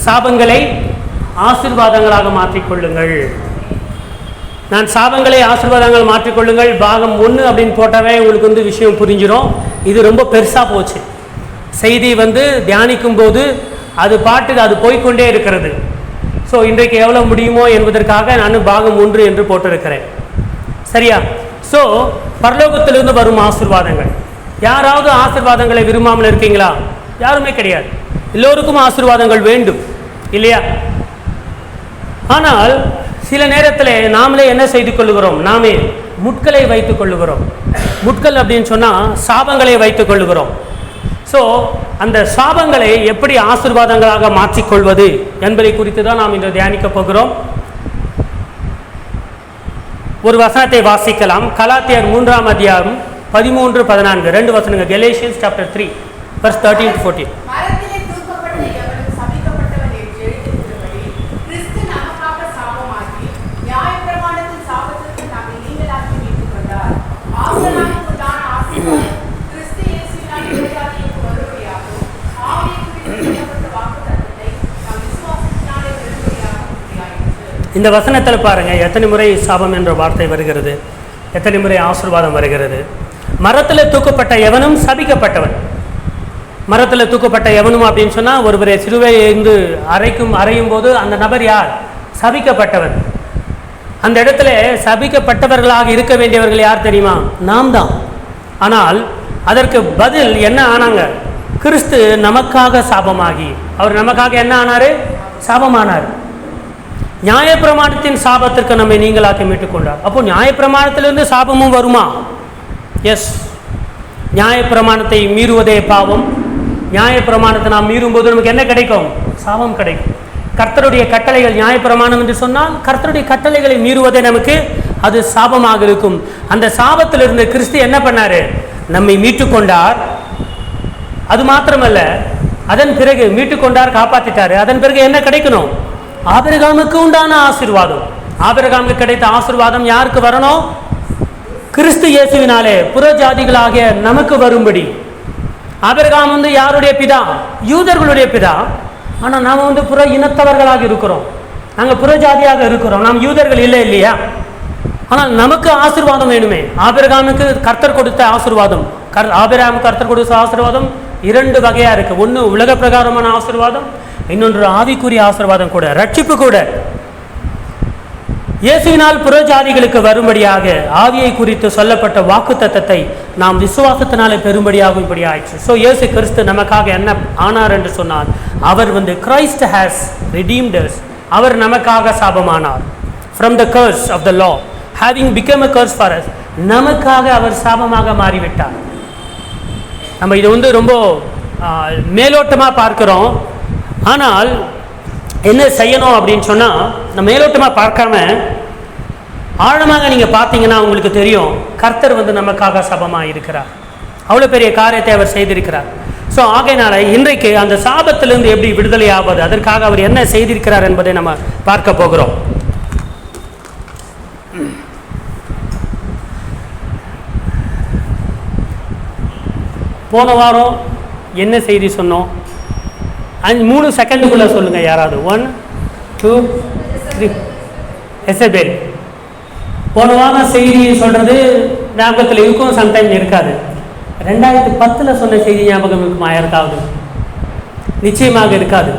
சாபங்களை ஆசீர்வாதங்களாக மாற்றிக்கொள்ளுங்கள். நான் சாபங்களை ஆசீர்வாதங்கள் மாற்றிக்கொள்ளுங்கள் பாகம் 1 அப்படின்னு போட்டாவே உங்களுக்கு விஷயம் புரிஞ்சிடும். இது ரொம்ப பெருசாக போச்சு. செய்தி தியானிக்கும் போது அது பாட்டுக்கு அது போய்கொண்டே இருக்கிறது. ஸோ இன்றைக்கு எவ்வளோ முடியுமோ என்பதற்காக நான் பாகம் 1 என்று போட்டிருக்கிறேன். சரியா? ஸோ பரலோகத்திலிருந்து வரும் ஆசீர்வாதங்கள். யாராவது ஆசீர்வாதங்களை விரும்பாமல் இருக்கீங்களா? யாருமே கிடையாது. எல்லோருக்கும் ஆசீர்வாதங்கள் வேண்டும் இல்லையா? ஆனால் சில நேரத்தில் நாமளே என்ன செய்து கொள்ளுகிறோம்? நாமே முட்களை வைத்துக் கொள்ளுகிறோம். முட்கள் அப்படின்னு சொன்னால் சாபங்களை வைத்துக் கொள்ளுகிறோம். ஸோ அந்த சாபங்களை எப்படி ஆசீர்வாதங்களாக மாற்றிக்கொள்வது என்பதை குறித்து தான் நாம் இன்று தியானிக்க போகிறோம். ஒரு வசனத்தை வாசிக்கலாம். கலாத்தியர் 3ஆம் அதிகாரம் 13-14 2 வசனங்கள். Galatians chapter 3 verse 13-14. இந்த வசனத்தில் பாருங்க, எத்தனை முறை சாபம் என்ற வார்த்தை வருகிறது, எத்தனை முறை ஆசீர்வாதம் வருகிறது. மரத்தில் தூக்கப்பட்ட எவனும் சபிக்கப்பட்டவன். மரத்தில் தூக்கப்பட்ட எவனும் அப்படின்னு சொன்னால் ஒருவரை சிலுவையிலிருந்து அறையும் போது அந்த நபர் யார்? சபிக்கப்பட்டவன். அந்த இடத்துல சபிக்கப்பட்டவர்களாக இருக்க வேண்டியவர்கள் யார் தெரியுமா? நாம் தான். ஆனால் அதற்கு பதில் என்ன ஆனாங்க? கிறிஸ்து நமக்காக சாபமாகி, அவர் நமக்காக என்ன ஆனார்? சாபமானார். நியாயப்பிரமாணத்தின் சாபத்திற்கு நம்மை நீங்களாக்கி மீட்டுக் கொண்டார். அப்போ நியாயப்பிரமாணத்திலிருந்து சாபமும் வருமா? எஸ். நியாயப்பிரமாணத்தை மீறுவதே பாவம். நியாயப்பிரமாணத்தை நாம் மீறும்போது நமக்கு என்ன கிடைக்கும்? சாபம் கிடைக்கும். கர்த்தருடைய கட்டளைகள் நியாயப்பிரமாணம் என்று சொன்னால் கர்த்தருடைய கட்டளைகளை மீறுவதே நமக்கு அது சாபமாக இருக்கும். அந்த சாபத்திலிருந்து கிறிஸ்து என்ன பண்ணாரு? நம்மை மீட்டுக்கொண்டார். அது மாத்திரமல்ல, அதன் பிறகு மீட்டுக்கொண்டார், காப்பாற்றிட்டாரு. அதன் பிறகு என்ன கிடைக்கணும்? ஆபிரகாமுக்கு உண்டான ஆசீர்வாதம். ஆபிரகாமுக்கு கிடைத்த ஆசீர்வாதம் யாருக்கு வரணும்? கிறிஸ்து இயேசுவினாலே புற ஜாதிகளாகிய நமக்கு வரும்படி. ஆபிரகாம் யாருடைய பிதா? யூதர்களுடைய பிதா. ஆனால் நாம் புற இனத்தவர்களாக இருக்கிறோம். நாங்கள் புற ஜாதியாக இருக்கிறோம். நாம் யூதர்கள் இல்லை இல்லையா? ஆனால் நமக்கு ஆசீர்வாதம் வேணுமே. ஆபிரகாமுக்கு கர்த்தர் கொடுத்த ஆசீர்வாதம், ஆபிரகாமுக்கு கர்த்தர் கொடுத்த ஆசீர்வாதம் 2 வகையாக இருக்குது. ஒன்று உலக பிரகாரமான ஆசீர்வாதம், இன்னொன்று ஆவிக்குரிய ஆசீர்வாதம் கூட, ரட்சிப்பு கூட. இயேசுவினால் புறஜாதிகளுக்கு வரும்படியாக ஆவியை குறித்து சொல்லப்பட்ட வாக்கு தத்தத்தை நாம் விசுவாசத்தினாலே பெரும்படியாகும் இப்படி ஆயிடுச்சு. ஸோ இயேசு கிறிஸ்து நமக்காக என்ன ஆனார் என்று சொன்னார்? அவர் கிரைஸ்ட் ஹேஸ் redeemed us. அவர் நமக்காக சாபமானார். from the curse of the law having become a curse for us. நமக்காக அவர் சாபமாக மாறிவிட்டார். நம்ம இது ரொம்ப மேலோட்டமாக பார்க்கிறோம். ஆனால் என்ன செய்யணும் அப்படின்னு சொன்னால், நம்ம மேலோட்டமாக பார்க்காம ஆழமாக நீங்கள் பார்த்தீங்கன்னா உங்களுக்கு தெரியும், கர்த்தர் நமக்காக சாபமாக இருக்கிறார். அவ்வளோ பெரிய காரியத்தை அவர் செய்திருக்கிறார். ஸோ ஆகையினால இன்றைக்கு அந்த சாபத்திலிருந்து எப்படி விடுதலை ஆவது, அதற்காக அவர் என்ன செய்திருக்கிறார் என்பதை நம்ம பார்க்க போகிறோம். போன வாரம் என்ன செய்தி சொன்னோம்? 3 செகண்டுக்குள்ள சொல்லுங்க யாராவது. 1 2 3. எசபேல். போன வாரம் செய்தி சொல்றது ஞாபகத்தில் இருக்கும், சம்டைம் இருக்காது. 2010 சொன்ன செய்தி ஞாபகம் இருக்குமா யாருக்காவது? நிச்சயமாக இருக்காது.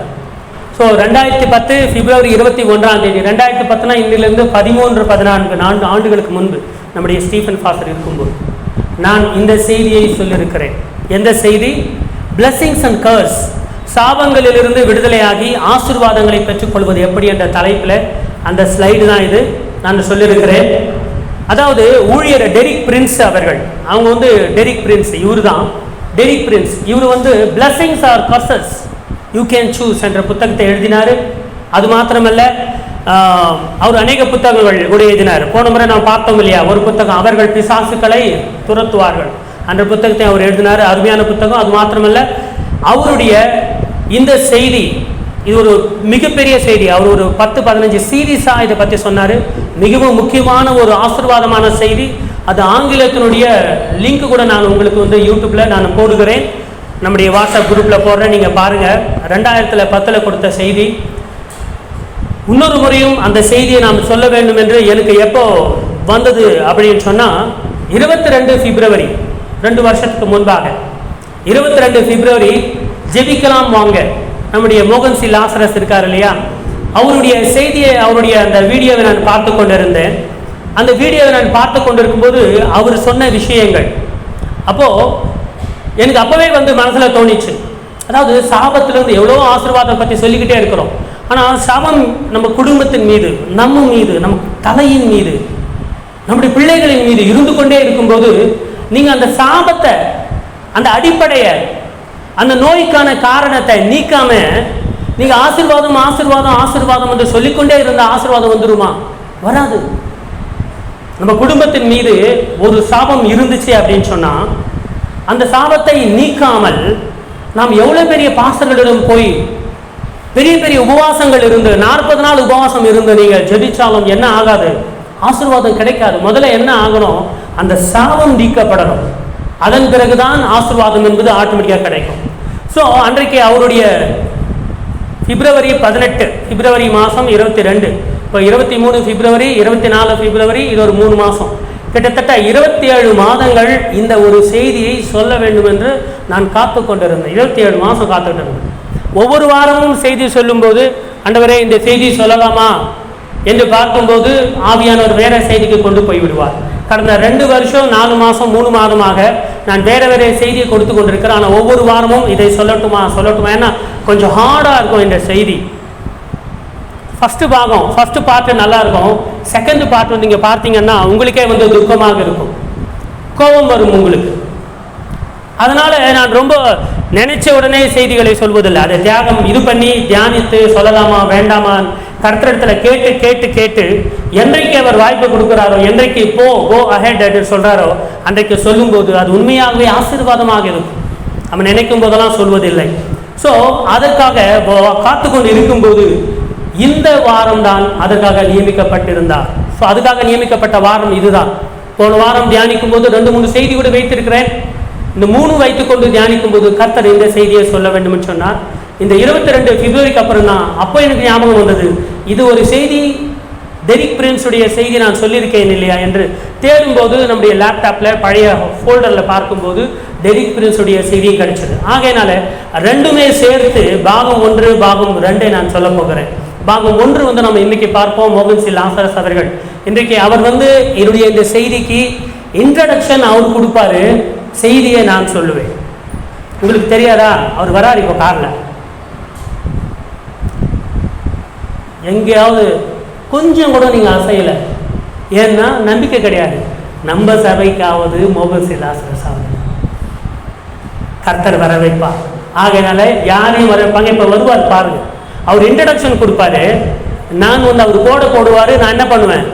ஸோ 2010 பிப்ரவரி 21ஆம் தேதி, 2010 இன்றிலிருந்து 13-14 ஆண்டுகளுக்கு முன்பு நம்முடைய ஸ்டீஃபன் ஃபாஸ்டர் இருக்கும்போது நான் இந்த செய்தியை சொல்லியிருக்கிறேன். எந்த செய்தி? பிளெஸிங்ஸ் அண்ட் கர்ஸ், சாபங்களிலிருந்து விடுதலையாகி ஆசீர்வாதங்களை பெற்றுக்கொள்வது எப்படி என்ற தலைப்பில் அந்த ஸ்லைடு தான் இது. நான் சொல்லியிருக்கிறேன். அதாவது ஊழியர் டெரிக் பிரின்ஸ் அவர்கள், அவங்க டெரிக் பிரின்ஸ், இவர் தான் டெரிக் பிரின்ஸ். இவர் blessings or curses you can choose என்ற புத்தகத்தை எழுதினார். அது மாத்திரமல்ல, அவர் அநேக புத்தகங்கள் கூட எழுதினார். போன முறை நாம் பார்த்தோம் இல்லையா, ஒரு புத்தகம் அவர்கள் பிசாசுக்களை துரத்துவார்கள் என்ற புத்தகத்தை அவர் எழுதினார். அருமையான புத்தகம். அது மாத்திரமல்ல, அவருடைய இந்த செய்தி இது ஒரு மிகப்பெரிய செய்தி. அவர் ஒரு 10-15 சீரீஸாக இதை பற்றி சொன்னார். மிகவும் முக்கியமான ஒரு ஆசீர்வாதமான செய்தி. அது ஆங்கிலத்தினுடைய லிங்க் கூட நான் உங்களுக்கு யூடியூப்பில் நான் போடுகிறேன். நம்முடைய வாட்ஸ்அப் குரூப்பில் போடுறேன், நீங்கள் பாருங்கள். 2010 கொடுத்த செய்தி. இன்னொரு முறையும் அந்த செய்தியை நாம் சொல்ல வேண்டும் என்று எனக்கு எப்போ வந்தது அப்படின்னு சொன்னால் 22 பிப்ரவரி 2 வருஷத்துக்கு முன்பாக 22 பிப்ரவரி ஜெபிக்கலாம் வாங்க, நம்முடைய மோகன் சி லாசரஸ் இருக்கார் இல்லையா, அவருடைய செய்தியை, அவருடைய அந்த வீடியோவை நான் பார்த்து கொண்டிருந்தேன். அந்த வீடியோவை நான் பார்த்து கொண்டிருக்கும்போது அவர் சொன்ன விஷயங்கள் அப்போது எனக்கு அப்போவே மனசில் தோணிச்சு. அதாவது சாபத்திலிருந்து எவ்வளோ ஆசீர்வாதம் பற்றி சொல்லிக்கிட்டே இருக்கிறோம். ஆனால் சாபம் நம்ம குடும்பத்தின் மீது, நம்ம மீது, நம் தலையின் மீது, நம்முடைய பிள்ளைகளின் மீது இருந்து கொண்டே இருக்கும்போது நீங்கள் அந்த சாபத்தை, அந்த அடிப்படையை, அந்த நோய்க்கான காரணத்தை நீக்காம நீங்கள் ஆசீர்வாதம் ஆசீர்வாதம் ஆசீர்வாதம் என்று சொல்லிக்கொண்டே இருந்த ஆசீர்வாதம் வந்துருமா? வராது. நம்ம குடும்பத்தின் மீது ஒரு சாபம் இருந்துச்சு அப்படின்னு சொன்னால் அந்த சாபத்தை நீக்காமல் நாம் எவ்வளோ பெரிய பாஸ்டர்களிடம் போய் பெரிய பெரிய உபவாசங்கள் இருந்து 40 நாள் உபவாசம் இருந்து நீங்கள் ஜெபிச்சாலும் என்ன ஆகாது? ஆசீர்வாதம் கிடைக்காது. முதல்ல என்ன ஆகணும்? அந்த சாபம் நீக்கப்படணும். அதன் பிறகுதான் ஆசீர்வாதம் என்பது ஆட்டோமேட்டிக்காக கிடைக்கும். ஸோ அன்றைக்கு அவருடைய பிப்ரவரி 18, பிப்ரவரி மாதம் 22, இப்போ 23 பிப்ரவரி, 24 பிப்ரவரி, இது ஒரு 3 மாதம், கிட்டத்தட்ட 27 மாதங்கள் இந்த ஒரு செய்தியை சொல்ல வேண்டும் என்று நான் காத்து கொண்டிருந்தேன். 27 மாதம் காத்துக்கிட்டு இருந்தேன். ஒவ்வொரு வாரமும் செய்தி சொல்லும்போது, ஆண்டவரே இந்த செய்தி சொல்லலாமா என்று பார்க்கும்போது ஆவியானவர் வேற செய்திக்கு கொண்டு போய் விடுவார். கடந்த 2 வருஷம் 4 மாதம் 3 மாதமாக நான் வேற வேற செய்தியை கொடுத்து கொண்டிருக்கிறேன். ஆனால் ஒவ்வொரு வாரமும் இதை சொல்லட்டுமா ஏன்னா கொஞ்சம் ஹார்டாக இருக்கும் இந்த செய்தி. ஃபஸ்ட்டு பார்ட்டு நல்லா இருக்கும். செகண்ட் பார்ட் நீங்கள் பார்த்தீங்கன்னா உங்களுக்கே துக்கமாக இருக்கும், கோபம் வரும் உங்களுக்கு. அதனால் நான் ரொம்ப நினைச்ச உடனே செய்திகளை சொல்வதில்லை. அதை தியாகம் இது பண்ணி தியானித்து சொல்லலாமா வேண்டாமா கர்த்தரிடத்தில் கேட்டு கேட்டு கேட்டு என்றைக்கு அவர் வாய்ப்பு கொடுக்குறாரோ, என்றைக்கு கோ அஹெட் அப்படின்னு சொல்கிறாரோ அன்றைக்கு சொல்லும்போது அது உண்மையாகவே ஆசீர்வாதமாக இருக்கும். நம்ம நினைக்கும் போதெல்லாம் சொல்வதில்லை. ஸோ அதற்காக காத்து கொண்டு இருக்கும்போது இந்த வாரம் தான் அதற்காக நியமிக்கப்பட்டிருந்தார். ஸோ அதுக்காக நியமிக்கப்பட்ட வாரம் இதுதான். போன வாரம் தியானிக்கும் போது 2-3 செய்தி கூட வைத்திருக்கிறேன். இந்த 3 வைத்துக்கொண்டு தியானிக்கும் போது கர்த்தர் இந்த செய்தியை சொல்ல வேண்டும் என்று சொன்னார். இந்த 22 பிப்ரவரிக்கு அப்புறம் தான் அப்போ எனக்கு ஞாபகம் வந்தது, இது ஒரு செய்தி டெரிக் பிரின்ஸுடைய செய்தி நான் சொல்லியிருக்கேன் இல்லையா என்று தேடும்போது நம்முடைய லேப்டாப்பில் பழைய ஃபோல்டரில் பார்க்கும்போது டெரிக் பிரின்ஸுடைய செய்தியும் கிடைச்சது. ஆகையினால 2மே சேர்த்து பாகம் 1 பாகம் 2 நான் சொல்ல போகிறேன். பாகம் 1 நம்ம இன்றைக்கி பார்ப்போம். மோகன் சி லாசரஸ் அவர்கள் இன்றைக்கு அவர் என்னுடைய இந்த செய்திக்கு இன்ட்ரடக்ஷன் அவர் கொடுப்பாரு, செய்தியை நான் சொல்லுவேன். உங்களுக்கு தெரியாதா? அவர் வராரு இப்போ காரில். எங்கேயாவது கொஞ்சம் கூட நீங்கள் அசையலை, ஏன்னா நம்பிக்கை கிடையாது. நம்ம சபைக்காவது மோகன் சி லாசரஸ் ஆகுது கர்த்தர் வர வைப்பார். ஆகையினால யாரையும் வர வைப்பாங்க. இப்போ வருவார் பாருங்க, அவர் இன்ட்ரடக்ஷன் கொடுப்பாரு. நான் அவர் கோடை போடுவார், நான் என்ன பண்ணுவேன்?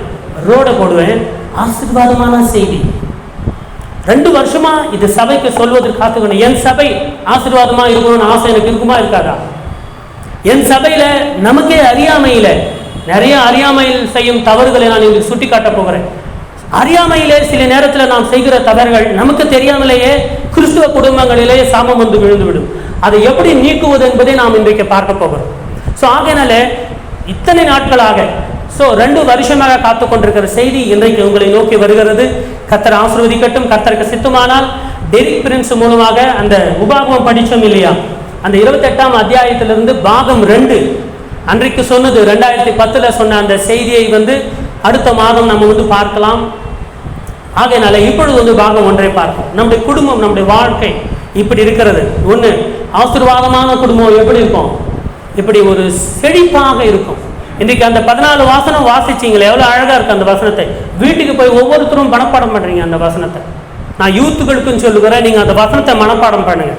ரோடை போடுவேன். ஆசீர்வாதமான செய்தி 2 வருஷமா இது சபைக்கு சொல்வதற்கு காத்துக்கணும். என் சபை ஆசீர்வாதமா இருக்கணும்னு ஆசை எனக்கு இருக்குமா இருக்காதா? என் சபையில நமக்கே அறியாமையில நிறைய அறியாமையில் செய்யும் தவறுகளை நான் இங்கு சுட்டி காட்ட போகிறேன். அறியாமையிலே சில நேரத்தில் நாம் செய்கிற தவறுகள் நமக்கு தெரியாமலேயே கிறிஸ்துவ குடும்பங்களிலே சாபம் விழுந்துவிடும். அதை எப்படி நீக்குவது என்பதை நாம் இன்றைக்கு பார்க்க போகிறோம். ஸோ ஆகையினால இத்தனை நாட்களாக 2 வருஷமாக காத்து கொண்டிருக்கிற செய்தி இன்றைக்கு உங்களை நோக்கி வருகிறது. கர்த்தர் ஆசீர்வதிக்கட்டும். கர்த்தருக்கு சித்தமானால் டெரிக் பிரின்ஸ் மூலமாக அந்த உபாகமம் படித்தோம் இல்லையா, அந்த 28ஆம் அத்தியாயத்திலிருந்து பாகம் 2 அன்றைக்கு சொன்னது 2010 சொன்ன அந்த செய்தியை அடுத்த மாதம் நம்ம பார்க்கலாம். ஆகையினால இப்பொழுது பாகம் 1 பார்ப்போம். நம்முடைய குடும்பம், நம்முடைய வாழ்க்கை இப்படி இருக்கிறது. ஒன்று, ஆசீர்வாதமான குடும்பம் எப்படி இருக்கும்? இப்படி ஒரு செழிப்பாக இருக்கும். இன்றைக்கு அந்த 14 வசனம் வாசிச்சிங்களே, எவ்வளோ அழகாக இருக்குது அந்த வசனத்தை. வீட்டுக்கு போய் ஒவ்வொருத்தரும் மனப்பாடம் பண்ணுறீங்க அந்த வசனத்தை. நான் யூத்துகளுக்குன்னு சொல்லுகிறேன், நீங்கள் அந்த வசனத்தை மனப்பாடம் பண்ணுங்க.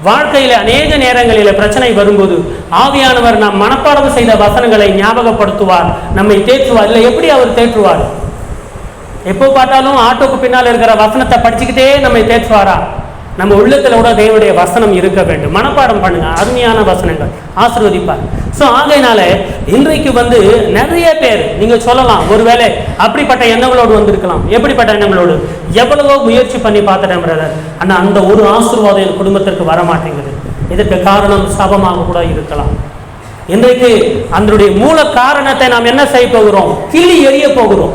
வாழ்க்கையில் அநேக நேரங்களில் பிரச்சனை வரும்போது ஆவியானவர் நாம் மனப்பாடம் செய்த வசனங்களை ஞாபகப்படுத்துவார், நம்மை தேற்றுவார். இல்லை எப்படி அவர் தேற்றுவார்? எப்போ பார்த்தாலும் ஆட்டோக்கு பின்னால் இருக்கிற வசனத்தை படிச்சுக்கிட்டே நம்மை தேற்றுவாரா? நம்ம உள்ளத்துல கூட தேவனுடைய வசனம் இருக்க வேண்டும். மனப்பாடம் பண்ணுங்க, அருமையான வசனங்கள், ஆசீர்வதிப்பார். ஸோ ஆகையினால இன்றைக்கு வந்து நிறைய பேர் நீங்க சொல்லலாம், ஒருவேளை அப்படிப்பட்ட எண்ணங்களோடு வந்திருக்கலாம். எப்படிப்பட்ட எண்ணங்களோடு? எவ்வளவோ முயற்சி பண்ணி பார்த்துட்டேன் பிரதர், ஆனால் அந்த ஒரு ஆசீர்வாதம் என் குடும்பத்திற்கு வர மாட்டேங்குது. இதற்கு காரணம் சாபமாக கூட இருக்கலாம். இன்றைக்கு அதனுடைய மூல காரணத்தை நாம் என்ன செய்ய போகிறோம்? கிளி எறிய போகிறோம்.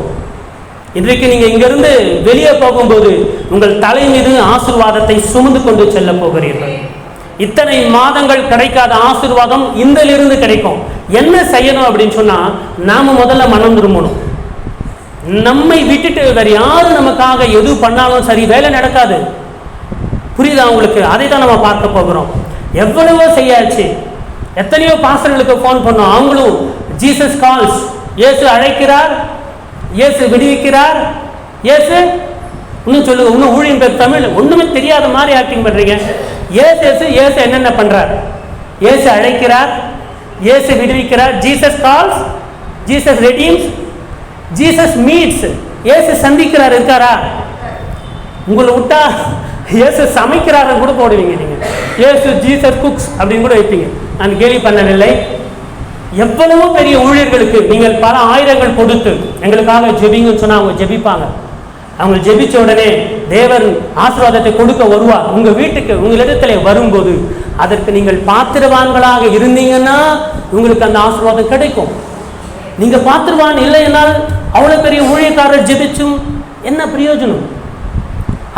இன்றைக்கு நீங்க இங்கிருந்து வெளியே போகும்போது உங்கள் தலை மீது ஆசீர்வாதத்தை சுமந்து கொண்டு செல்ல போகிறீர்கள். இத்தனை மாதங்கள் கிடைக்காத ஆசீர்வாதம் இன்றிலிருந்து கிடைக்கும். என்ன செய்யணும் அப்படின்னு சொன்னா, நாம முதல்ல மனம் திரும்பணும். நம்மை விட்டுட்டு வேற யாரு நமக்காக எது பண்ணாலும் சரி, வேலை நடக்காது. புரியுதா உங்களுக்கு? அதை தான் நம்ம பார்க்க போகிறோம். எவ்வளவோ செய்யாச்சு, எத்தனையோ பாஸ்டர்களுக்கு போன் பண்ணோம், அவங்களும் ஜீசஸ் கால்ஸ், இயேசு அழைக்கிறார், இயேசு விடுவிக்கிறார், இயேசு இன்னும் சொல்லுங்க, இன்னும் ஊழியம் பேர் தமிழ் ஒண்ணுமே தெரியாத மாதிரி ஆக்டிங் பண்றீங்க. இயேசு என்னென்ன பண்றார்? இயேசு அழைக்கிறார், இயேசு விடுவிக்கிறார், Jesus calls, Jesus redeems, Jesus meets. Yesu சந்திக்கிறார் இருக்காரா? உங்களை விட்டா இயேசு சமைக்கிறாருன்னு கூட போடுவீங்க நீங்க. இயேசு ஜீசஸ் குக்ஸ் அப்படின்னு கூட வைப்பீங்க. நான் கேள்வி பண்ணவில்லை. எவ்வளவோ பெரிய ஊழியர்களுக்கு நீங்கள் பல ஆயிரங்கள் கொடுத்து எங்களுக்காக ஜெபிங்கன்னு சொன்னா அவங்க ஜெபிப்பாங்க. அவங்க ஜெபிச்ச உடனே தேவன் ஆசீர்வாதத்தை கொடுக்க வருவார். உங்க வீட்டுக்கு உங்களிடத்துல வரும்போது அதற்கு நீங்கள் பாத்திரவான்களாக இருந்தீங்கன்னா உங்களுக்கு அந்த ஆசீர்வாதம் கிடைக்கும். நீங்க பாத்திரவான் இல்லை என்றால் அவ்வளவு பெரிய ஊழியக்காரர் ஜெபிச்சும் என்ன பிரயோஜனம்?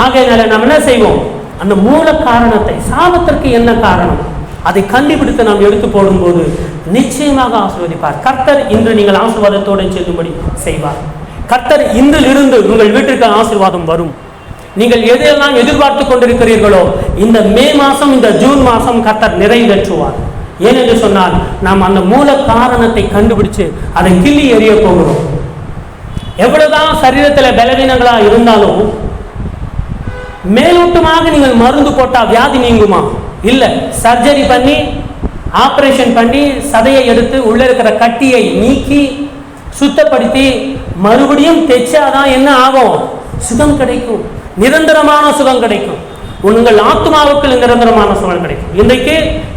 ஆகையினால நாம் என்ன செய்வோம்? அந்த மூல காரணத்தை, சாபத்திற்கு என்ன காரணம், அதை கண்டுபிடித்து நாம் எடுத்து போடும்போது நிச்சயமாக ஆசீர்வதிப்பார் கர்த்தர். இன்று நீங்கள் ஆசீர்வாதத்தோடு செல்லும்படி செய்வார் கர்த்தர். இன்றிலிருந்து உங்கள் வீட்டிற்கு ஆசீர்வாதம் வரும். நீங்கள் எதையெல்லாம் எதிர்பார்த்து கொண்டிருக்கிறீர்களோ இந்த மே மாசம், இந்த ஜூன் மாசம் கர்த்தர் நிறைவேற்றுவார். ஏனென்று சொன்னால் நாம் அந்த மூல காரணத்தை கண்டுபிடிச்சு அதை கிள்ளி எறிய போகிறோம். எவ்வளவுதான் சரீரத்தில் பலவீனங்களா இருந்தாலும் மேலோட்டமாக நீங்கள் மருந்து போட்டா வியாதி நீங்குமா? இல்ல. சர்ஜரி பண்ணி, ஆபரேஷன் பண்ணி, சதையை எடுத்து உள்ள இருக்கிற கட்டியை நீக்கி சுத்தப்படுத்தி மறுபடியும் தைச்சாதான் என்ன ஆகும்? சுகம் கிடைக்கும், நிரந்தரமான சுகம் கிடைக்கும். உங்கள் ஆத்மாவுக்கு நிரந்தரமான சுகம் கிடைக்கும். இன்றைக்கு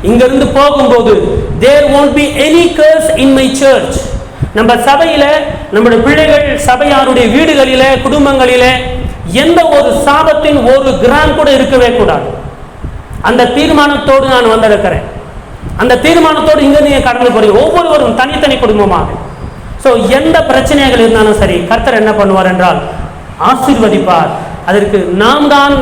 இங்கிருந்து போகும்போது there won't be any curse in my church. நம்ம சபையில, நம்முடைய பிள்ளைகள் சபையாருடைய வீடுகளிலே, குடும்பங்களிலே எந்த ஒரு சாபத்தின் ஒரு கிராம் கூட இருக்கவே கூடாது. அந்த தீர்மானத்தோடு நான் வந்திருக்கிறேன். அந்த தீர்மானத்தோடு இங்க நீங்க கடந்து போறீங்க, ஒவ்வொருவரும் தனித்தனி குடும்பமாக. ஸோ எந்த பிரச்சனைகள் இருந்தாலும் சரி, கர்த்தர் என்ன பண்ணுவார் என்றால் ஆசீர்வதிப்பார். அதற்கு நாம் தான்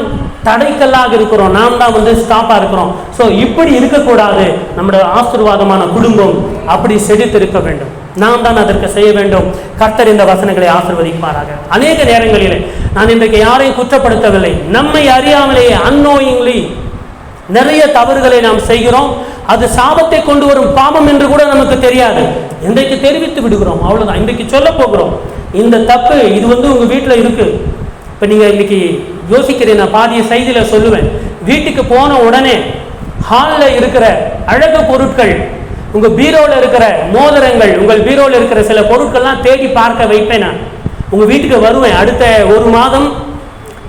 தடைக்கல்லாக இருக்கிறோம், நாம் தான் வந்து ஸ்டாப்பா இருக்கிறோம். ஸோ இப்படி இருக்கக்கூடாது. நம்முடைய ஆசீர்வாதமான குடும்பம் அப்படி செழித்து இருக்க வேண்டும். நாம் தான் அதற்கு செய்ய வேண்டும். கர்த்தர் இந்த வசனங்களை ஆசீர்வதிப்பாராக. அநேக நேரங்களிலே நான் இன்றைக்கு யாரையும் குற்றப்படுத்தவில்லை. நம்மை அறியாமலேயே அன்னோயிங்லி நிறைய தவறுகளை நாம் செய்கிறோம். அது சாபத்தை கொண்டு வரும் பாவம் என்று கூட நமக்கு தெரியாது. இன்றைக்கு தெரிவித்து விடுகிறோம், அவ்வளவுதான். இன்றைக்கு சொல்ல போகிறோம், இந்த தப்பு இது வந்து உங்க வீட்டில் இருக்கு. இப்ப நீங்க இன்னைக்கு யோசிக்கிறேன், நான் பாதிய செய்தியில சொல்லுவேன். வீட்டுக்கு போன உடனே ஹாலில் இருக்கிற அழகு பொருட்கள், உங்க பீரோல இருக்கிற மோதிரங்கள், உங்கள் பீரோல இருக்கிற சில பொருட்கள்லாம் தேடி பார்க்க வைப்பேன். நான் உங்க வீட்டுக்கு வருவேன். அடுத்த ஒரு மாதம்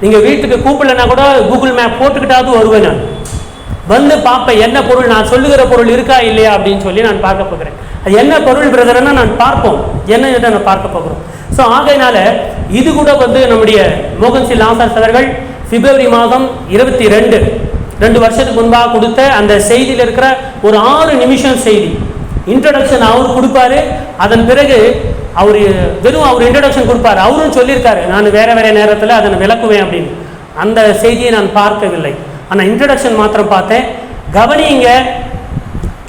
நீங்க வீட்டுக்கு கூப்பிடலன்னா கூட கூகுள் மேப் போட்டுக்கிட்டாவது வருவேன். நான் வந்து பார்ப்பேன், என்ன பொருள், நான் சொல்லுகிற பொருள் இருக்கா இல்லையா அப்படின்னு சொல்லி நான் பார்க்க போகிறேன். அது என்ன பொருள் பிரதர்னா நான் பார்ப்போம், என்ன நான் பார்க்க போகிறோம். ஸோ ஆகையினால இது கூட வந்து நம்முடைய மோகன் சி லாசர்ஸ் அவர்கள் பிப்ரவரி மாதம் 22 வருஷத்துக்கு முன்பாக கொடுத்த அந்த செய்தியில் இருக்கிற ஒரு 6 நிமிஷம் செய்தி இன்ட்ரடக்ஷன் அவர் கொடுப்பாரு. அதன் பிறகு அவர் வெறும் அவர் இன்ட்ரடக்ஷன் கொடுப்பாரு. அவரும் சொல்லியிருக்காரு, நான் வேற வேற நேரத்தில் அதை விளக்குவேன் அப்படின்னு. அந்த செய்தியை நான் பார்க்கவில்லை, ஆனால் இன்ட்ரடக்ஷன் மாத்திரம் பார்த்தேன். கவனிங்க,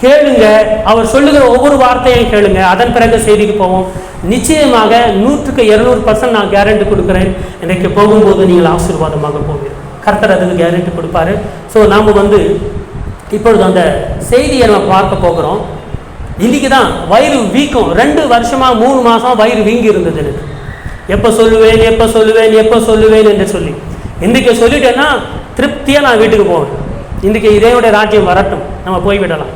கேளுங்க, அவர் சொல்லுகிற ஒவ்வொரு வார்த்தையும் கேளுங்க. அதன் பிறகு செய்திக்கு போவோம். நிச்சயமாக 100% நான் கேரண்டி கொடுக்குறேன். இன்றைக்கு போகும்போது நீங்கள் ஆசீர்வாதமாக போவீர்கள். கர்த்தர் அதுக்கு கேரண்டி கொடுப்பாரு. ஸோ நாம் வந்து இப்பொழுது அந்த செய்தியை நம்ம பார்க்க போகிறோம். இன்னைக்கு தான் வயிறு வீக்கம். 2 வருஷமா 3 மாசம் வயிறு வீங்கி இருந்தது எனக்கு. எப்போ சொல்லுவேன் என்று சொல்லி இன்றைக்கு சொல்லிட்டேன்னா திருப்தியாக நான் வீட்டுக்கு போவேன். இன்றைக்கு இதனுடைய ராஜ்யம் வரட்டும், நம்ம போய்விடலாம்.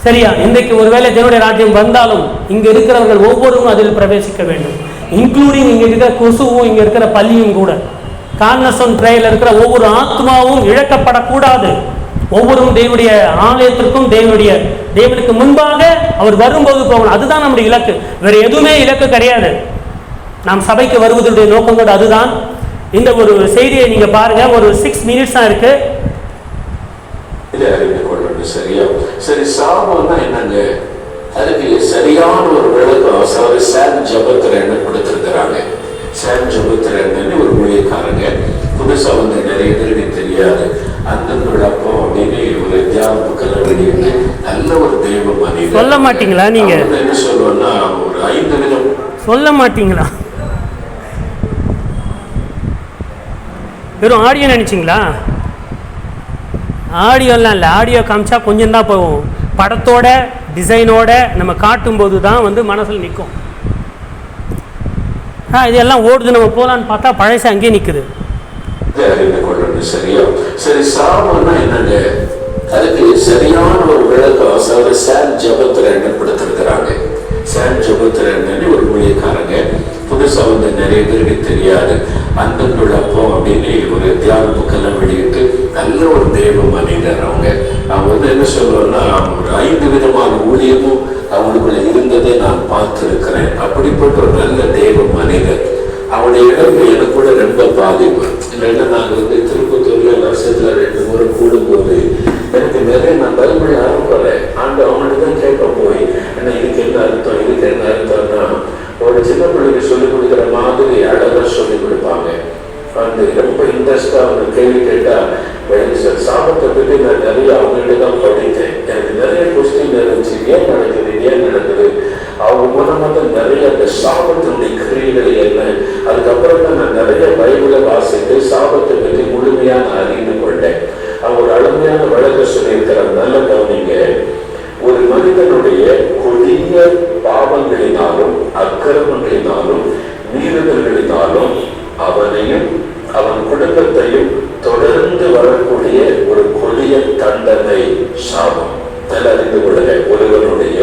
சரியா? இன்றைக்கு ஒருவேளை தேவனுடைய ராஜ்யம் வந்தாலும் இங்கே இருக்கிறவர்கள் ஒவ்வொருவரும் அதில் பிரவேசிக்க வேண்டும். இன்க்ளூடிங் இங்கே இருக்கிற கொசுவும் இங்கே இருக்கிற பள்ளியும் கூட. கார்னர்ஸ்டோன் பிரேயர்ல இருக்கிற ஒவ்வொரு ஆத்மாவும் இழக்கப்படக்கூடாது. ஒவ்வொரு தேவனுடைய ஆலயத்திற்கும் தேவனுக்கு முன்பாக அவர் வரும்போது போகணும். அதுதான் நம்முடைய இலக்கு. வேற எதுவுமே இலக்கு கிடையாது. நாம் சபைக்கு வருவதனுடைய நோக்கம் கூட அதுதான். இந்த ஒரு செய்தியை நீங்க பாருங்க, ஒரு 6 minutes தான் இருக்கு. சரியா? சரி, சாபம்னா என்னங்க? அதுக்கு சரியான ஒரு விளக்கம் சாம் ஜபத்திரன்னு கொடுத்திருக்கிறாங்க. சாம் ஜபத்திரன்னு ஒரு ஊழியக்காரங்க, புதுசா வந்து நிறைய பேருக்கு தெரியாது. அந்த விளக்கம் அப்படின்னு ஒரு தியானம் கலவெளியிட்டு நல்ல ஒரு தெய்வ மனிதன். சொல்ல மாட்டீங்களா நீங்க? என்ன சொல்லுவோம்னா ஒரு 5 விதம் சொல்ல மாட்டீங்களா? வெறும் ஆடியோ நினைச்சிங்களா? ஆடியோலாம் இல்லை. ஆடியோ காமிச்சா கொஞ்சம் தான் போகும். படத்தோட டிசைனோட நம்ம காட்டும்போது தான் வந்து மனசில் நிற்கும். இதெல்லாம் ஓடுது, நம்ம போகலான்னு பார்த்தா பழசு அங்கேயே நிற்குது. அறிந்து கொள்ளணும். சரியா? சரி, சாபம்னா என்னங்க? அதுக்கு சரியான ஒரு விளக்கம் சாம் ஜபத்திரன்னு கொடுத்திருக்கிறாங்க. சாம் ஜபத்திரன்னு ஒரு ஊழியக்காரங்க, புதுசா வந்து நிறைய பேருக்கு தெரியாது. அந்த விளக்கம் அப்படின்னு ஒரு தியான புக்கெல்லாம் வெளியிட்டு நல்ல ஒரு தெய்வ மனிதர். அவங்க வந்து என்ன சொல்லுவோம்னா ஒரு 5 விதமான ஊழியமும் அவங்களுக்குள்ள இருந்ததை நான் பார்த்திருக்கிறேன். அப்படிப்பட்ட ஒரு நல்ல தெய்வ மனிதர். அவனுடைய இழப்பு எனக்கு கூட ரொம்ப பாதிப்பு. இல்லைன்னா நாங்கள் வந்து திருப்பத்தூர்ல வருஷத்துல 2 முறை கூடும்போது எனக்கு நிறைய நான் பைபிள் ஆரம்பிக்கிறேன். அவனுக்கு தான் கேட்க போய் என்ன இதுக்கு என்ன அர்த்தம், இதுக்கு என்ன அர்த்தம்னா ஒரு சின்ன பிள்ளைக்கு சொல்லிக் கொடுக்குற மாதிரி அழகா சொல்லிக் கொடுப்பாங்க. அந்த ரொம்ப இன்ட்ரெஸ்டா அவங்க கேள்வி கேட்டா சாபத்தை பற்றி நான் நிறைய அவங்ககிட்ட தான் படித்தேன். எனக்கு நிறைய கொஸ்டின் இருந்துச்சு. ஏன் நடக்குது அவங்க மூலமா தான் நிறைய அந்த சாபத்தினுடைய கிரியைகள் என்ன. அதுக்கப்புறம் தான் நான் நிறைய பைபிளை வாசித்து சாபத்தை பற்றி முழுமையா நான் அறிந்து கொண்டேன். அவங்க ஒரு அருமையான வழக்க சொல்லியிருக்கிற நல்ல கவனிங்க. ஒரு மனிதனுடைய கொடிய பாவங்களினாலும் அக்கிரமங்களினாலும் மீறுதல்களினாலும் அவனையும் அவன் குடும்பத்தையும் தொடர்ந்து வரக்கூடிய ஒரு கொடிய தண்டனை சாபம். நல்லா அறிந்து கொள்ளுங்க. ஒருவனுடைய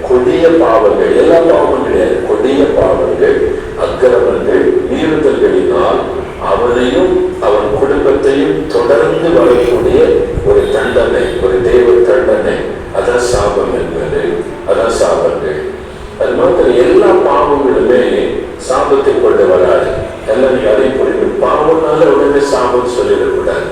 கொடிய பாவங்கள், எல்லா பாவமும் கிடையாது, கொடிய பாவங்கள் அக்கிரமங்கள் மீறுதல்களினால் அவனையும் அவன் குடும்பத்தையும் தொடர்ந்து வரக்கூடிய ஒரு தண்டனை, ஒரு தெய்வ தண்டனை. அதான் சாபம் என்பது. அதான் சாபங்கள். அது மாத்திரம் எல்லா பாவங்களுமே சாபத்தை கொண்டு வராது. எல்லாம் நீங்க அதை புரிந்து பாவம்னால உடனே சாபம் சொல்லிடக்கூடாது.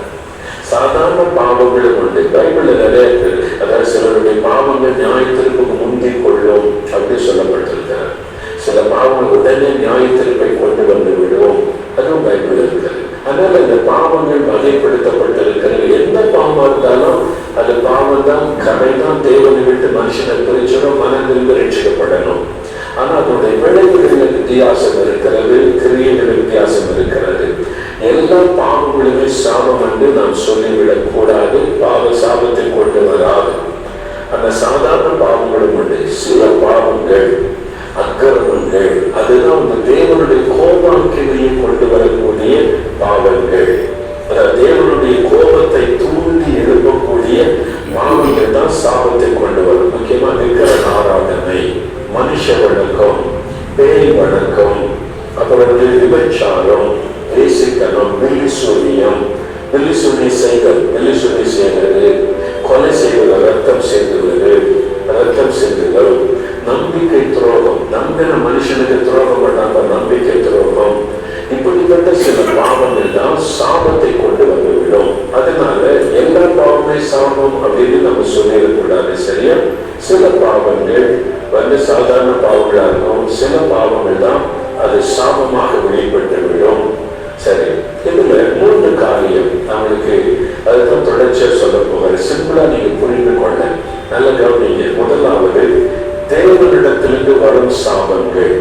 சாதாரண பாவங்களும் உண்டு. பைபிள்ல நிறைய இருக்கு. அதாவது சிலருடைய பாவங்கள் நியாயத்திற்கு முந்தி கொள்ளும் அப்படி சொல்லப்பட்டிருக்கிறார். சில பாவங்கள் உடனே நியாயத்திற்பை கொண்டு வந்து விடும், அதுவும் பைபிள் இருக்கிறது. அதனால இந்த பாவங்கள் வகைப்படுத்தப்பட்டிருக்கிறது. எந்த பாவமா இருந்தாலும் அது பாவம் தான், கரை தான். தேவனை விட்டு மனுஷனை பிரிச்சணும், மனதிலிருந்து ரட்சிக்கப்படணும். ஆனா அதனுடைய விளைவுகளில் வித்தியாசம் இருக்கிறது, கிரியைகளில் வித்தியாசம் இருக்கிறது. எல்லா பாவங்களுமே சாபம் என்று நாம் சொல்லிவிடக் கூடாது. சாபத்தை கொண்டு வராது. அந்த சாதாரண பாவங்களும் உண்டு. சில பாவங்கள் அக்கிரமங்கள், அதுதான் அந்த தேவனுடைய கோபாக்கினையை கொண்டு வரக்கூடிய பாவங்கள். தேவனுடைய கோபத்தை தூண்டி எழுப்பக்கூடிய பாவங்கள் தான் சாபத்தை கொண்டு வரும். முக்கியமா விக்கிரக ஆராதனை, மனுஷ வணக்கம், பேய் வணக்கம், அப்புறம் விபச்சாரம், தேசிக்கனம், வெள்ளிசூனியம், வெள்ளிசூனி செய்கிறது, கொலை செய்வது, ரத்தம் செலுத்துதல், நம்பிக்கை துரோகம், நம்பின மனுஷனுக்கு துரோகம் பண்ணாம நம்பிக்கை துரோகம். இப்படிப்பட்ட சில பாவங்கள் தான் சாபத்தை கொண்டு வந்துவிடும். அதனால எல்லா பாவமே சாபம் அப்படின்னு நம்ம சொல்லிடக்கூடாது. சரியா? சில பாவங்கள் வந்து சாதாரண பாவங்களா இருக்கும். சில பாவங்கள் தான் அது சாபமாக வெளிப்பட்டு விடும். சரி, இதுல 3 காரியம் நம்மளுக்கு அதுதான் தொடர்ச்சியா சொல்ல போகிற. சிம்பிளா நீங்க புரிந்து கொள்ள நல்ல கவனிங்க. முதலாவது, தேவனிடத்திலிருந்து வரும் சாபங்கள்.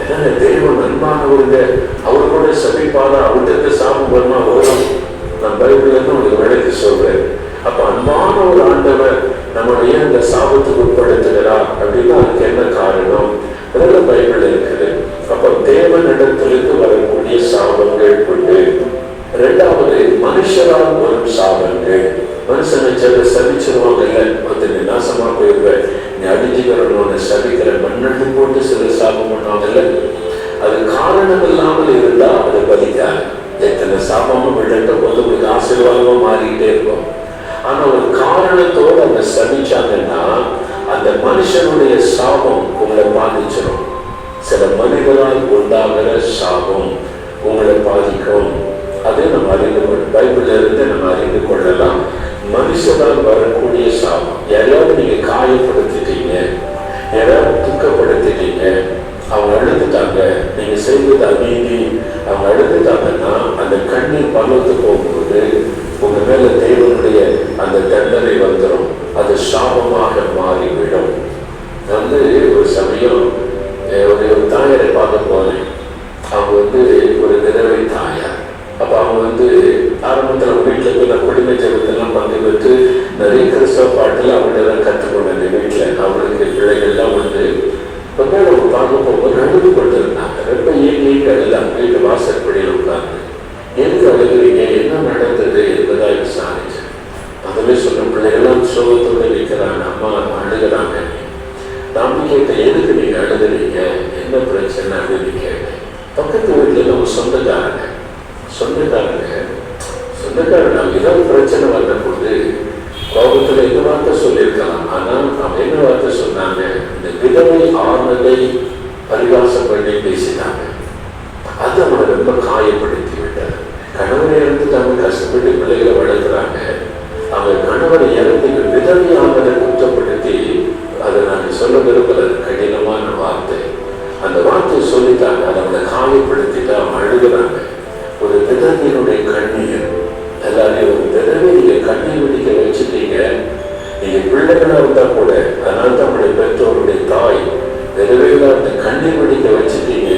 என்னங்க, தேவன் அன்பானவருங்க, அவரு கூட சபிப்பாரா, அவர்கிட்ட சாபம் வருமா? வரும். நான் பைபிள்ல இருந்து உங்களுக்கு விளக்கி சொல்றேன். அப்ப அன்பான ஒரு ஆண்டவர் நம்முடைய இந்த சாபத்துக்கு உட்படுத்துகிறார் அப்படின்னா அதுக்கு என்ன காரணம்? அதெல்லாம் பைபிள் இருக்குது. அப்ப தேவனிடத்திலிருந்து வரக்கூடிய சாபங்கள் உண்டு. 2வது, மனுஷரால் வரும் சாபங்கள். மனுஷனை சபிச்சிருவாங்க, இல்ல வந்து நீ நாசமா போயிருவேன், நீ அடிஞ்சுக்கிறவனோட சபிக்கிற மண்ணெடுத்து போட்டு சில சாபம் பண்ணுவாங்கல்ல, அது காரணம் இல்லாமல் இருந்தா அது பலிக்காது. எத்தனை சாபமும் விழுந்த போது உங்களுக்கு ஆசீர்வாதமா மாறிக்கிட்டே இருக்கும். ஆனா ஒரு காரணத்தோடு அவங்க சபிச்சாங்கன்னா அந்த மனுஷனுடைய சாபம் உங்களை பாதிச்சிடும். சில மனிதரால் உண்டாகிற சாபம் உங்களை பாதிக்கும். அதை நம்ம அறிந்து பைபிள்ல இருந்து நம்ம அறிந்து கொள்ளலாம். மனுஷனால் வரக்கூடிய சாபம், யாரையாவது நீங்க காயப்படுத்திட்டீங்க, யாராவது துக்கப்படுத்திட்டீங்க, அவங்க அழுதுட்டாங்க, நீங்க செய்வது அநீதி, அவங்க அழுதுட்டாங்கன்னா அந்த கண்ணீர் பருவத்து போகும்போது உங்க மேல தேவனுடைய அந்த தண்டனை வந்துடும். அது சாபமாக மாறிவிடும். ஒரு சமயம் ஒரு தாயாரை பார்க்க போனேன். அவங்க ஒரு விதவை தாயார். அப்ப அவங்க ஆரம்பத்தில் வீட்டுல போய் நான் குடிமை ஜெபத்தெல்லாம் பங்கு பெற்று நிறைய கிறிஸ்தவ பாட்டுல அவங்கள்ட்ட கற்றுக்கொண்டேன். வீட்டுல அவங்களுக்கு பிள்ளைகள்லாம் அவங்க பார்க்க போகும்போது அழுது கொண்டு இருந்தாங்க. ரொம்ப ஏங்கி அழுதாங்க. வீட்டு வாசற்படியில் உட்கார்ந்து எதுக்கு அழுகுறீங்க, என்ன நடந்தது என்பதா விசாரிச்சேன். அதுவே சொன்ன பிள்ளைகள்லாம் சோகத்தோட நிற்கிறாங்க, அம்மா அழுகிறாங்க. நான் கேட்டேன், எதுக்கு நீங்க அழுதுறீங்க, என்ன பிரச்சனை அப்படின்னு கேட்டேன். பக்கத்து வீட்டுல ஒரு சொந்தக்காரங்க ஏதாவது பிரச்சனை வந்த போது கோபத்துல என்ன வார்த்தை சொல்லியிருக்கலாம். ஆனால் அவங்க என்ன வார்த்தை சொன்னாங்க, இந்த விதவை ஆனதை பரிகாசம் பண்ணி பேசினாங்க. அது அவனை ரொம்ப காயப்படுத்தி விட்டார். கணவரை இறந்துட்டாங்க, கஷ்டப்பட்டு பிள்ளைகளை வளர்க்குறாங்க. அவங்க கணவரை இறந்து விதவை ஆனதை குற்றப்படுத்தி, அதை நான் சொல்ல விரும்பல, கடினமான வார்த்தை. அந்த வார்த்தையை சொல்லிட்டாங்க, அதை அவனை காயப்படுத்திட்டு அவன் அழுகுறாங்க. ஒரு விதவையினுடைய கண்ணீர், எல்லாரையும் ஒரு விதவை நீங்க கண்ணீர் வெடிக்க வச்சுட்டீங்க. நீங்க பிள்ளைகளா இருந்தா கூட, அதனால தான் நம்முடைய பெற்றோருடைய தாய் விதவைகளா இருந்த கண்ணீர் வெடிக்க வச்சுட்டீங்க,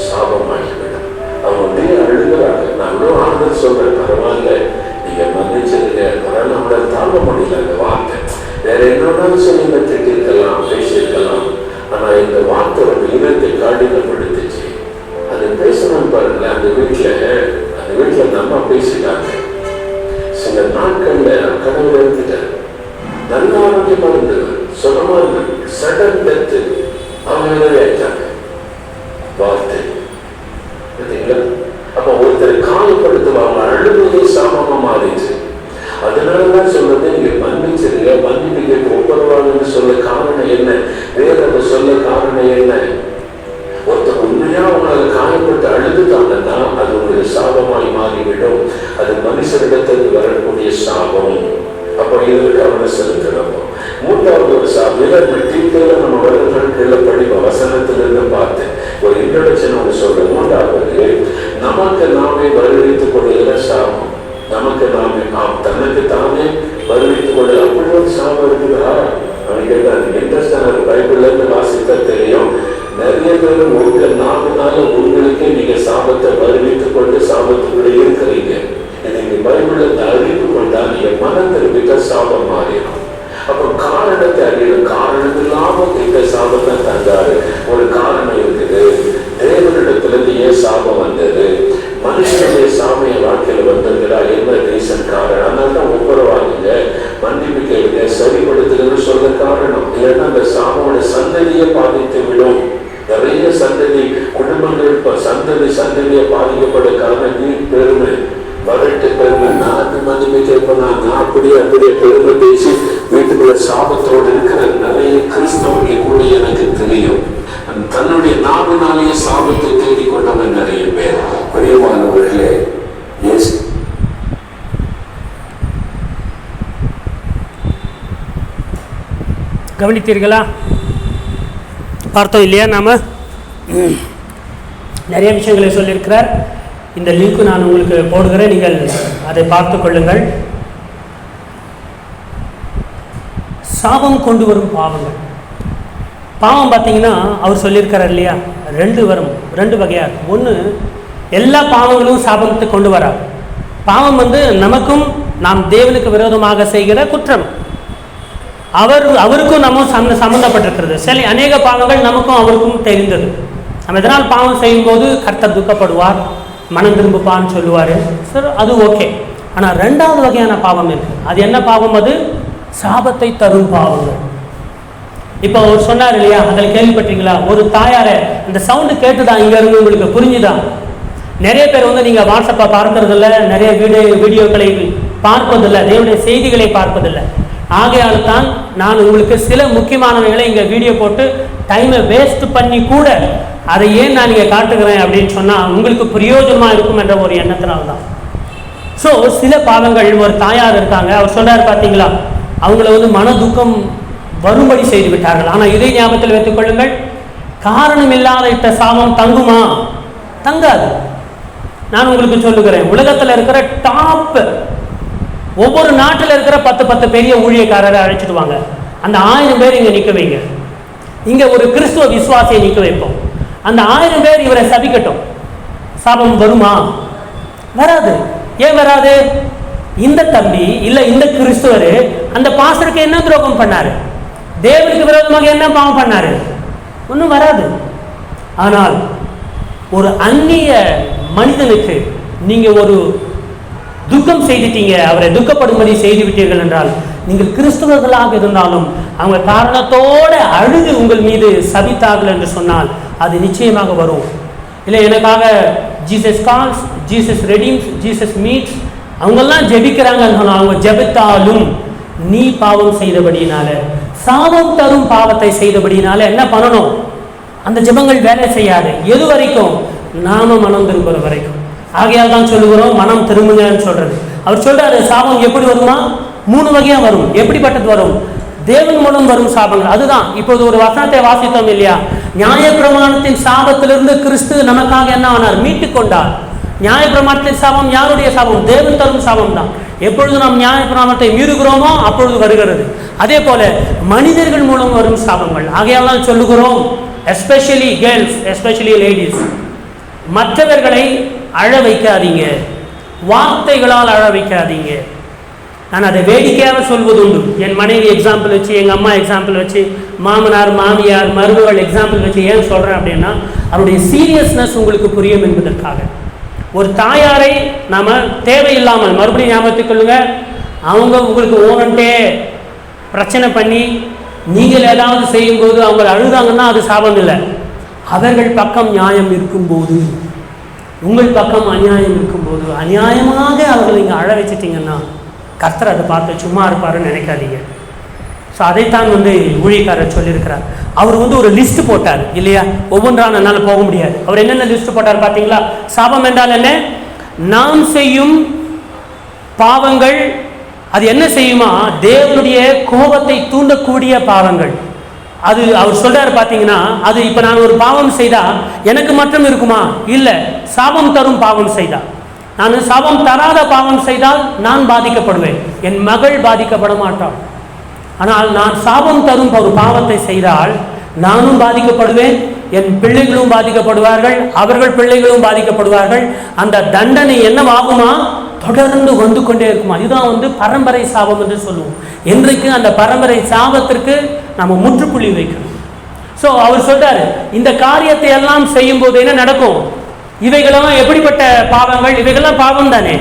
சாபமாகிவிடும். அவங்க அப்படியே அழுகுறாங்க. நான் இவ்வளோ ஆறுதல் சொல்றேன், பரவாயில்ல, நீங்க மன்னிச்சிருங்க. அதனால நம்மளால தாங்க முடியல அந்த வார்த்தை. வேற என்னன்னாலும் சொல்லி திட்டிருக்கலாம், பேசியிருக்கலாம். ஆனா இந்த வார்த்தை இதயத்தை காடினப்படுத்துச்சு. அது பேசணும் பாருங்க. அந்த வீட்டுல நம்ம பேசிட்டாங்க. சில நாட்கள்ல கடவுள் எடுத்துட்டார். நல்ல ஆரோக்கியமா இருந்தது, சுகமா இருந்தது. சடன் டெத்து, அவங்க நிறைவேற்றாங்க வார்த்தை. அப்ப ஒருத்தரை காயப்படுத்துவாங்க, அழுகையை சாபமா மாறிச்சு. அதனாலதான் சொல்றது, நீங்க மன்னிச்சிருங்க, மன்னிப்பு ஒவ்வொருவாங்கன்னு சொல்ல காரணம் என்ன, வேற அதை சொல்ல காரணம் என்ன? ஒருத்தர் உண்மையா உங்களை காயப்பட்டு அழுதுட்டாங்கன்னா அது உங்களுக்கு சாபமாய் மாறிவிடும். அது மனுஷரிடத்திலிருந்து வரக்கூடிய சாபம். அப்ப இதுக்கு கவனம் செலுத்தணும். மூன்றாவது ஒரு சாபம் டீட்டெயில நம்ம வருடத்துல படிப்போம். வசனத்திலிருந்து பார்த்தேன் ஒரு இன்ட்ரோடக்ஷன் ஒன்று சொல்றேன். மூன்றாவது, நமக்கு நாமே வருவித்துக் கொள்ளுகிற சாபம். நமக்கு நாமே தனக்கு தானே வருவித்துக் கொள்ள அப்படி ஒரு சாபம் இருக்குதா? அவனுக்கு இன்ட்ரெஸ்டான பைபிள்ல இருந்து வாசித்தா தெரியும். நிறைய பேர் உங்க நாடுனால உங்களுக்கு நீங்க சாபத்தை வருவித்துக் கொண்டு சாபத்துக்குள்ள இருக்கிறீங்க. நீங்க பைபிள்ல இருந்து அறிவு கொண்டா நீங்க மனம் திரும்பிட்ட சாபம் மாறிடும். அப்ப காரணத்தை அறியணும். காரணம் இல்லாம இந்த சாபத்தை தந்தாரு. ஒரு காரணம் இருக்குது. தேவனிடத்திலிருந்து ஏன் சாபம் வந்தது, மனுஷனுடைய சாமிய வாழ்க்கையில வந்திருக்கிறா, என்ன ரீசன் காரணம்? அதனால தான் ஒவ்வொருவாங்க மன்னிப்பு கேளுங்க, சரிப்படுத்துகிறது சொல்ல காரணம். இல்லைன்னா அந்த சாபோட சந்ததியை பாதித்து விடும். நிறைய சந்ததி குடும்பங்கள் சந்ததியை பாதிக்கப்பட காரணம் நீ பெருமை, வரட்டு பெருமை. நான் மன்னிப்பு கேட்பேன், நான் அப்படியே பெருமை பேசி வீட்டுக்குள்ள சாபத்தோடு இருக்கிற நிறைய கிறிஸ்தவர்களை கூட எனக்கு தெரியும். தன்னுடைய நாவினாலேயே சாபத்தை தேடிக்கொண்டவன் நிறைய பேர். பிரியமானவர்களே, கவனித்தீர்களா? பார்த்தோம் இல்லையா? நாம நிறைய விஷயங்களை சொல்லியிருக்கிறார். இந்த லிங்க் நான் உங்களுக்கு போடுகிறேன், நீங்கள் அதை பார்த்து கொள்ளுங்கள். சாபம் கொண்டு வரும் பாவங்கள். பாவம் பார்த்தீங்கன்னா அவர் சொல்லியிருக்கிறார் இல்லையா, ரெண்டு வகையாக இருக்கும். ஒன்று, எல்லா பாவங்களும் சாபத்தை கொண்டு வராது. பாவம் நமக்கும் நாம் தேவனுக்கு விரோதமாக செய்கிற குற்றம், அவருக்கும் நம்ம சம்மந்தப்பட்டிருக்கிறது. சில அநேக பாவங்கள் நமக்கும் அவருக்கும் தெரிந்தது. நம்ம எதனால் பாவம் செய்யும்போது கர்த்தர் துக்கப்படுவார், மனம் திரும்புப்பான்னு சொல்லுவார். சார், அது ஓகே. ஆனால் ரெண்டாவது வகையான பாவம் இருக்கு. அது என்ன பாவம்? அது சாபத்தை தரும் பாவங்கள். இப்போ அவர் சொன்னார் இல்லையா, அதில் கேள்விப்பட்டீங்களா? ஒரு தாயாரை, இந்த சவுண்டு கேட்டுதான் இங்க இருந்து உங்களுக்கு புரிஞ்சுதான்? நிறைய பேர் வந்து நீங்கள் வாட்ஸ்அப்பை பார்க்கறதில்ல, நிறைய வீடியோக்களை பார்ப்பதில்லை, தேவனுடைய செய்திகளை பார்ப்பதில்லை. ஆகையால் தான் நான் உங்களுக்கு சில முக்கியமானவைகளை இங்கே வீடியோ போட்டு டைமை வேஸ்ட் பண்ணி கூட அதை ஏன் நான் இங்கே காட்டுகிறேன் அப்படின்னு சொன்னால் உங்களுக்கு பிரயோஜனமாக இருக்கும் என்ற ஒரு எண்ணத்தினால்தான். ஸோ சில பாவங்கள், ஒரு தாயார் இருக்காங்க, அவர் சொல்றாரு பார்த்தீங்களா, அவங்கள வந்து மன துக்கம் வரும்படி செய்து விட்டார்கள். ஆனால் இதை ஞாபகத்தில் வைத்துக் கொள்ளுங்கள், காரணம் இல்லாத இட்ட சாபம் தங்குமா? தங்காது. நான் உங்களுக்கு சொல்லுகிறேன், உலகத்தில் இருக்கிற டாப் ஒவ்வொரு நாட்டில் இருக்கிற 10 பெரிய ஊழியக்காரரை அழைச்சிட்டு வாங்க, அந்த 1000 பேர் இங்கே நிற்க வைங்க. இங்கே ஒரு கிறிஸ்துவ விசுவாசியை நிற்க வைப்போம், அந்த 1000 பேர் இவரை சபிக்கட்டும், சாபம் வருமா? வராது. ஏன் வராது? இந்த தம்பி இல்லை இந்த கிறிஸ்துவர் அந்த பாஸ்டருக்கு என்ன துரோகம் பண்ணாரு? தேவனுக்கு விரோதமாக என்ன பாவம் பண்ணாரு? ஒன்றும் வராது. ஆனால் ஒரு அந்நிய மனிதனுக்கு நீங்க ஒரு துக்கம் செய்துட்டீங்க, அவரை துக்கப்படும்படி செய்து விட்டீர்கள் என்றால், நீங்கள் கிறிஸ்தவர்களாக இருந்தாலும் அவங்க காரணத்தோடு அழுது உங்கள் மீது சபித்தார்கள் என்று சொன்னால் அது நிச்சயமாக வரும். இல்லை எனக்காக Jesus calls, Jesus redeems, Jesus meets, அவங்கெல்லாம் ஜெபிக்கிறாங்கன்னு சொன்னால், அவங்க ஜெபித்தாலும் நீ பாவம் செய்தபடியினால, சாபம் தரும் பாவத்தை செய்தபடியினால என்ன பண்ணணும்? அந்த ஜெபங்கள் வேலை செய்யாது. எது வரைக்கும்? நாம மனம் திரும்புற வரைக்கும். ஆகையால் தான் சொல்லுகிறோம் மனம் திரும்புங்கன்னு சொல்றது. அவர் சொல்றாரு சாபம் எப்படி வருமா? 3 வகையா வரும். எப்படிப்பட்டது வரும்? தேவன் மூலம் வரும் சாபங்கள். அதுதான் இப்போது ஒரு வசனத்தை வாசித்தோம் இல்லையா, நியாயப்பிரமாணத்தின் சாபத்திலிருந்து கிறிஸ்து நமக்காக என்ன ஆனார்? மீட்டு கொண்டார். நியாயப்பிரமாணத்தின் சாபம் யாருடைய சாபம்? தேவன் தரும் சாபம் தான். எப்பொழுது நாம் நியாயப்பிரமாணத்தை மீறுகிறோமோ அப்பொழுது வருகிறது. அதே போல மனிதர்கள் மூலம் வரும் சாபங்கள். ஆகையால் தான் சொல்லுகிறோம், எஸ்பெஷலி கேர்ள்ஸ், எஸ்பெஷலி லேடிஸ், மற்றவர்களை அழ வைக்காதீங்க, வார்த்தைகளால் அழ வைக்காதீங்க. நான் அதை வேடிக்கையாக சொல்வது உண்டு. என் மனைவி எக்ஸாம்பிள் வச்சு, எங்கள் அம்மா எக்ஸாம்பிள் வச்சு, மாமனார் மாமியார் மருமகள் எக்ஸாம்பிள் வச்சு ஏன் சொல்கிறேன் அப்படின்னா, அவருடைய சீரியஸ்னஸ் உங்களுக்கு புரியும் என்பதற்காக. ஒரு தாயாரை நாம் தேவையில்லாமல், மறுபடியும் ஞாபகத்துக் கொள்ளுங்க, அவங்க உங்களுக்கு ஓனன்ட்டே பிரச்சனை பண்ணி நீங்கள் ஏதாவது செய்யும்போது அவங்க அழுதாங்கன்னா அது சாபம் இல்லை. அவர்கள் பக்கம் நியாயம் இருக்கும்போது, உங்கள் பக்கம் அநியாயம் இருக்கும்போது, அநியாயமாக அவர்கள் நீங்கள் அழ வச்சிட்டிங்கன்னா கர்த்தர் அதை பார்த்து சும்மா இருப்பாருன்னு நினைக்காதீங்க. ஸோ அதைத்தான் ஊழியக்காரர் சொல்லியிருக்கிறார். அவர் ஒரு லிஸ்ட் போட்டார் இல்லையா, ஒவ்வொன்றான என்னால் போக முடியாது. அவர் என்னென்ன லிஸ்ட் போட்டார் பார்த்தீங்களா? சாபம் என்றால் என்ன? நாம் செய்யும் பாவங்கள் அது என்ன செய்யுமா? தேவனுடைய கோபத்தை தூண்டக்கூடிய பாவங்கள். அது அவர் சொல்றாரு பார்த்தீங்கன்னா, அது இப்போ நான் ஒரு பாவம் செய்தா எனக்கு மட்டும் இருக்குமா? இல்லை, சாபம் தரும் பாவம் செய்தா. நான் சாபம் தராத பாவம் செய்தால் நான் பாதிக்கப்படுவேன், என் மகள் பாதிக்கப்பட மாட்டாள். ஆனால் நான் சாபம் தரும் ஒரு பாவத்தை செய்தால் நானும் பாதிக்கப்படுவேன், என் பிள்ளைகளும் பாதிக்கப்படுவார்கள், அவர்கள் பிள்ளைகளும் பாதிக்கப்படுவார்கள். அந்த தண்டனை என்னவாகுமா? தொடர்ந்து வந்து கொண்டே இருக்குமா? இதுதான் பரம்பரை சாபம் என்று சொல்லுவோம். இன்றைக்கு அந்த பரம்பரை சாபத்திற்கு நம்ம முற்றுப்புள்ளி வைக்கணும். ஸோ அவர் சொல்றாரு, இந்த காரியத்தை எல்லாம் செய்யும் போது என்ன நடக்கும்? இவைகளெல்லாம் எப்படிப்பட்ட பாவங்கள்? இவைகள்லாம் பாவம் தானே.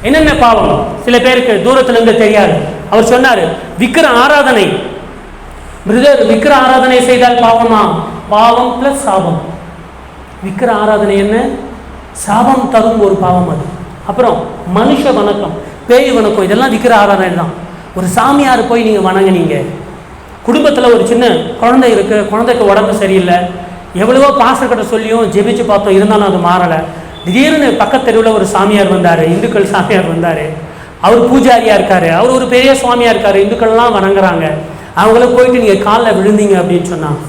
என்னென்ன பாவம்? சில பேருக்கு தூரத்திலிருந்து தெரியாது. அவர் சொன்னார், விக்கிர ஆராதனை. பிரதர், விக்கிர ஆராதனை செய்தால் பாவமா? பாவம் பிளஸ் சாபம். விக்கிர ஆராதனை என்ன? சாபம் தரும் ஒரு பாவம் அது. அப்புறம் மனுஷ வணக்கம், பேய் வணக்கம், இதெல்லாம் விக்கிர ஆராதனை தான். ஒரு சாமியார் போய் நீங்கள் வணங்கினீங்க, குடும்பத்தில் ஒரு சின்ன குழந்தை இருக்குது, குழந்தைக்கு உடம்பு சரியில்லை, எவ்வளவோ பாஸ்டர்கிட்ட சொல்லியும் ஜெபிச்சு பார்த்தோம், இருந்தாலும் அது மாறலை. திடீர்னு பக்கத்து தெருவில் ஒரு சாமியார் வந்தார், இந்துக்கள் சாமியார் வந்தார். அவர் பூஜாரியாக இருக்கார், அவர் ஒரு பெரிய சுவாமியாக இருக்கார், இந்துக்கள்லாம் வணங்குறாங்க. அவங்கள போயிட்டு நீங்கள் காலில் விழுந்தீங்க அப்படின்னு சொன்னால்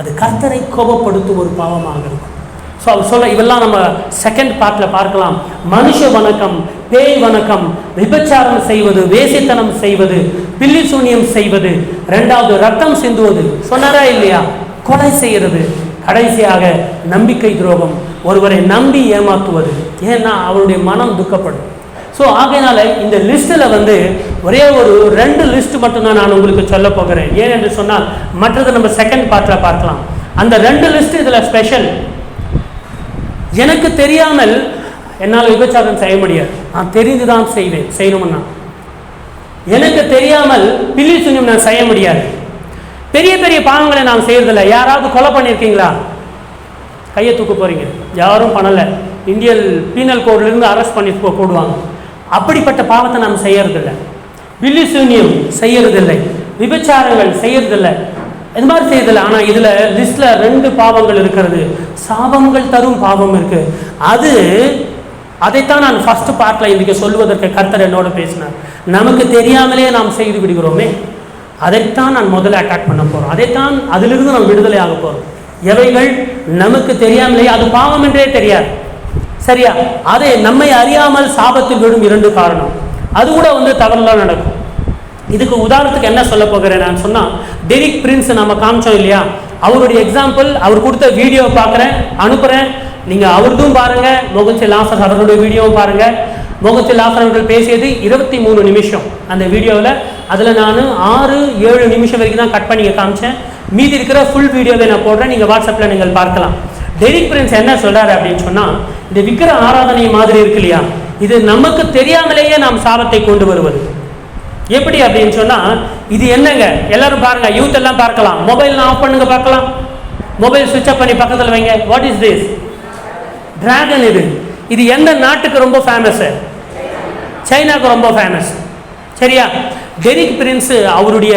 அது கர்த்தரை கோபப்படுத்தும் ஒரு பாவமாக இருக்கும். ஸோ அவர் சொல்ல, இதெல்லாம் நம்ம செகண்ட் பார்ட்டில் பார்க்கலாம். மனுஷ வணக்கம், பேய் வணக்கம், விபச்சாரம் செய்வது, வேசித்தனம் செய்வது, பில்லி சூனியம் செய்வது, 2வது ரத்தம் சிந்துவது, சொன்னாரா இல்லையா, கொலை செய்கிறது, கடைசியாக நம்பிக்கை துரோகம், ஒருவரை நம்பி ஏமாற்றுவது. ஏன்னா அவருடைய மனம் துக்கப்படும். ஸோ ஆகையினால இந்த லிஸ்ட்டில் ஒரே ஒரு 2 லிஸ்ட் மட்டும்தான் நான் உங்களுக்கு சொல்ல போகிறேன். ஏன் என்று சொன்னால் மற்றது நம்ம செகண்ட் பார்ட்டில் பார்க்கலாம். அந்த 2 லிஸ்ட் இதில் ஸ்பெஷல். எனக்கு தெரியாமல் என்னால் விபச்சாரம் செய்ய முடியாது, நான் தெரிந்து தான் செய்யணும்னா. எனக்கு தெரியாமல் பில்லி சூனியம் நான் செய்ய முடியாது. பெரிய பெரிய பாவங்களை நான் செய்யறதில்லை. யாராவது கொலை பண்ணியிருக்கீங்களா? கையை தூக்க போறீங்க. யாரும் பண்ணலை. இந்தியன் பீனல் கோட்லேருந்து அரெஸ்ட் பண்ணி போடுவாங்க. அப்படிப்பட்ட பாவத்தை நாம் செய்யறதில்லை. வில்லிசூன்யம் செய்யறதில்லை, விபச்சாரங்கள் செய்யறதில்லை, இது மாதிரி செய்யறதில்லை. ஆனால் இதில் லிஸ்ட்டில் 2 பாவங்கள் இருக்கிறது. சாபங்கள் தரும் பாவம் இருக்கு. அதைத்தான் நான் ஃபர்ஸ்ட் பார்ட்டில் இன்றைக்கு சொல்வதற்கு கர்த்தர் என்னோட பேசினார். நமக்கு தெரியாமலே நாம் செய்து விடுகிறோமே, அதைத்தான் நான் முதல்ல அட்டாக் பண்ண போகிறோம். அதைத்தான் அதிலிருந்து நாம் விடுதலை ஆக போகிறோம். எவைகள் நமக்கு தெரியாமலே, அது பாவம் என்றே தெரியாது, சரியா? அதை நம்மை அறியாமல் சாபத்தில் விடும் 2 காரணம். அது கூட தவறுலாம் நடக்கும். இதுக்கு உதாரணத்துக்கு என்ன சொல்ல போகிறேன் நான் சொன்னால், டெரிக் பிரின்ஸ் நம்ம காமிச்சோம் இல்லையா, அவருடைய எக்ஸாம்பிள். அவர் கொடுத்த வீடியோவை பார்க்குறேன், அனுப்புகிறேன், நீங்கள் அவர்தும் பாருங்கள். மோகன்சி லாசர் அவர்களுடைய வீடியோவும் பாருங்கள். மோகன்சி லாசர் அவர்கள் பேசியது 23 நிமிஷம் அந்த வீடியோவில். அதில் நான் 6-7 நிமிஷம் வரைக்கும் தான் கட் பண்ணி காமிச்சேன். மீதி இருக்கிற ஃபுல் வீடியோவை நான் போடுறேன், நீங்கள் வாட்ஸ்அப்பில் நீங்கள் பார்க்கலாம். டெரிக் பிரின்ஸ் என்ன சொல்கிறார் அப்படின்னு சொன்னால், இந்த விக்கிர ஆராதனை மாதிரி இருக்கு இல்லையா, இது நமக்கு தெரியாமலேயே நாம் சாபத்தை கொண்டு வருவது. எப்படி அப்படின்னு சொன்னால், இது என்னங்க, எல்லாரும் பாருங்க, யூத் எல்லாம் பார்க்கலாம். மொபைல் ஆஃப் பண்ணுங்க பார்க்கலாம். மொபைல் சுவிட்ச் ஆஃப் பண்ணி பக்கத்தில் வைங்க. What is this? டிராகன். இது எந்த நாட்டுக்கு ரொம்ப ஃபேமஸ்? சைனாவுக்கு ரொம்ப ஃபேமஸ், சரியா? டெரிக் பிரின்ஸ் அவருடைய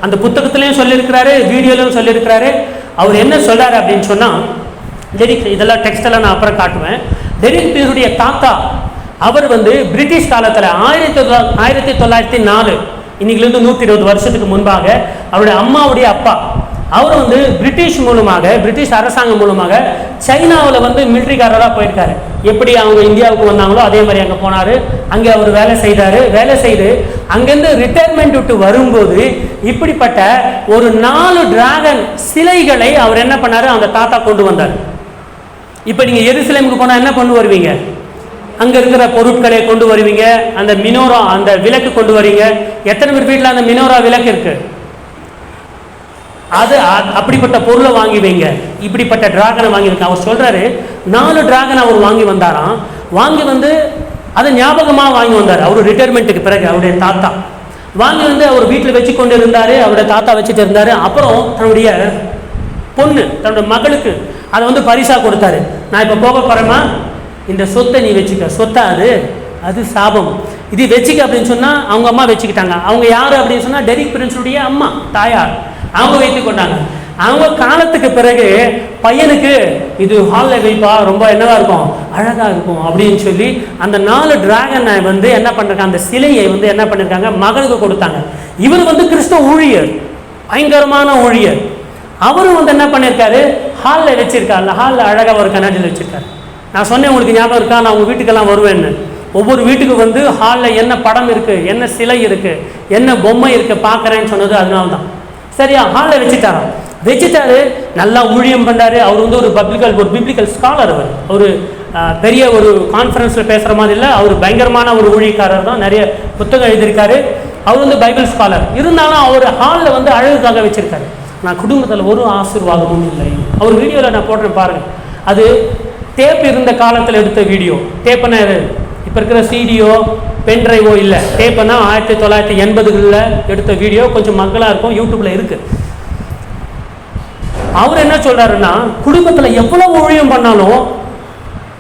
அந்த புத்தகத்திலையும் சொல்லியிருக்கிறாரு, வீடியோலையும் சொல்லியிருக்கிறாரு. அவர் என்ன சொல்றாரு அப்படின்னு சொன்னால், டெரிக், இதெல்லாம் டெக்ஸ்டெல்லாம் நான் அப்புறம் காட்டுவேன். டெரிக் பிரின்ஸுடைய தாத்தா அவர் பிரிட்டிஷ் காலத்தில் 1904, இன்னைக்குலேருந்து 120 வருஷத்துக்கு முன்பாக, அவருடைய அம்மாவுடைய அப்பா அவர் பிரிட்டிஷ் மூலமாக, பிரிட்டிஷ் அரசாங்கம் மூலமாக சைனாவில் மிலிட்ரிக்காரராக போயிருக்காரு. எப்படி அவங்க இந்தியாவுக்கு வந்தாங்களோ அதே மாதிரி அங்கே போனார். அங்கே அவர் வேலை செய்தார். வேலை செய்து அங்கேருந்து ரிட்டையர்மெண்ட் விட்டு வரும்போது இப்படிப்பட்ட ஒரு 4 டிராகன் சிலைகளை அவர் என்ன பண்ணார், அந்த தாத்தா கொண்டு வந்தார். இப்போ நீங்கள் எருசலேமுக்கு போனால் என்ன கொண்டு வருவீங்க? அங்கே இருக்கிற பொருட்களை கொண்டு வருவீங்க. அந்த மினோரா, அந்த விளக்கு கொண்டு வரீங்க. எத்தனை பேர் வீட்டில் அந்த மினோரா விளக்கு இருக்கு? அது அப்படிப்பட்ட பொருளை வாங்கி வைங்க. இப்படிப்பட்ட டிராகனை வாங்கி வைக்க அவர் சொல்றாரு. 4 டிராகன் அவர் வாங்கி வந்தாராம். வாங்கி அதை ஞாபகமாக வாங்கி வந்தார். அவர் ரிட்டையர்மெண்ட்டுக்கு பிறகு அவருடைய தாத்தா வாங்கி அவர் வீட்டில் வச்சு கொண்டு இருந்தார். அவருடைய தாத்தா வச்சுட்டு இருந்தார். அப்புறம் தன்னுடைய பொண்ணு, தன்னுடைய மகளுக்கு அதை பரிசா கொடுத்தாரு. நான் இப்போ போக போறேம்மா, இந்த சொத்தை நீ வச்சுக்க. சொத்தா அது சாபம், இது வச்சுக்க அப்படின்னு சொன்னால் அவங்க அம்மா வச்சுக்கிட்டாங்க. அவங்க யார் அப்படின்னு சொன்னால் டெரிக் பிரின்ஸுடைய அம்மா, தாயார். அவங்க வைத்து கொண்டாங்க. அவங்க காலத்துக்கு பிறகு பையனுக்கு இது ஹாலில் வைப்பா, ரொம்ப என்னவா இருக்கும், அழகாக இருக்கும் அப்படின்னு சொல்லி அந்த 4 டிராகனை என்ன பண்ணிருக்காங்க, அந்த சிலையை என்ன பண்ணியிருக்காங்க, மகளுக்கு கொடுத்தாங்க. இவர் கிறிஸ்தவ ஊழியர், பயங்கரமான ஊழியர். அவரும் என்ன பண்ணியிருக்காரு, ஹாலில் வச்சிருக்காரு. அந்த ஹாலில் அழகாக ஒரு கண்ணாடியில் வச்சிருக்காரு. நான் சொன்னேன், உங்களுக்கு ஞாபகம் இருக்கா, நான் உங்கள் வீட்டுக்கெல்லாம் வருவேன்னு. ஒவ்வொரு வீட்டுக்கு ஹாலில் என்ன படம் இருக்குது, என்ன சிலை இருக்குது, என்ன பொம்மை இருக்குது பார்க்குறேன்னு சொன்னது அதனால தான். சரியா, ஹாலில் வச்சுட்டாரு. நல்லா ஊழியம் பண்ணாரு. அவர் ஒரு பிப்ளிக்கல் ஸ்காலர். அவர் ஒரு பெரிய ஒரு கான்ஃபரன்ஸில் பேசுகிற மாதிரி இல்லை, அவர் பயங்கரமான ஒரு ஊழியக்காரர் தான். நிறைய புத்தகம் எழுதியிருக்காரு. அவர் பைபிள் ஸ்காலர். இருந்தாலும் அவர் ஹாலில் அழகுக்காக வச்சுருக்காரு. நான் குடும்பத்தில் ஒரு ஆசீர்வாதமும் இல்லை. அவர் வீடியோவில் நான் போடுறேன் பாருங்கள். அது டேப் இருந்த காலத்தில் எடுத்த வீடியோ. டேப்புன்னா இப்போ இருக்கிற சிடியோ பென்ட்ரைவோ இல்லை. டேப்புன்னா 1980களில் எடுத்த வீடியோ. கொஞ்சம் மக்களாக இருக்கும், யூடியூப்பில் இருக்குது. அவர் என்ன சொல்கிறாருன்னா, குடும்பத்தில் எவ்வளோ ஊழியம் பண்ணாலும்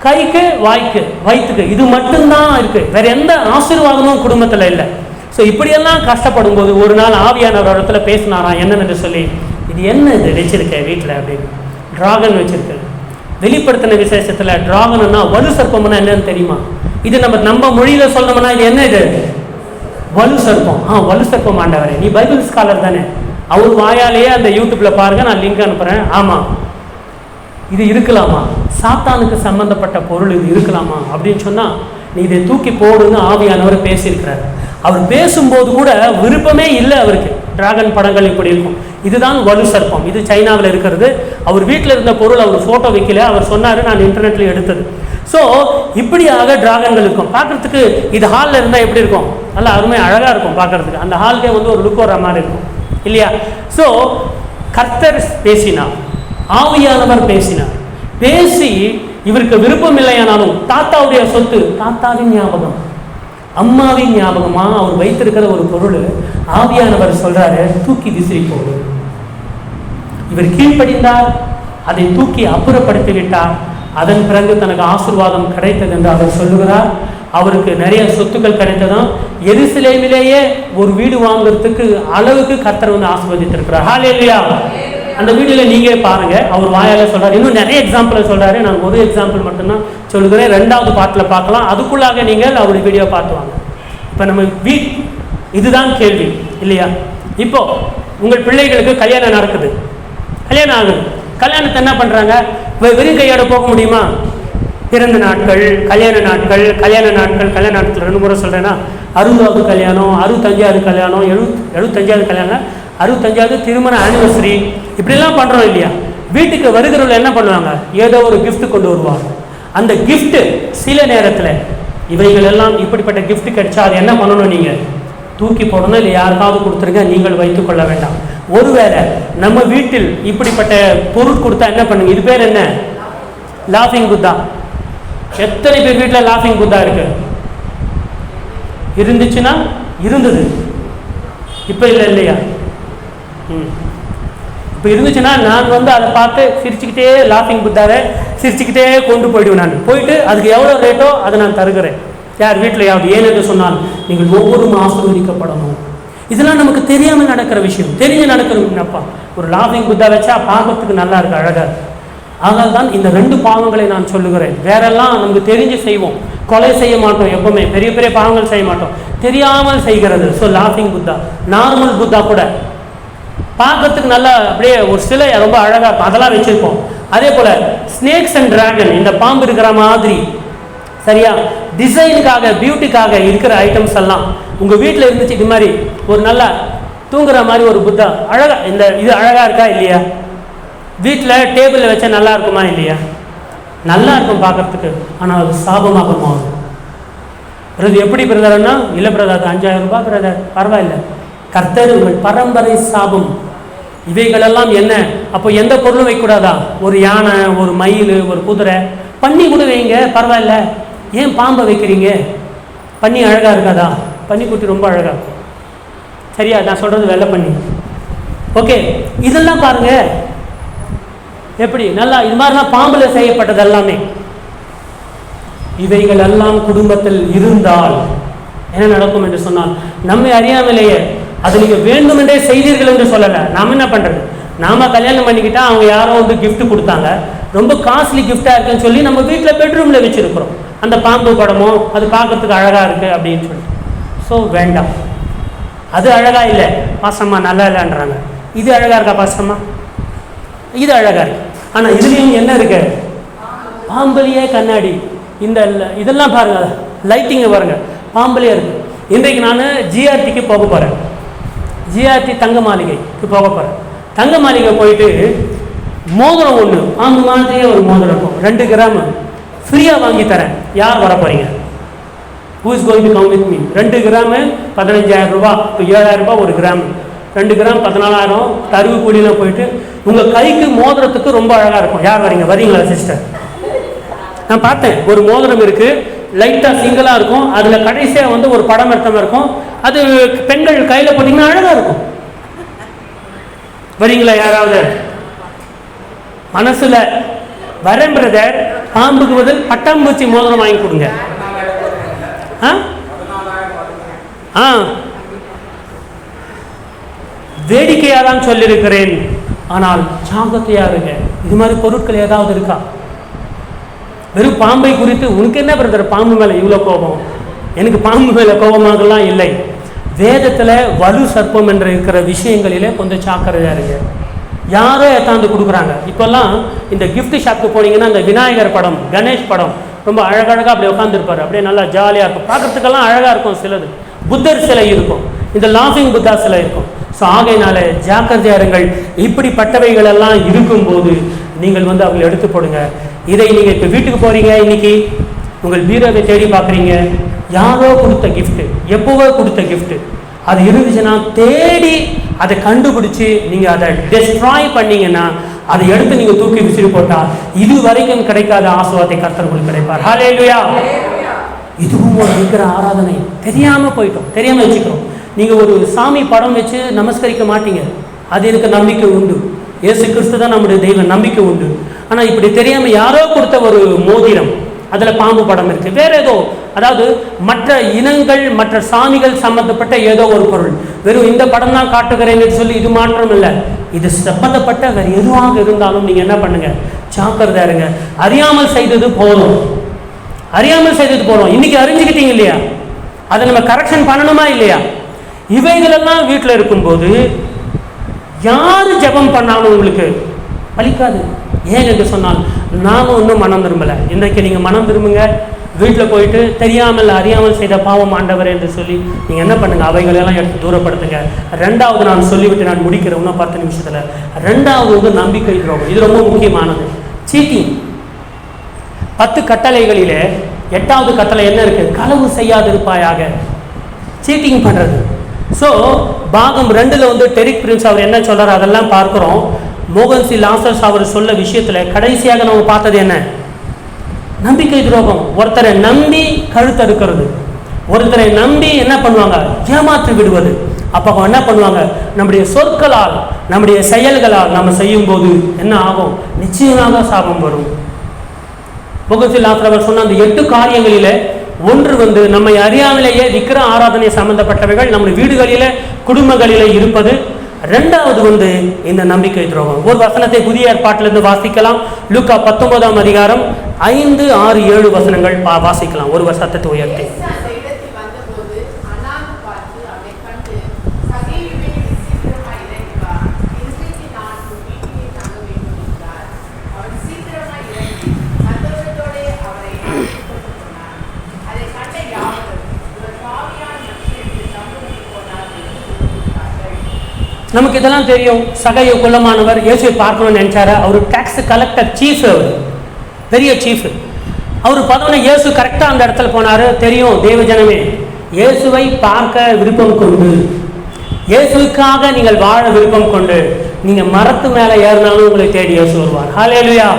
கைக்கு வாய்க்கு வயிற்றுக்கு இது மட்டும்தான் இருக்குது, வேற எந்த ஆசீர்வாதமும் குடும்பத்தில் இல்லை. ஸோ இப்படியெல்லாம் கஷ்டப்படும் போது ஒரு நாள் ஆவியானவர் இடத்துல பேசினாராம். என்னன்னு சொல்லி, இது என்ன இது வச்சிருக்கேன் வீட்டில் அப்படின்னு. டிராகன் வச்சிருக்கேன். வெளிப்படுத்தின விசேஷத்தில் டிராகன்னா வலு சர்ப்பம்னா என்னன்னு தெரியுமா? இது நம்ம மொழியில் சொல்லணும்னா இது என்ன, இது வலு சர்ப்பம். வலு சர்ப்பம் ஆண்டவரே, நீ பைபிள் ஸ்காலர் தானே. அவர் வாயாலேயே அந்த யூடியூப்ல பாருங்க, நான் லிங்க் அனுப்புறேன். ஆமாம், இது இருக்கலாமா, சாத்தானுக்கு சம்பந்தப்பட்ட பொருள் இது இருக்கலாமா அப்படின்னு சொன்னால், நீ இதை தூக்கி போடுன்னு ஆவியானவர் பேசியிருக்கிறார். அவர் பேசும்போது கூட விருப்பமே இல்லை அவருக்கு. டிராகன் படங்கள் இப்படி இருக்கும். இதுதான் வலு சர்ப்பம். இது சைனாவில் இருக்கிறது. அவர் வீட்டில் இருந்த பொருள் அவர் ஃபோட்டோ வைக்கல. அவர் சொன்னார், நான் இன்டர்நெட்ல எடுத்தது. ஸோ இப்படியாக டிராகன்கள் இருக்கும். பார்க்குறதுக்கு இது ஹாலில் இருந்தால் எப்படி இருக்கும், நல்லா அருமையாக அழகாக இருக்கும் பார்க்குறதுக்கு. அந்த ஹால்கே ஒரு லுக் வர மாதிரி இருக்கும் இல்லையா? ஸோ கர்த்தர் பேசினார், ஆவியானவர் பேசினார். பேசி இவருக்கு விருப்பம் இல்லையானாலும் தாத்தாவுடைய சொத்து, தாத்தாவின் ஞாபகம், அம்மாவின் ஞாபகமா அவர் வைத்திருக்கிற ஒரு பொருள் ஆவியானவர் சொல்றாரு, தூக்கி விசிறி போடு. இவர் கீழ்ப்படிந்தார், அதை தூக்கி அப்புறப்படுத்தி விட்டார். அதன் பிறகு தனக்கு ஆசீர்வாதம் கிடைத்தது என்று அவர் சொல்லுகிறார். அவருக்கு நிறைய சொத்துக்கள் கிடைத்ததும் எருசலேமிலேயே ஒரு வீடு வாங்குறதுக்கு அளவுக்கு கர்த்தர் வந்து ஆசீர்வதித்திருக்கிறார். ஹல்லேலூயா. அந்த வீடியோல நீங்களே பாருங்க, அவர் வாயால சொல்றாரு. இன்னும் நிறைய எக்ஸாம்பிள் சொல்றாரு. நான் ஒரு எக்ஸாம்பிள் மட்டும்தான் சொல்லுகிறேன். 2வது பாட்டில் பார்க்கலாம். அதுக்குள்ளாக நீங்கள் அவருடைய வீடியோ பார்த்துவாங்க. இப்போ நம்ம இதுதான் கேள்வி இல்லையா? இப்போ உங்கள் பிள்ளைகளுக்கு கல்யாணம் நடக்குது, கல்யாணம் ஆகுது. கல்யாணத்தை என்ன பண்றாங்க? வெறும் கையோட போக முடியுமா? பிறந்த நாட்கள், கல்யாண நாட்கள், கல்யாண நாட்கள் 2 முறை சொல்றேன்னா, 60வது கல்யாணம், 65வது கல்யாணம், 75வது கல்யாணம், 65வது திருமண ஆனிவர்சரி, இப்படிலாம் பண்றோம் இல்லையா? வீட்டுக்கு வருகிறவர்கள் என்ன பண்ணுவாங்க? ஏதோ ஒரு கிஃப்ட் கொண்டு வருவாங்க. அந்த கிஃப்ட் சில நேரத்தில் இவைகள் எல்லாம் இப்படிப்பட்ட கிஃப்ட் கிடைச்சா அது என்ன பண்ணணும்? நீங்க தூக்கி போடணும், இல்லை யாருக்காவது கொடுத்துருங்க, நீங்கள் வைத்துக் கொள்ள வேண்டாம். ஒருவேளை நம்ம வீட்டில் இப்படிப்பட்ட பொருள் கொடுத்தா என்ன பண்ணுங்க? இது பேர் என்ன? லாஃபிங் புத்தா. எத்தனை பேர் வீட்டில் லாஃபிங் புத்தா இருக்கு? இருந்துச்சுன்னா இருந்தது, இப்போ இல்லை இல்லையா? இப்போ இருந்துச்சுன்னா நான் வந்து அதை பார்த்து சிரிச்சுக்கிட்டே லாஃபிங் புத்தாவை சிரிச்சுக்கிட்டே கொண்டு போயிடுவேன். நான் போயிட்டு அதுக்கு எவ்வளோ ரேட்டோ அதை நான் தருகிறேன். யார் வீட்டில் யாவது ஏனென்று சொன்னால் நீங்கள் ஒவ்வொரு ஆசீர்வதிக்கப்படணும். இதெல்லாம் நமக்கு தெரியாமல் நடக்கிற விஷயம். தெரிஞ்சு நடக்கிறப்பா ஒரு லாஃபிங் புத்தா வச்சா பார்க்கறதுக்கு நல்லா இருக்கு, அழகா. அதனால் தான் இந்த 2 பாவங்களை நான் சொல்லுகிறேன். வேறெல்லாம் நமக்கு தெரிஞ்சு செய்வோம், கொலை செய்ய மாட்டோம், எப்பவுமே பெரிய பெரிய பாவங்கள் செய்ய மாட்டோம், தெரியாமல் செய்கிறது. ஸோ லாஃபிங் புத்தா, நார்மல் புத்தா கூட பார்க்கறதுக்கு நல்லா அப்படியே ஒரு சிலை ரொம்ப அழகா இருக்கும், அதெல்லாம் வச்சிருப்போம். அதே போல ஸ்னேக்ஸ் அண்ட் டிராகன், இந்த பாம்பு இருக்கிற மாதிரி சரியா டிசைனுக்காக பியூட்டிக்காக இருக்கிற ஐட்டம்ஸ் எல்லாம் உங்க வீட்டில் இருந்துச்சு. இது மாதிரி ஒரு நல்லா தூங்குற மாதிரி ஒரு புத்தா அழகா, இந்த இது அழகா இருக்கா இல்லையா? வீட்டில் டேபிளில் வச்சா நல்லா இருக்குமா இல்லையா? நல்லா இருக்கும் பார்க்கறதுக்கு. ஆனால் அது சாபமாக மாறும். பிரதர் எப்படி பிரதர்னா, இல்லை பிரதர் அது 5000 ரூபாய் பிரதர், பரவாயில்ல. கர்த்தர் உங்கள் பரம்பரை சாபம். இவைகளெல்லாம் என்ன? அப்போ எந்த பொருளும் வைக்கக்கூடாதா? ஒரு யானை, ஒரு மயில், ஒரு குதிரை, பன்னி கூட வைங்க, பரவாயில்ல. ஏன் பாம்பை வைக்கிறீங்க? பன்னி அழகா இருக்காதா? பன்னிக்குட்டி ரொம்ப அழகா இருக்கும். சரியா? நான் சொல்றது வெள்ளை பன்னி. ஓகே, இதெல்லாம் பாருங்க எப்படி நல்லா. இது மாதிரிலாம் பாம்புல செய்யப்பட்டது எல்லாமே. இவைகள் எல்லாம் குடும்பத்தில் இருந்தால் என்ன நடக்கும் என்று சொன்னால், நம்மை அறியாமலேயே அது நீங்க வேண்டுமென்றே செய்தீர்கள் என்று சொல்லலை. நாம என்ன பண்றது? நாம கல்யாணம் பண்ணிக்கிட்டா அவங்க யாரோ வந்து கிஃப்ட் கொடுத்தாங்க, ரொம்ப காஸ்ட்லி கிஃப்டா இருக்குன்னு சொல்லி நம்ம வீட்டில் பெட்ரூம்ல வச்சிருக்கிறோம். அந்த பாம்பு படமோ அது பார்க்கறதுக்கு அழகா இருக்கு அப்படின்னு சொல்லி. ஸோ வேண்டாம். அது அழகா இல்லை பாசம்மா, நல்லா இல்லைன்றாங்க. இது அழகா இருக்கா பாசம்மா? இது அழகா இருக்கு. ஆனா இதுலயும் என்ன இருக்கு? பாம்புலையே கண்ணாடி. இந்த இதெல்லாம் பாருங்க, லைட்டிங்க பாருங்க, பாம்புலையே இருக்கு. இன்றைக்கு நான் ஜிஆர்டிக்கு போக போறேன். ஜிஆர்டி தங்க மாளிகைக்கு போக போறேன். தங்க மாளிகை போயிட்டு மோதிரம் ஒன்று பாம்பு மாதிரியே ஒரு மோதிரம் இருக்கும், 2 கிராம் ஃப்ரீயா வாங்கி தரேன். யார் வர போறீங்க? Who is going to come with me? 2 gram 15,000 ரூபாய், இப்போ 7,000 ரூபாய் ஒரு கிராம். 2 கிராம் 14,000 தருவு கூலியில் போயிட்டு உங்க கைக்கு மோதிரத்துக்கு ரொம்ப அழகா இருக்கும். யார் வரீங்க? வரீங்களா சிஸ்டர்? நான் பார்த்தேன், ஒரு மோதிரம் இருக்கு, லைட்டா சிங்கிளா இருக்கும், அதுல கடைசியா வந்து ஒரு படம் எடுத்தமா இருக்கும். அது பெண்கள் கையில போட்டீங்கன்னா அழகா இருக்கும். வரீங்களா யாராவது? மனசுல வரேன் பிரதர், பாம்புக்கு பதில் பட்டாம்பூச்சி மோதிரம் வாங்கி கொடுங்க. வேடிக்கையா தான் சொல்லியிருக்கிறேன், ஆனால் ஜாகிரதையா இருங்க. இது மாதிரி பொருட்கள் ஏதாவது இருக்கா? வெறும் பாம்பை குறித்து உனக்கு என்ன பிரதர் பாம்பு மேல இவ்வளவு கோபம்? எனக்கு பாம்பு மேல கோபமாகலாம் இல்லை. வேதத்துல வலு சர்ப்பம் என்று இருக்கிற விஷயங்களிலே கொஞ்சம் ஜாக்கிரதையா இருங்க. யாரோ ஏத்தாந்து கொடுக்குறாங்க. இப்பெல்லாம் இந்த கிஃப்ட் ஷாப்புக்கு போனீங்கன்னா அந்த விநாயகர் படம், கணேஷ் படம் ரொம்ப அழகழகா அப்படி உட்காந்துருப்பாரு, அப்படியே நல்லா ஜாலியா இருக்கும், பார்க்கறதுக்கெல்லாம் அழகா இருக்கும். சிலது புத்தர் சிலை இருக்கும், இந்த லாஃபிங் புத்தா சிலை இருக்கும். ஸோ ஆகையினால ஜாக்கிரதையா இருங்கள். இப்படிப்பட்டவைகள் எல்லாம் இருக்கும்போது நீங்கள் வந்து அவங்களை எடுத்து போடுங்க. இதை நீங்க இப்போ வீட்டுக்கு போறீங்க, இன்னைக்கு உங்கள் பீரோவை தேடி பார்க்குறீங்க, யாரோ கொடுத்த கிஃப்ட், எப்போவோ கொடுத்த கிஃப்ட், அது இருந்துச்சுன்னா தேடி அதை கண்டுபிடிச்சு நீங்க அதை டெஸ்ட்ராய் பண்ணீங்கன்னா, அதை எடுத்து நீங்க தூக்கி விசிறி போட்டா இது வரைக்கும் கிடைக்காத ஆசீர்வாதத்தை கர்த்தர் உங்களுக்கு கிடைப்பார். ஹல்லேலூயா. இதுவும் ஒரு விக்கிர ஆராதனை. தெரியாம போயிட்டோம், தெரியாம வச்சுக்கிறோம். நீங்க ஒரு சாமி படம் வச்சு நமஸ்கரிக்க மாட்டீங்க, அது எனக்கு நம்பிக்கை உண்டு. இயேசு கிறிஸ்து தான் நம்முடைய தெய்வம், நம்பிக்கை உண்டு. ஆனால் இப்படி தெரியாமல் யாரோ கொடுத்த ஒரு மோதிரம், அதில் பாம்பு படம் இருக்குது, வேற ஏதோ, அதாவது மற்ற இனங்கள் மற்ற சாமிகள் சம்பந்தப்பட்ட ஏதோ ஒரு பொருள், வெறும் இந்த படம் தான் காட்டுகிறேன்னு சொல்லி இது மாற்றம் இல்லை, இது சம்பந்தப்பட்ட வேறு எதுவாக இருந்தாலும் நீங்கள் என்ன பண்ணுங்க, ஜாக்கிரதையா இருங்க. அறியாமல் செய்தது போதும், அறியாமல் செய்தது போதும். இன்னைக்கு அறிஞ்சுக்கிட்டீங்க இல்லையா, அதை நம்ம கரெக்ஷன் பண்ணணுமா இல்லையா? இவைகளெல்லாம் வீட்டில் இருக்கும்போது யார் ஜெபம் பண்ணாலும் உங்களுக்கு பலிக்காது. ஏன் என்று சொன்னால் நாம இன்னும் மனம் திரும்பலை. இன்றைக்கு நீங்கள் மனம் திரும்புங்க, வீட்டில் போயிட்டு தெரியாமல் அறியாமல் செய்த பாவம் ஆண்டவர் என்று சொல்லி நீங்கள் என்ன பண்ணுங்க, அவைகளெல்லாம் எடுத்து தூரப்படுத்துங்க. ரெண்டாவது நான் சொல்லிவிட்டு நான் முடிக்கிறேன் இன்னும் 10 நிமிஷத்தில். ரெண்டாவது வந்து நம்பிக்கை துரோகம். இது ரொம்ப முக்கியமானது. சீட்டிங். 10 கட்டளைகளிலே 8வது கட்டளை என்ன இருக்கு? களவு செய்யாதிருப்பாயாக. சீட்டிங் பண்ணுறது. ஸோ பாகம் 2ல் வந்து டெரிக் பிரின்ஸ் அவர் என்ன சொல்கிறார் அதெல்லாம் பார்க்குறோம். மோகன் சி லாசர்ஸ் அவர் சொல்ல விஷயத்தில் கடைசியாக நம்ம பார்த்தது என்ன? நம்பிக்கை துரோகம். ஒருத்தரை நம்பி கழுத்தறுக்கிறது, ஒருத்தரை நம்பி என்ன பண்ணுவாங்க, ஏமாற்றி விடுவது. அப்போ என்ன பண்ணுவாங்க, நம்முடைய சொற்களால் நம்முடைய செயல்களால் நம்ம செய்யும் போது என்ன ஆகும்? நிச்சயமாக சாபம் வரும். மோகன் சி லாசர் அவர் சொன்ன அந்த 8 காரியங்களிலே ஒன்று வந்து நம்மை அறியாமலேயே விக்கிர ஆராதனை சம்பந்தப்பட்டவைகள் நம்முடைய வீடுகளிலே குடும்பங்களிலே இருப்பது. ரெண்டாவது வந்து இந்த நம்பிக்கை துரோகம். ஒரு வசனத்தை புதிய ஏற்பாட்டிலிருந்து வாசிக்கலாம். லூக்கா 19ஆம் அதிகாரம் 5, 6, 7 வசனங்கள் வாசிக்கலாம். ஒரு வசனத்தை உயர்த்தி. நமக்கு இதெல்லாம் தெரியும். சகையு குலமானவர் இயேசுவை பார்க்கணும்னு நினைச்சாரு. அவர் டாக்ஸ் கலெக்டர் சீஃப், அவர் பெரிய சீஃப். அவர் பார்த்தோன்னா இயேசு கரெக்டாக அந்த இடத்துல போனார். தெரியும் தேவஜனமே, இயேசுவை பார்க்க விருப்பம் கொண்டு, இயேசுக்காக நீங்கள் வாழ விருப்பம் கொண்டு, நீங்கள் மரத்து மேலே ஏறினாலும் உங்களை தேடி இயேசு வருவார். ஹல்லேலூயா.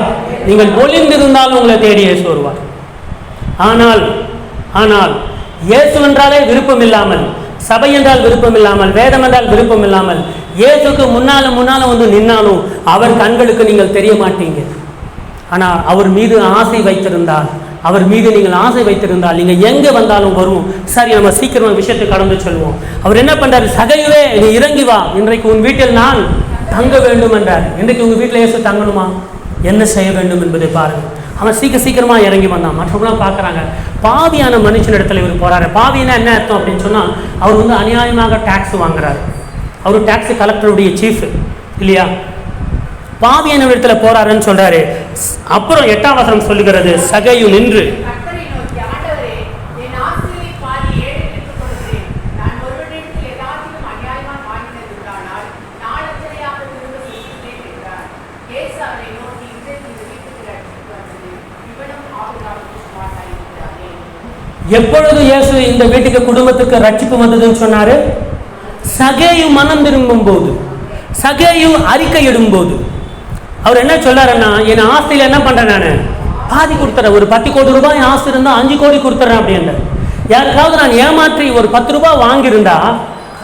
நீங்கள் ஒளிந்திருந்தாலும் உங்களை தேடி இயேசு வருவார். ஆனால் இயேசு என்றாலே விருப்பம் இல்லாமல், சபை என்றால் விருப்பம் இல்லாமல், வேதம் என்றால் விருப்பம் இல்லாமல், இயேசுக்கு முன்னால வந்து நின்னாலும் அவர் கண்களுக்கு நீங்கள் தெரிய மாட்டீங்க. ஆனால் அவர் மீது ஆசை வைத்திருந்தால், அவர் மீது நீங்கள் ஆசை வைத்திருந்தால் நீங்கள் எங்கே வந்தாலும் வருவோம். சரி, நம்ம சீக்கிரமாக விஷயத்தை கடந்து சொல்லுவோம். அவர் என்ன பண்ணுறாரு? சகையுவே நீ இறங்கி வா, இன்றைக்கு உன் வீட்டில் நான் தங்க வேண்டும் என்றார். இன்றைக்கு உங்கள் வீட்டில் இயேசு தங்கணுமா? என்ன செய்ய வேண்டும் என்பதை பாருங்கள். அவன் சீக்கிரமாக இறங்கி வந்தான். மற்றவங்களாம் பார்க்குறாங்க, பாவியான மனுஷன் இடத்துல இவர் போகிறாரு. பாவினா என்ன அர்த்தம் அப்படின்னு சொன்னால், அவர் வந்து அநியாயமாக டாக்ஸ் வாங்குறாரு. அவர் டாக்ஸ் கலெக்டருடைய சீஃப் இல்லையா? பாவியான இடத்துல போறாருன்னு சொல்றாரு. அப்புறம் 8ஆம் வசனம் சொல்லுகிறது, சகையு நின்று எப்பொழுது இயேசு இந்த வீட்டுக்கு குடும்பத்துக்கு ரட்சிப்பு வந்ததுன்னு சொன்னாரு? சகேயு மனம் திரும்பும் போது, சகேயு அறிக்கையிடும் போது. அவர் என்ன சொல்றாருன்னா, என் ஆஸ்தியில என்ன பண்றேன், நான் பாதி கொடுத்துறேன். ஒரு 10 கோடி ரூபாய் ஆஸ்தி இருந்தா 5 கோடி கொடுத்துறேன் அப்படின்ற. யாருக்காவது நான் ஏமாற்றி ஒரு 10 ரூபாய் வாங்கியிருந்தா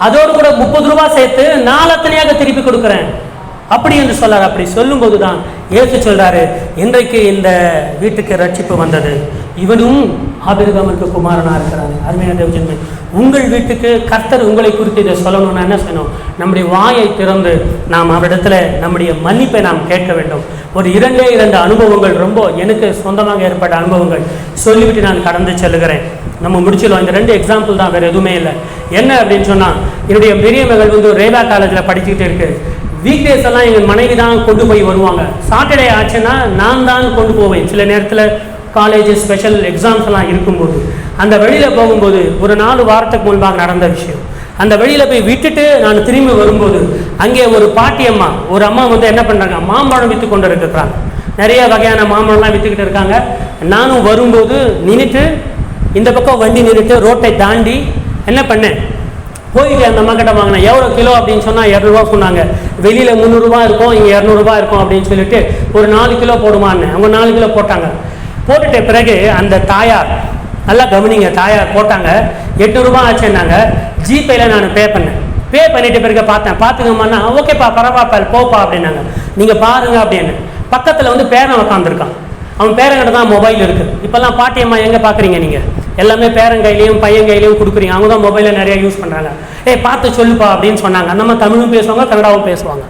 அதோடு கூட 30 ரூபாய் சேர்த்து 4 அத்தனையாக திருப்பி கொடுக்குறேன் அப்படி என்று சொல்றாரு. அப்படி சொல்லும் போதுதான் இயேசு சொல்றாரு, இன்றைக்கு இந்த வீட்டுக்கு ரட்சிப்பு வந்தது, இவனும் ஆபிரகாமுக்கு குமாரனா இருக்கிறாரு. அருமையான தேவஜனமே, உங்கள் வீட்டுக்கு கர்த்தர் உங்களை குறித்து இதை சொல்லணும்னா என்ன செய்யணும்? நம்முடைய வாயை திறந்து நாம் அவரிடத்துல நம்முடைய மன்னிப்பை நாம் கேட்க வேண்டும். ஒரு 2 அனுபவங்கள், ரொம்ப எனக்கு சொந்தமாக ஏற்பட்ட அனுபவங்கள் சொல்லிவிட்டு நான் கடந்து செல்லுகிறேன். நம்ம முடிச்சிடலாம். இந்த 2 எக்ஸாம்பிள் தான், வேறு எதுவுமே இல்லை. என்ன அப்படின்னு சொன்னால், என்னுடைய பெரிய மகள் வந்து ரேவா காலேஜில் படிச்சுக்கிட்டு இருக்கு. வீக்டேஸ் எல்லாம் எங்கள் மனைவி தான் கொண்டு போய் வருவாங்க. சாட்டர்டே ஆச்சுன்னா நான் தான் கொண்டு போவேன். சில நேரத்தில் காலேஜ் ஸ்பெஷல் எக்ஸாம்ஸ் எல்லாம் இருக்கும்போது அந்த வெளியில் போகும்போது, ஒரு 4 வாரத்துக்கு முன்பாக நடந்த விஷயம். அந்த வெளியில் போய் விட்டுட்டு நான் திரும்பி வரும்போது அங்கே ஒரு பாட்டி அம்மா, ஒரு அம்மா வந்து என்ன பண்ணுறாங்க, மாம்பழம் விற்று கொண்டு இருக்கிறாங்க. நிறைய வகையான மாம்பழம்லாம் விற்றுக்கிட்டு இருக்காங்க. நானும் வரும்போது நின்றுட்டு, இந்த பக்கம் வண்டி நின்றுட்டு ரோட்டை தாண்டி என்ன பண்ணேன், போயிட்டு அந்த அம்மா கிட்ட வாங்கினேன். எவ்வளோ கிலோ அப்படின்னு சொன்னால் 200 ரூபா சொன்னாங்க. வெளியில் 300 ரூபா இருக்கும், இங்கே 200 ரூபா இருக்கும் அப்படின்னு சொல்லிட்டு ஒரு 4 கிலோ போடுமான்னு அவங்க 4 கிலோ போட்டாங்க. போட்டுட்ட பிறகு அந்த தாயார், நல்லா கவனிங்க, தாயார் போட்டாங்க. 800 ரூபா ஆச்சுன்னாங்க. ஜிபேயில் நான் பே பண்ணேன். பே பண்ணிட்டு பிறகு பார்த்துக்கம்மாண்ணா, ஓகேப்பா பரவாயில்ல போப்பா அப்படின்னாங்க. நீங்கள் பாருங்க அப்படின்னு பக்கத்தில் வந்து பேரன் உட்காந்துருக்கான். அவன் பேரங்கிட்ட தான் மொபைல் இருக்குது. இப்போல்லாம் பாட்டியம்மா எங்கே பார்க்குறீங்க நீங்கள்? எல்லாமே பேரங்கையிலையும் பையன் கையிலையும் கொடுக்குறீங்க. அவங்க தான் மொபைலில் நிறையா யூஸ் பண்ணுறாங்க. பார்த்து சொல்லுப்பா அப்படின்னு சொன்னாங்க. நம்ம தமிழும் பேசுவாங்க, கன்னடாவும் பேசுவாங்க.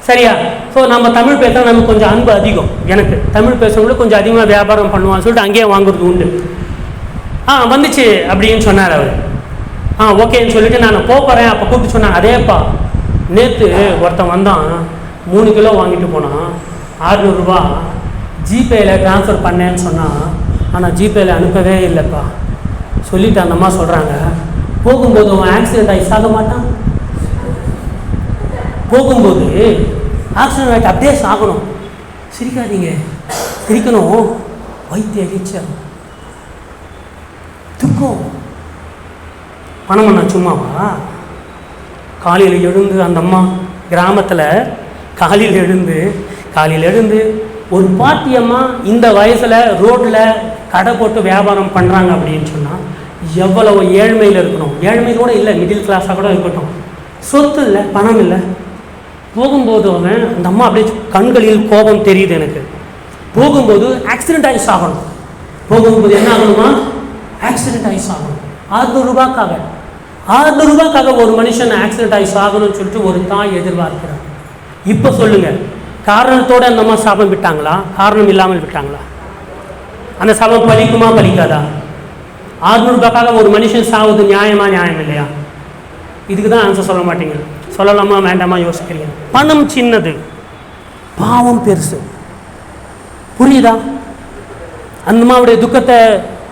சரியா? ஸோ நம்ம தமிழ் பேசுகிறோம், நமக்கு கொஞ்சம் அன்பு அதிகம். எனக்கு தமிழ் பேசுறவங்களுக்கு கொஞ்சம் அதிகமாக வியாபாரம் பண்ணுவான்னு சொல்லிட்டு அங்கேயே வாங்குறது உண்டு. வந்துச்சு அப்படின்னு சொன்னார் அவர். ஓகேன்னு சொல்லிட்டு நான் போகிறேன். அப்போ கூப்பிட்டு சொன்னாங்க, அதேப்பா நேற்று ஒருத்தன் வந்தான், 3 கிலோ வாங்கிட்டு போனான், 600 ரூபா ஜிபேயில் ட்ரான்ஸ்ஃபர் பண்ணேன்னு சொன்னான். ஆனால் ஜிபேயில் அனுப்பவே இல்லைப்பா சொல்லிட்டு அந்த அம்மா சொல்கிறாங்க, போகும்போது அவன் ஆக்சிடென்ட் ஆகி சாக மாட்டான். போகும்போது ஆக்சிடென்ட் ஆகிட்டு அப்படியே சாகணும். சிரிக்காதீங்க, சிரிக்கணும். வைத்திய எரிச்சல், துக்கம். பணம் பண்ண சும்மாவா? காலையில் எழுந்து அந்த அம்மா கிராமத்தில் காலையில் எழுந்து ஒரு பாட்டியம்மா இந்த வயசில் ரோட்டில் கடை போட்டு வியாபாரம் பண்ணுறாங்க அப்படின்னு சொன்னால் எவ்வளவு ஏழ்மையில் இருக்கணும். ஏழ்மையில் கூட இல்லை, மிடில் கிளாஸாக கூட இருக்கட்டும். சொத்து இல்லை, பணம் இல்லை. போகும்போது அவன் அந்த அம்மா அப்படியே கண்களில் கோபம் தெரியுது எனக்கு. போகும்போது ஆக்சிடென்ட் ஆகி சாகணும். போகும்போது என்ன ஆகணுமா? ஆக்சிடென்ட் ஆகி சாகணும். 600 ரூபாய்க்காக ஒரு மனுஷன் ஆக்சிடென்ட் ஆகி சாகணும்னு சொல்லிட்டு ஒரு தாய் எதிர்பார்க்கிறார். இப்போ சொல்லுங்க, காரணத்தோடு அந்த அம்மா சாபம் விட்டாங்களா, காரணம் இல்லாமல் விட்டாங்களா? அந்த சாபம் பலிக்குமா பலிக்காதா? 600 ரூபாய்க்காக ஒரு மனுஷன் சாவது நியாயமா நியாயம் இல்லையா? இதுக்கு தான் ஆன்சர் சொல்ல மாட்டீங்க. சொல்லலாமா வேண்டாமா யோசிக்கிறீங்க. பணம் சின்னது, பாவம் பெருசு. புரியுதா? அந்த அம்மாவுடைய துக்கத்தை,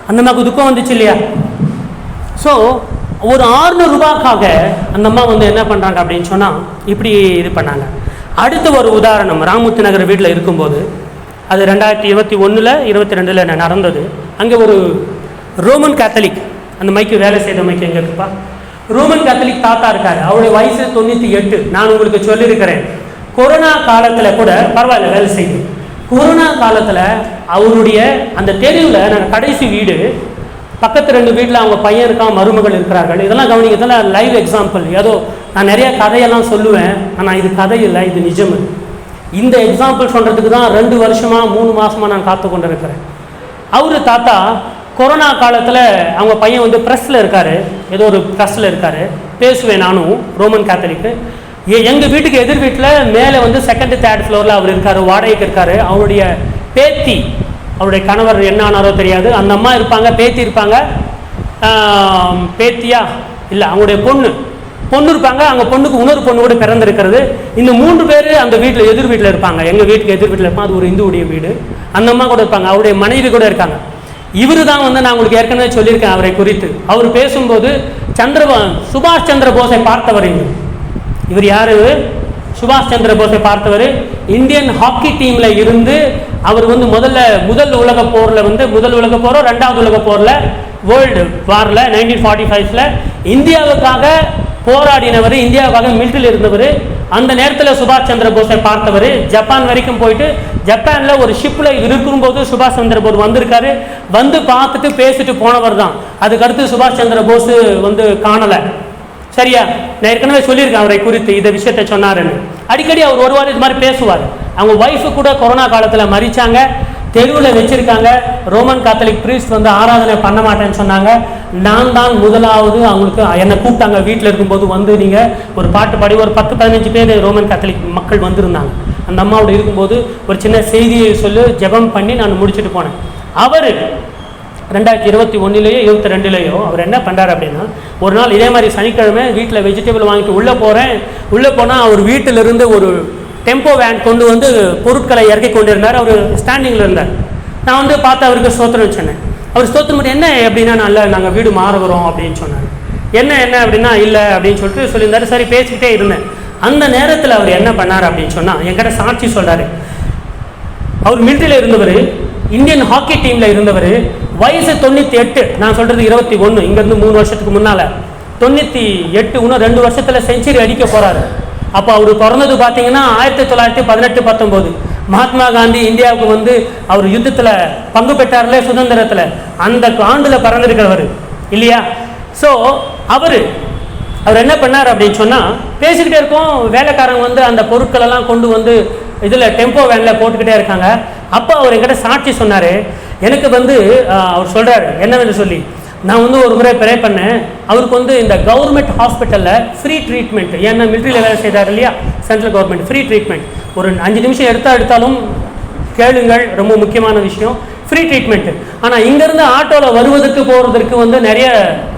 அந்த அம்மாவுக்கு துக்கம் வந்துச்சு இல்லையா? ஸோ ஒரு 600 ரூபாய்க்காக அந்த அம்மா வந்து என்ன பண்ணுறாங்க அப்படின்னு சொன்னால் இப்படி இது பண்ணாங்க. அடுத்த ஒரு உதாரணம், ராமூர்த்தி நகர் வீட்டில் இருக்கும்போது, அது 2021 22 நடந்தது. அங்கே ஒரு ரோமன் கேத்தலிக், அந்த மைக்கு வேலை செய்த மைக்கு எங்கே இருக்குப்பா, ரோமன் கேத்தலிக் தாத்தா இருக்காரு. அவருடைய வயசு 98. நான் உங்களுக்கு சொல்லியிருக்கிறேன், கொரோனா காலத்தில் கூட பரவாயில்ல வேலை செய்யுது. கொரோனா காலத்தில் அவருடைய அந்த தெருவில் நாங்கள் கடைசி வீடு, பக்கத்து 2 வீட்டில் அவங்க பையன் இருக்கான், மருமகள் இருக்கிறார்கள். இதெல்லாம் கவனிங்க, இதெல்லாம் லைவ் எக்ஸாம்பிள். ஏதோ நான் நிறைய கதையெல்லாம் சொல்லுவேன், ஆனால் இது கதை இல்லை, இது நிஜம். இந்த எக்ஸாம்பிள் சொல்கிறதுக்கு தான் 2 வருஷமாக 3 மாதமாக நான் காத்து கொண்டு இருக்கிறேன். அவரு தாத்தா கொரோனா காலத்தில் அவங்க பையன் வந்து ப்ரெஸ்ஸில் இருக்கார், ஏதோ ஒரு ப்ரெஸ்ஸில் இருக்கார். பேசுவேன் நானும், ரோமன் கேத்தலிக்கு. எங்கள் வீட்டுக்கு எதிர் வீட்டில் மேலே வந்து 2nd 3rd ஃப்ளோரில் அவர் இருக்கார், வாடகைக்கு இருக்கார். அவருடைய பேத்தி, அவருடைய கணவர் என்ன ஆனாரோ தெரியாது, அந்த அம்மா இருப்பாங்க, பேத்தி இருப்பாங்க. பேத்தியா இல்லை, அவங்களுடைய பொண்ணு இருப்பாங்க. அங்கே பொண்ணுக்கு இன்னொரு பொண்ணு கூட பிறந்திருக்கிறது. இந்த 3 பேர் அந்த வீட்டில் எதிர் வீட்டில் இருப்பாங்க. எங்கள் வீட்டுக்கு எதிர் வீட்டில் இருப்பாங்க. அது ஒரு இந்துவுடைய வீடு. அந்த அம்மா கூட இருப்பாங்க, அவருடைய மனைவி கூட இருக்காங்க. இவர் தான் வந்து நான் உங்களுக்கு ஏற்கனவே சொல்லியிருக்கேன் அவரை குறித்து. அவர் பேசும்போது சுபாஷ் சந்திர போஸை பார்த்தவர். இவர் யாரு? சுபாஷ் சந்திர போஸை பார்த்தவர். இந்தியன் ஹாக்கி டீம்ல இருந்து அவர் வந்து முதல் உலக போரில் வந்து முதல் உலக போரோ 2வது உலக போரில் வேர்ல்டு வாரில் 1945ல் இந்தியாவுக்காக போராடினவர், இந்தியாவுக்காக மிலிட்டரியில் இருந்தவர். அந்த நேரத்தில் சுபாஷ் சந்திர போஸை பார்த்தவர். ஜப்பான் வரைக்கும் போயிட்டு ஜப்பானில் ஒரு ஷிப்பில் இருக்கும்போது சுபாஷ் சந்திர போஸ் வந்திருக்காரு. வந்து பார்த்துட்டு பேசிட்டு போனவர் தான். அதுக்கடுத்து சுபாஷ் சந்திர போஸ் வந்து காணலை. சரியா? நான் ஏற்கனவே சொல்லியிருக்கேன் அவரை குறித்து இந்த விஷயத்தை சொன்னாருன்னு. அடிக்கடி அவர் வருவார், இது மாதிரி பேசுவார். அவங்க ஒய்ஃபு கூட கொரோனா காலத்தில் மறிச்சாங்க, தெருவில் வச்சிருக்காங்க. ரோமன் கேத்தலிக் பிரீஸ்ட் வந்து ஆராதனை பண்ண மாட்டேன்னு சொன்னாங்க. நான் தான் முதலாவது அவங்களுக்கு என்னை கூப்பிட்டாங்க. வீட்டில் இருக்கும்போது வந்து நீங்கள் ஒரு பாட்டு பாடி ஒரு 10-15 பேர் ரோமன் கேத்தலிக் மக்கள் வந்திருந்தாங்க. அந்த அம்மாவோட இருக்கும்போது ஒரு சின்ன செய்தியை சொல்லி ஜெபம் பண்ணி நான் முடிச்சுட்டு போனேன். அவர் 2021 22 அவர் என்ன பண்ணுறாரு அப்படின்னா, ஒரு நாள் இதே மாதிரி சனிக்கிழமை வீட்டில் வெஜிடபிள் வாங்கிட்டு உள்ளே போனால் அவர் வீட்டிலிருந்து ஒரு டெம்போ வேன் கொண்டு வந்து பொருட்களை இறக்கி கொண்டு இருந்தார். அவர் ஸ்டாண்டிங்கில் இருந்தார். நான் வந்து பார்த்து அவருக்கு ஸ்தோத்திரம் சொன்னேன். அவர் ஸ்தோத்திரம் மட்டும் என்ன அப்படின்னா, நல்ல நாங்கள் வீடு மாறுகிறோம் அப்படின்னு சொன்னார். என்ன அப்படின்னா இல்லை அப்படின்னு சொல்லியிருந்தாரு. சரி பேசிக்கிட்டே இருந்தேன். அந்த நேரத்தில் அவர் என்ன பண்ணார் அப்படின்னு சொன்னால், என்கிட்ட சாட்சி சொல்கிறாரு. அவர் மிலிட்டரியில் இருந்தவர், இந்தியன் ஹாக்கி டீமில் இருந்தவர். வயசு 98. நான் சொல்கிறது 21, இங்கேருந்து 3 வருஷத்துக்கு முன்னால் 98. இன்னும் 2 வருஷத்தில் செஞ்சுரி அடிக்க போகிறாரு. அப்போ அவர் பிறந்தது பார்த்தீங்கன்னா 1918-19. மகாத்மா காந்தி இந்தியாவுக்கு வந்து அவர் யுத்தத்தில் பங்கு பெற்றார்ல, சுதந்திரத்தில், அந்த ஆண்டில் பிறந்திருக்கிறவர் இல்லையா? ஸோ அவர் என்ன பண்ணார் அப்படின்னு சொன்னால், பேசிக்கிட்டே இருக்கோம். வேலைக்காரங்க வந்து அந்த பொருட்களெல்லாம் கொண்டு வந்து இதில் டெம்போ வேனில் போட்டுக்கிட்டே இருக்காங்க. அப்போ அவர் என்கிட்ட சாட்சி சொன்னார். எனக்கு வந்து அவர் சொல்கிறார் என்னவென்று சொல்லி, நான் வந்து ஒரு முறை ப்ரே பண்ணேன். அவருக்கு வந்து இந்த கவர்மெண்ட் ஹாஸ்பிட்டலில் ஃப்ரீ ட்ரீட்மெண்ட், ஏன்னா மிலிட்ரியில் வேலை செய்தார் இல்லையா, சென்ட்ரல் கவர்மெண்ட் ஃப்ரீ ட்ரீட்மெண்ட். ஒரு 5 நிமிஷம் எடுத்தாலும் கேளுங்கள், ரொம்ப முக்கியமான விஷயம், ஃப்ரீ ட்ரீட்மெண்ட்டு. ஆனால் இங்கேருந்து ஆட்டோவில் வருவதற்கு போகிறதுக்கு வந்து நிறைய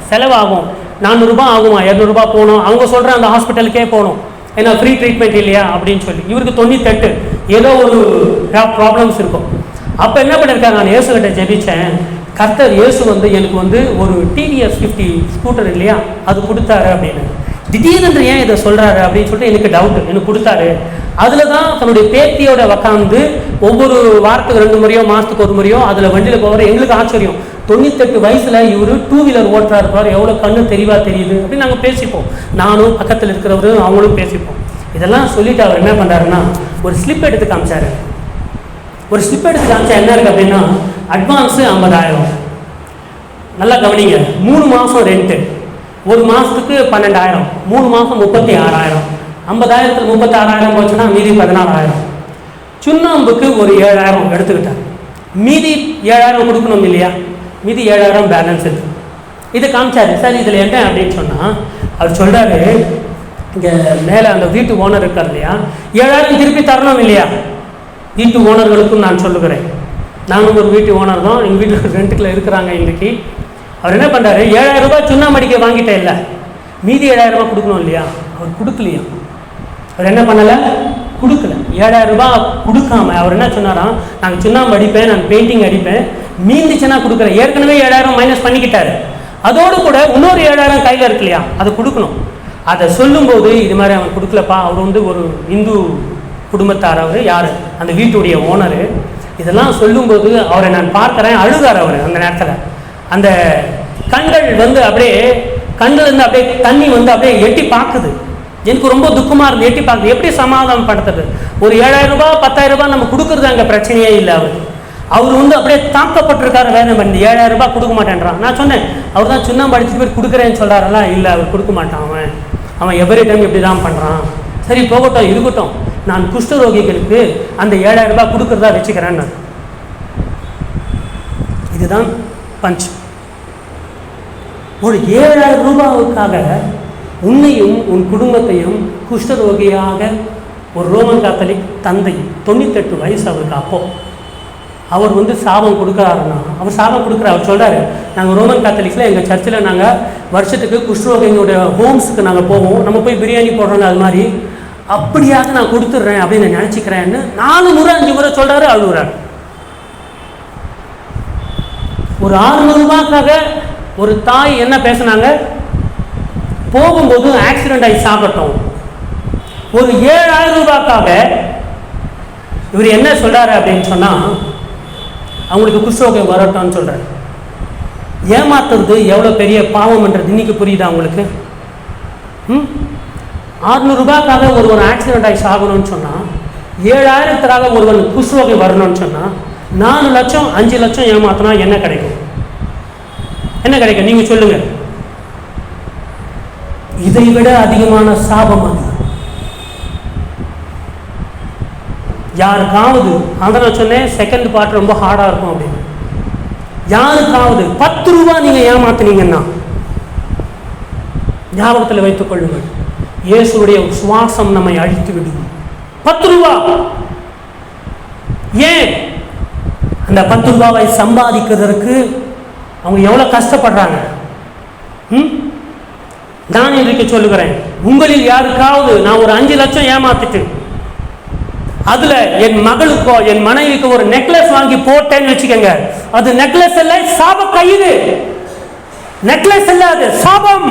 செலவாகும். 400 ரூபாய் ஆகுமா, 200 ரூபாய் போகணும். அவங்க சொல்கிற அந்த ஹாஸ்பிட்டலுக்கே போகணும், ஏன்னா ஃப்ரீ ட்ரீட்மெண்ட் இல்லையா அப்படின்னு சொல்லி. இவருக்கு 98 ஏதோ ஒரு ப்ராப்ளம்ஸ் இருக்கும். அப்போ என்ன பண்ணியிருக்காங்க, நான் இயேசுகிட்ட ஜெபிச்சேன். கர்த்தர் இயேசு வந்து எனக்கு வந்து ஒரு TVS 50 ஸ்கூட்டர் இல்லையா அது கொடுத்தாரு அப்படின்னு. திடீர்னு ஏன் இதை சொல்கிறாரு அப்படின்னு சொல்லிட்டு எனக்கு டவுட்டு. எனக்கு கொடுத்தாரு. அதில் தான் தன்னுடைய பேத்தியோட உக்காந்து ஒவ்வொரு வாரத்துக்கு 2 முறையோ மாதத்துக்கு 1 முறையோ அதில் வண்டியில் போகிற. எங்களுக்கு ஆச்சரியம், 98 வயசில் இவர் 2 வீலர் ஓட்டுறா இருப்பார், எவ்வளோ கண்ணு தெளிவாக தெரியுது அப்படின்னு நாங்கள் பேசிப்போம். நானும் பக்கத்தில் இருக்கிறவரும் அவங்களும் பேசிப்போம். இதெல்லாம் சொல்லிவிட்டு அவர் என்ன பண்ணுறாருன்னா, ஒரு ஸ்லிப் எடுத்து காமிச்சார். ஒரு ஸ்லிப் எடுத்து காமிச்சா என்ன இருக்குது அப்படின்னா, அட்வான்ஸு 50,000. நல்லா கவனிங்க, 3 மாதம் ரெண்ட்டு, 1 மாதத்துக்கு 12,000, 3 மாதம் 36,000. 50,000த்தில் 36,000 போச்சுன்னா மீதி 14,000. சுண்ணாம்புக்கு ஒரு 7,000 எடுத்துக்கிட்டார். மீதி 7,000 கொடுக்கணும் இல்லையா, மீதி 7,000 பேலன்ஸ் இருக்குது. இதை காமிச்சாரு. சார் இதில் என்ன அப்படின்னு சொன்னால், அவர் சொல்கிறாரு, இங்கே மேலே அந்த வீட்டு ஓனர் இருக்கார் இல்லையா, 7,000 திருப்பி தரணும் இல்லையா. வீட்டு ஓனர்களுக்கும் நான் சொல்லுகிறேன், நானும் ஒரு வீட்டு ஓனர் தான், எங்கள் வீட்டில் ரெண்டுக்குள்ள இருக்கிறாங்க இன்றைக்கி. அவர் என்ன பண்ணுறாரு, 7,000 ரூபாய் சுண்ணாம்படிக்க வாங்கிட்டேன் இல்லை, மீதி 7,000 ரூபாய் கொடுக்கணும் இல்லையா. அவர் கொடுக்கலையா. அவர் என்ன பண்ணலை, கொடுக்கல. 7,000 ரூபாய் கொடுக்காம அவர் என்ன சொன்னாராம், நாங்கள் சுண்ணாம்பு அடிப்பேன், நான் பெயிண்டிங் அடிப்பேன், மீந்துச்சுன்னா கொடுக்குறேன். ஏற்கனவே 7,000 மைனஸ் பண்ணிக்கிட்டாரு. அதோடு கூட இன்னொரு 7,000 கையில் இருக்கு இல்லையா, அதை கொடுக்கணும். அதை சொல்லும்போது இது மாதிரி அவன் கொடுக்கலப்பா, அவர் வந்து ஒரு இந்து குடும்பத்தார், அவர் யார், அந்த வீட்டுடைய ஓனரு. இதெல்லாம் சொல்லும்போது அவரை நான் பார்க்குறேன், அழுதார் அவர். அந்த நேரத்தில் அந்த கண்கள் வந்து அப்படியே, கண்கள் இருந்து அப்படியே தண்ணி வந்து அப்படியே எட்டி பார்க்குது. எனக்கு ரொம்ப துக்கமாக இருந்து எட்டி பார்க்குது. எப்படி சமாதானம் படுத்துறது, ஒரு 7,000 ரூபாய் 10,000 ரூபாய் நம்ம கொடுக்குறது அங்கே பிரச்சனையே இல்லை. அவர் வந்து அப்படியே தாக்கப்பட்டிருக்காரு. வேதனை பண்ணி 7,000 ரூபாய் கொடுக்க மாட்டேன்றான். நான் சொன்னேன், அவர் தான் சுண்ணாம்பு அடிச்சுட்டு போய் கொடுக்குறேன்னு சொல்கிறாரா. இல்லை, அவர் கொடுக்க மாட்டான், அவன் எவரி டைம் இப்படி தான் பண்ணுறான். சரி போகட்டும், இருக்கட்டும், நான் குஷ்டரோகிகளுக்கு அந்த 7,000 ரூபாய் கொடுக்குறதா வச்சுக்கிறேன். இதுதான் பஞ்ச். ஒரு 7,000 ரூபாவுக்காக உன்னையும் உன் குடும்பத்தையும் குஷ்டரோகியாக ஒரு ரோமன் காத்தலிக் தந்தை, 98 வயசு அவருக்கு. அப்போ அவர் வந்து சாபம் கொடுக்குறாருன்னா, அவர் சாபம் கொடுக்குற, அவர் சொல்கிறாரு, நாங்கள் ரோமன் காத்தலிக்ஸில் எங்கள் சர்ச்சில் நாங்கள் வருஷத்துக்கு குஷ்டரோகியோட ஹோம்ஸுக்கு நாங்கள் போவோம், நம்ம போய் பிரியாணி போடுறோங்க, அது மாதிரி அப்படியாக நான் கொடுத்துட்றேன் அப்படின்னு நினச்சிக்கிறேன்னு 4 முறை 5 முறை சொல்கிறாரு, அழுகுறாரு. ஒரு 600 ரூபாய்க்காக ஒரு தாய் என்ன பேசுனாங்க, போகும்போது ஆக்சிடென்ட் ஆகி சாப்பிட்டோம். ஒரு 7,000 ரூபாய்க்காக இவர் என்ன சொல்கிறாரு அப்படின்னு சொன்னால், அவங்களுக்கு குஷ்டரோகம் வரட்டும்னு சொல்கிறார். ஏமாத்துறது எவ்வளோ பெரிய பாவம்ன்றது இன்னைக்கு புரியுதா உங்களுக்கு? 600 ரூபாய்க்காக ஒருவன் ஆக்சிடென்ட் ஆகி சாகணும்னு சொன்னால், 7,000க்காக ஒருவன் குஷ்டரோகம் வரணும்னு சொன்னால், 4 லட்சம் 5 லட்சம் ஏமாத்தினா என்ன கிடைக்கும்? என்ன கிடைக்கும் நீங்கள் சொல்லுங்கள். இதை விட அதிகமான சாபம் அது யாருக்காவது. அதை நான் சொன்னேன், செகண்ட் பார்ட் ரொம்ப ஹார்டாக இருக்கும் அப்படின்னு. யாருக்காவது 10 ரூபாய் நீங்கள் ஏமாத்தினீங்கன்னா ஞாபகத்தில் வைத்துக் கொள்ளுங்கள், இயேசுடைய சுவாசம் நம்மை அழித்து விடும். 10 ரூபாய். ஏன்? அந்த 10 ரூபாவை சம்பாதிக்கிறதுக்கு அவங்க எவ்வளோ கஷ்டப்படுறாங்க. நான் இன்றைக்கு சொல்லுகிறேன், உங்களில் யாருக்காவது நான் ஒரு 5 லட்சம் ஏமாத்திட்டு அதுல என் மகளுக்கோ என் மனைவிக்கோ ஒரு நெக்லஸ் வாங்கி போட்டேன்னு வச்சுக்கோங்க, அது நெக்லஸ் இல்ல, சாப கயிறு. நெக்லஸ் இல்ல, அது சாபம்,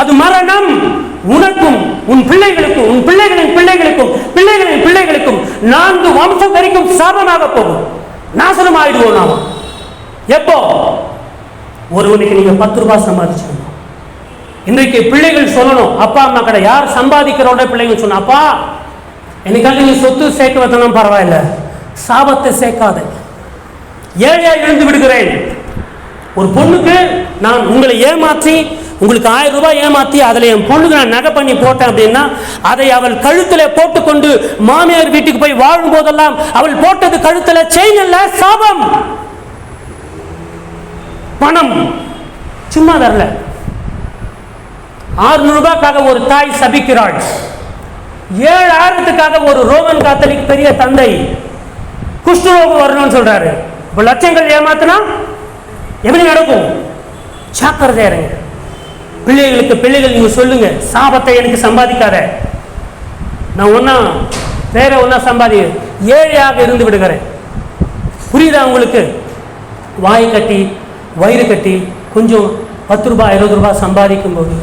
அது மரணம். உனக்கும் உன் பிள்ளைகளுக்கும் உன் பிள்ளைகளின் பிள்ளைகளுக்கும் பிள்ளைகளின் பிள்ளைகளுக்கும் 4 வம்சம் வரைக்கும் சாபமாக போகும். நாசனம் ஆயிடுவோம் நாம. எப்போ? ஒருவனுக்கு நீங்க 10 ரூபாய் சம்பாதிச்சோம். இன்றைக்கு பிள்ளைகள் சொல்லணும், அப்பா அம்மா கடை யார் சம்பாதிக்கிறோட பிள்ளைகள் சொன்ன, அப்பா என்னைக்காக நீ சொத்து சேர்க்க வைத்தனும் பரவாயில்ல, சாபத்தை சேர்க்காத, ஏழையா இருந்து விடுகிறேன். ஒரு பொண்ணுக்கு நான் உங்களை ஏமாற்றி உங்களுக்கு 1000 ரூபாய் ஏமாத்தி அதில் என் பொண்ணுக்கு நான் நகை பண்ணி போட்டேன் அப்படின்னா அதை அவள் கழுத்தில் போட்டுக்கொண்டு மாமியார் வீட்டுக்கு போய் வாழும் போதெல்லாம் அவள் போட்டது கழுத்தில் செயின் அல்ல, சாபம். பணம் சும்மா வரல. 600 ரூபாய்க்காக ஒரு தாய் சபிக்கிறாள். 7000த்துக்காக ஒரு ரோமன் காத்தலிக் பெரிய தந்தை குஷ்டரோகம் வரணும்னு சொல்றாரு. இப்போ லட்சங்கள் ஏமாத்தினா எப்படி நடக்கும்? ஜாக்கிரதையா இருங்க. பிள்ளைகள் நீங்க சொல்லுங்க, சாபத்தை எனக்கு சம்பாதிக்காத, நான் ஒன்னா வேற ஒன்னா சம்பாதி, ஏழையாக இருந்து விடுகிறேன். புரியுதா உங்களுக்கு? வாய் கட்டி வயிறு கட்டி கொஞ்சம் 10 ரூபாய் 20 ரூபாய் சம்பாதிக்கும் போது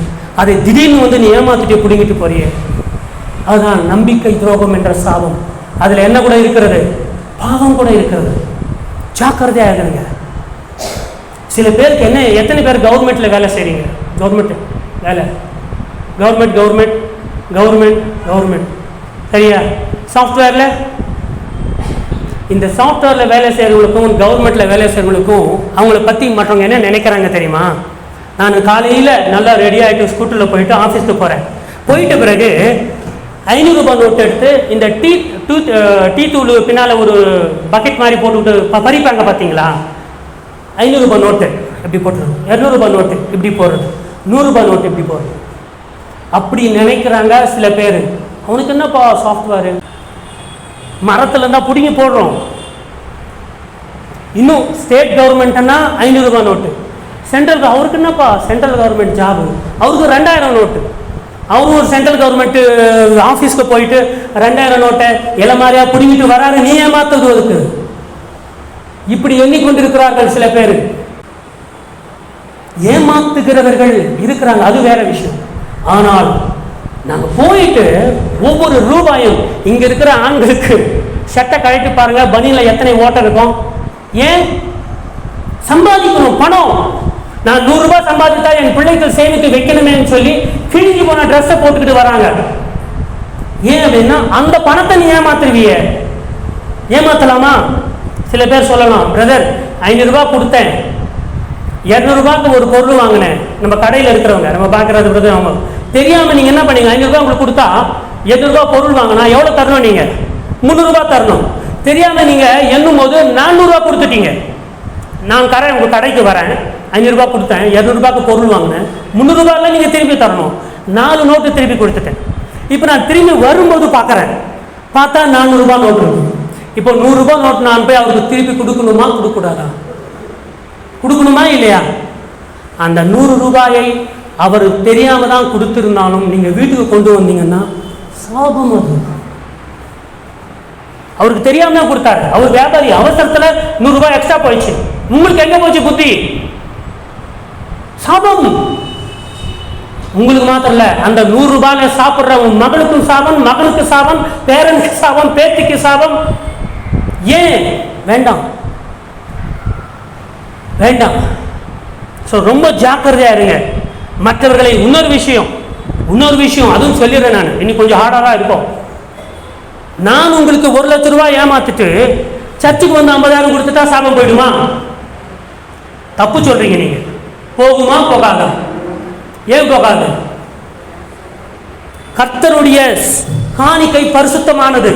அதை திடீர்னு வந்து நீ ஏமாத்திட்டு பிடிங்கிட்டு போறிய, அதுதான் நம்பிக்கை துரோகம் என்ற சாபம். அதில் என்ன கூட இருக்கிறது? பாவம் கூட இருக்கிறது. ஜாக்கிரதையாக இருங்க. சில பேருக்கு என்ன, எத்தனை பேர் கவர்மெண்ட்டில் வேலை செய்கிறீங்க? கவர்மெண்ட் வேலை, கவர்மெண்ட் சரியா? சாஃப்ட்வேரில், இந்த சாஃப்ட்வேரில் வேலை செய்கிறவங்களுக்கும் கவர்மெண்ட்டில் வேலை செய்கிறவங்களுக்கும் அவங்கள பற்றி மற்றவங்க என்ன நினைக்கிறாங்க தெரியுமா? நான் காலையில் நல்லா ரெடி ஆகிட்டு ஸ்கூட்டரில் போயிட்டு ஆஃபீஸ்க்கு போகிறேன். போயிட்ட பிறகு 500 ரூபாய் நோட்டு எடுத்து இந்த டீ தூள் பின்னால் ஒரு பக்கெட் மாதிரி போட்டுவிட்டு பறிப்பாங்க பார்த்தீங்களா? 500 ரூபாய் நோட்டு இப்படி போட்டுருது, 200 ரூபாய் நோட்டு இப்படி போடுறது, 100 ரூபாய் நோட்டு இப்படி போடுறது. அப்படி நினைக்கிறாங்க சில பேர். அவனுக்கு என்னப்பா சாஃப்ட்வேரு, மரத்தில் இருந்தால் பிடிங்கி போடுறோம். இன்னும் ஸ்டேட் கவர்மெண்ட்னா 500 ரூபாய் நோட்டு, சென்ட்ரல் அவருக்கு என்னப்பா சென்ட்ரல் கவர்மெண்ட் ஜாபு, அவருக்கு 2000 நோட்டு. அவரும் ஒரு சென்ட்ரல் கவர்மெண்ட் ஆஃபீஸ்க்கு போயிட்டு 2000 நோட்டை இலை மாதிரியா பிடிங்கிட்டு வராரு. நீ ஏமாத்துறது அதுக்கு. இப்படி எண்ணிக்கொண்டிருக்கிறார்கள் சில பேர். ஏமாத்துகிறவர்கள் இருக்கிறாங்க, அது வேற விஷயம். ஆனால் நாங்க போயிட்டு ஒவ்வொரு ரூபாயும், இங்க இருக்கிற ஆண்களுக்கு சட்டை கழட்டி பாருங்க, பனியில எத்தனை ஓட்டை இருக்கும். ஏன் சம்பாதிக்கணும்? பணம். நான் 100 ரூபாய் சம்பாதித்தா என் பிள்ளைகள் சேமித்து வைக்கணுமே சொல்லி கிழிஞ்சு போன ட்ரெஸ்ஸை போட்டுக்கிட்டு வராங்க. ஏன் அப்படின்னா அந்த பணத்தை நீ ஏமாத்துருவிய. ஏமாத்தலாமா? சில பேர் சொல்லலாம், பிரதர் 500 ரூபாய் கொடுத்தேன், 200 ரூபாய்க்கு ஒரு பொருள் வாங்கினேன். நம்ம கடையில் இருக்கிறவங்க நம்ம பார்க்கறது பிரதர், அவங்க தெரியாம நீங்க என்ன பண்ணீங்க, 500 ரூபாய் உங்களுக்கு கொடுத்தா 200 ரூபாய் பொருள் வாங்கினா எவ்வளவு தரணும்? நீங்க 300 ரூபாய் தரணும். தெரியாம நீங்க எண்ணும் போது 400 ரூபாய் கொடுத்துட்டீங்க. நான் உங்க கடைக்கு வரேன், 500 ரூபாய் கொடுத்தேன், 200 ரூபாய்க்கு பொருள் வாங்கினேன், 300 ரூபாய்ல நீங்க திருப்பி தரணும். 4 நோட்டு திருப்பி கொடுத்துட்டேன். இப்போ நான் திரும்பி வரும்போது பார்க்கறேன், பார்த்தா 400 ரூபாய் நோட்டு இருக்கு. இப்போ 100 ரூபாய் நோட்டு நான் போய் அவருக்கு திருப்பி கொடுக்கணுமா கொடுக்கூடாதா? கொடுக்கணுமா இல்லையா? அந்த 100 ரூபாயை அவர் தெரியாம தான் கொடுத்திருந்தாலும் நீங்க வீட்டுக்கு கொண்டு வந்தீங்கன்னா சாபம். அது அவருக்கு தெரியாம தான் கொடுத்தாரு. அவர் வியாபாரி, அவசரத்துல 100 ரூபாய் எக்ஸ்ட்ரா போயிடுச்சு. உங்களுக்கு எங்க போச்சு புத்தி? சாபம். உங்களுக்கு மாத்திரம் இல்ல, அந்த 100 ரூபாயில சாப்பிடுற உன் மகளுக்கும் சாபம், மகனுக்கு சாபம், பேரனுக்கு சாபம், பேத்திக்கு சாபம். ஏன் வேண்டாம்? வேண்டாம். ரொம்ப ஜாக்கிரதையா இருங்க. மற்றவர்களை இன்னொரு விஷயம் அதுவும் சொல்லிடுறேன். நான் இன்னைக்கு கொஞ்சம் ஹார்டாக இருக்கும். நான் உங்களுக்கு 1 லட்சம் ரூபாய் ஏமாத்திட்டு சர்ச்சுக்கு வந்து 50,000 கொடுத்துட்டா சாபம் போயிடுமா? தப்பு சொல்றீங்க நீங்க. போகுமா? போகாது. ஏன் போகாது? கர்த்தருடைய காணிக்கை பரிசுத்தமானது.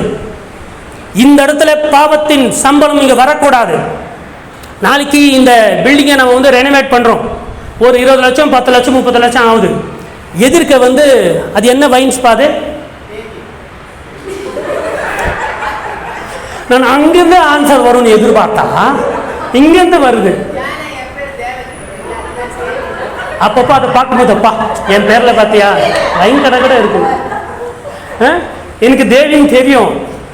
இந்த இடத்துல பாவத்தின் சம்பளம் இங்க வரக்கூடாது. நாளைக்கு இந்த பில்டிங்கை நம்ம வந்து ரெனோவேட் பண்றோம். ஒரு 20 லட்சம் 10 லட்சம் 30 லட்சம் ஆகுது. எதிர்க்க வந்து அது என்ன வைன்ஸ் பாது? நான் அங்கிருந்து ஆன்சர் வரும்னு எதிர்பார்த்தா இங்கிருந்து வருது. அப்பப்போ அதை பார்க்கும்போது அப்பா என் பேர்ல பார்த்தியா வைன் கடை கூட இருக்கு, எனக்கு தேவின்னு தெரியும்,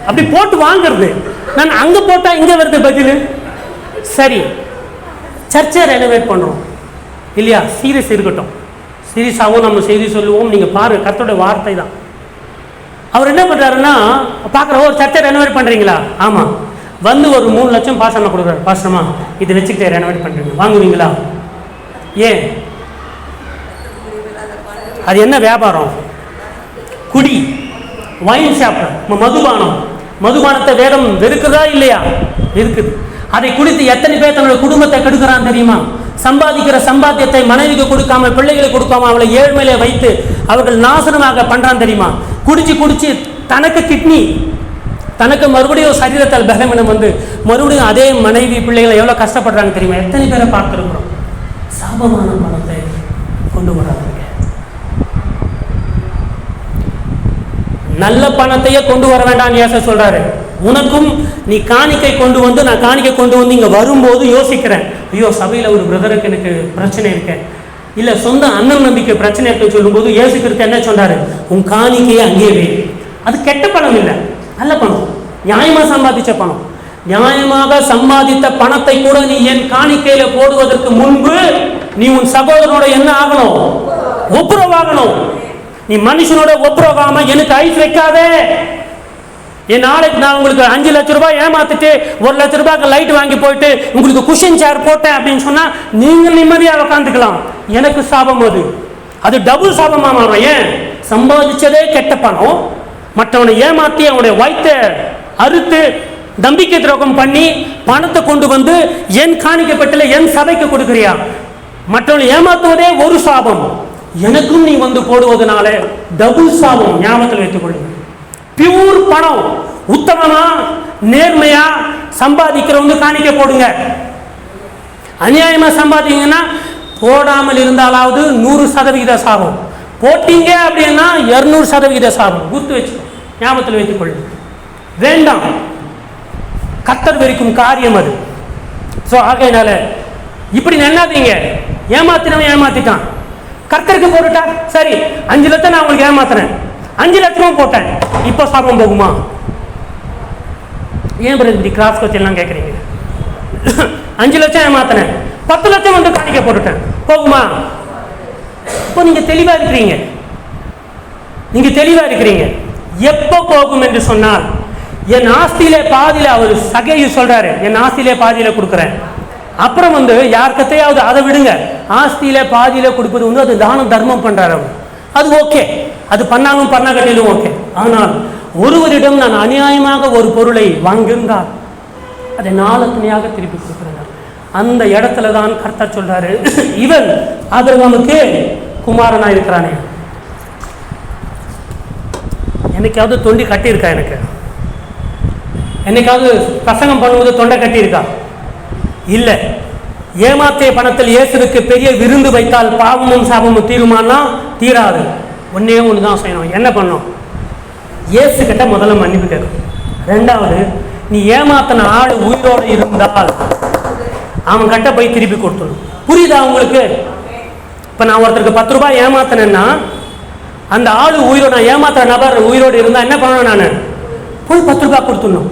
அப்படி போட்டு வாங்குறது. நான் அங்க போட்டா இங்க வருது பதில். சரி, சர்ச்சை ரெனோவேட் பண்றோம் இல்லையா? சீரியஸ் இருக்கட்டும், சீரியஸாகவும் நம்ம செய்தி சொல்லுவோம். நீங்க பாருங்க, கர்த்தருடைய வார்த்தை தான். அவர் என்ன பண்றாருன்னா, பார்க்குற ஒரு சர்ச்சை ரெனோவேட் பண்றீங்களா? ஆமா. வந்து ஒரு 3 லட்சம் பாசமா கொடுக்குறாரு. பாசமா இதை வச்சுக்கிட்டு ரெனோவேட் பண்றீங்க, வாங்குவீங்களா? ஏன்? அது என்ன வியாபாரம்? குடி, வைன் ஷாப், மதுபானம். மதுபானத்தை வேதம் வெறுக்குதா இல்லையா? இருக்குது. அதை குடித்து எத்தனை பேர் தன்னுடைய குடும்பத்தை கெடுக்கிறான் தெரியுமா? சம்பாதிக்கிற சம்பாத்தியத்தை மனைவிக்கு கொடுக்காம, பிள்ளைகளுக்கு கொடுக்காம, அவளை ஏழ்மையில வைத்து அவர்கள் நாசனமாக பண்றான் தெரியுமா? குடிச்சு குடிச்சு தனக்கு கிட்னி, தனக்கு மறுபடியும் சரீரத்தால் பலவீனம் வந்து மறுபடியும் அதே மனைவி பிள்ளைகளை எவ்வளவு கஷ்டப்படுறாங்க தெரியுமா? எத்தனை பேரை பார்த்துருக்கிறோம். சாபமான பணத்தை கொண்டு வராங்க. நல்ல பணத்தையே கொண்டு வர வேண்டாம் இயேசு சொல்றாரு. உனக்கும் நீ காணிக்கை கொண்டு வந்து, நான் காணிக்கை கொண்டு வந்து இங்க வரும்போது யோசிக்கிறேன், ஐயோ சபையில ஒரு பிரதருக்கு எனக்கு பிரச்சனை இருக்கு, இல்ல சொந்த அண்ணன் நம்பிக்கை பிரச்சனை இருக்குன்னு சொல்லும்போது இயேசு கிறிஸ்து என்ன சொன்னாரு? உன் காணிக்கையை அங்கேயே வை. அது கெட்ட பணம் இல்லை, நல்ல பணம், நியாயமா சம்பாதிச்ச பணம். நியாயமாக சம்பாதித்த பணத்தை கூட நீ என் காணிக்கையில போடுவதற்கு முன்பு நீ உன் சகோதரனோட என்ன ஆகணும்? ஒப்புரவாகணும். நீ மனுஷனோட ஒப்புரவாகாம எனக்கு ஐஸ் வைக்காதே. என் நாளைக்கு நான் உங்களுக்கு 5 லட்ச ரூபாய் ஏமாத்திட்டு 1 லட்ச ரூபாய்க்கு லைட் வாங்கி போயிட்டு உங்களுக்கு குஷன் சேர் போட்டேன் அப்படின்னு சொன்னா நீங்க நிம்மதியாக உட்காந்துக்கலாம். எனக்கு சாபம் அது டபுள் சாபமா மாறும். ஏன்? சம்பாதிச்சதே கெட்ட பணம், மற்றவனை ஏமாத்தி அவனுடைய வயிற்றை அறுத்து நம்பிக்கை துரோகம் பண்ணி பணத்தை கொண்டு வந்து என் காணிக்கப்பட்டல என் சபைக்கு கொடுக்குறியா? மற்றவனை ஏமாத்துவதே ஒரு சாபம், எனக்கும் நீ வந்து போடுவதனால டபுள் சாபம். ஞாபகத்தில் வைத்துக் கொள்ளுங்க. பியூர் பணம், உத்தமமா நேர்மையா சம்பாதிக்கிறவங்க காணிக்க போடுங்க. அநியாயமா சம்பாதிங்கன்னா போடாமல் இருந்தாலாவது 100% சாபம், போட்டீங்க அப்படின்னா 200% சாபம். குத்து வச்சு ஞாபகத்தில் வைத்துக் கொள்ளுங்க. வேண்டாம், கர்த்தர் வெறுக்கும் காரியம் அது. ஸோ ஆகையினால இப்படி நினைக்காதீங்க. ஏமாத்தினவன் ஏமாத்திட்டான், கர்த்தருக்கு போட்டுட்டா சரி 5 லட்சம் நான் உங்களுக்கு ஏமாத்துறேன், 5 லட்சமும் போட்டேன், இப்போ சாபம் போகுமா? ஏன் பிறகு இப்படி கிராஸ் கோச் எல்லாம் கேட்குறீங்க? 5 லட்சம் ஏமாத்தினேன், 10 லட்சம் வந்து காணிக்க போட்டுட்டேன், போகுமா? இப்போ நீங்க தெளிவா இருக்கிறீங்க, நீங்க தெளிவா இருக்கிறீங்க. எப்போ போகும் என்று சொன்னால், என் ஆஸ்தியிலே பாதியில அவர் சகையு சொல்றாரு, என் ஆஸ்தியிலே பாதியில கொடுக்குறேன். அப்புறம் வந்து யார் கத்தையாவது அதை விடுங்க, ஆஸ்தியில பாதியில கொடுப்பது வந்து அது தானம் தர்மம் பண்றாரு அவர், அது ஓகே, அது பண்ணாலும் பண்ணாகட்டிலும் ஓகே. ஆனால் ஒருவரிடம் நான் அநியாயமாக ஒரு பொருளை வாங்கியிருந்தால் அதை நாளத்தனையாக திருப்பி கொடுக்குறேன். அந்த இடத்துல தான் கர்த்தர் சொல்றாரு, இவன் ஆபிரகாமுக்கு குமாரனா இருக்கிறானே. என்னைக்காவது தொண்டி கட்டியிருக்கா? எனக்கு என்னைக்காவது பிரசங்கம் பண்ணும்போது தொண்டை கட்டியிருக்கா? இல்லை. ஏமாத்திய பணத்தில் இயேசுவுக்கு பெரிய விருந்து வைத்தால் பாவமும் சாபமும் தீருமானா? தீராது. ஒன்னே ஒன்று தான் செய்யணும். என்ன பண்ணணும்? இயேசு கிட்ட முதல்ல மன்னிப்பு கேட்கணும். ரெண்டாவது, நீ ஏமாத்தின ஆள் உயிரோடு இருந்தால் அவன் கிட்ட போய் திருப்பி கொடுத்துடணும். புரியுதா உங்களுக்கு? இப்போ நான் ஒருத்தருக்கு 10 ரூபாய் ஏமாத்தினேன்னா அந்த ஆள் உயிரோடு, நான் ஏமாத்துற நபர் உயிரோடு இருந்தால் என்ன பண்ணணும்? நான் போய் 10 ரூபாய் கொடுத்துடணும்.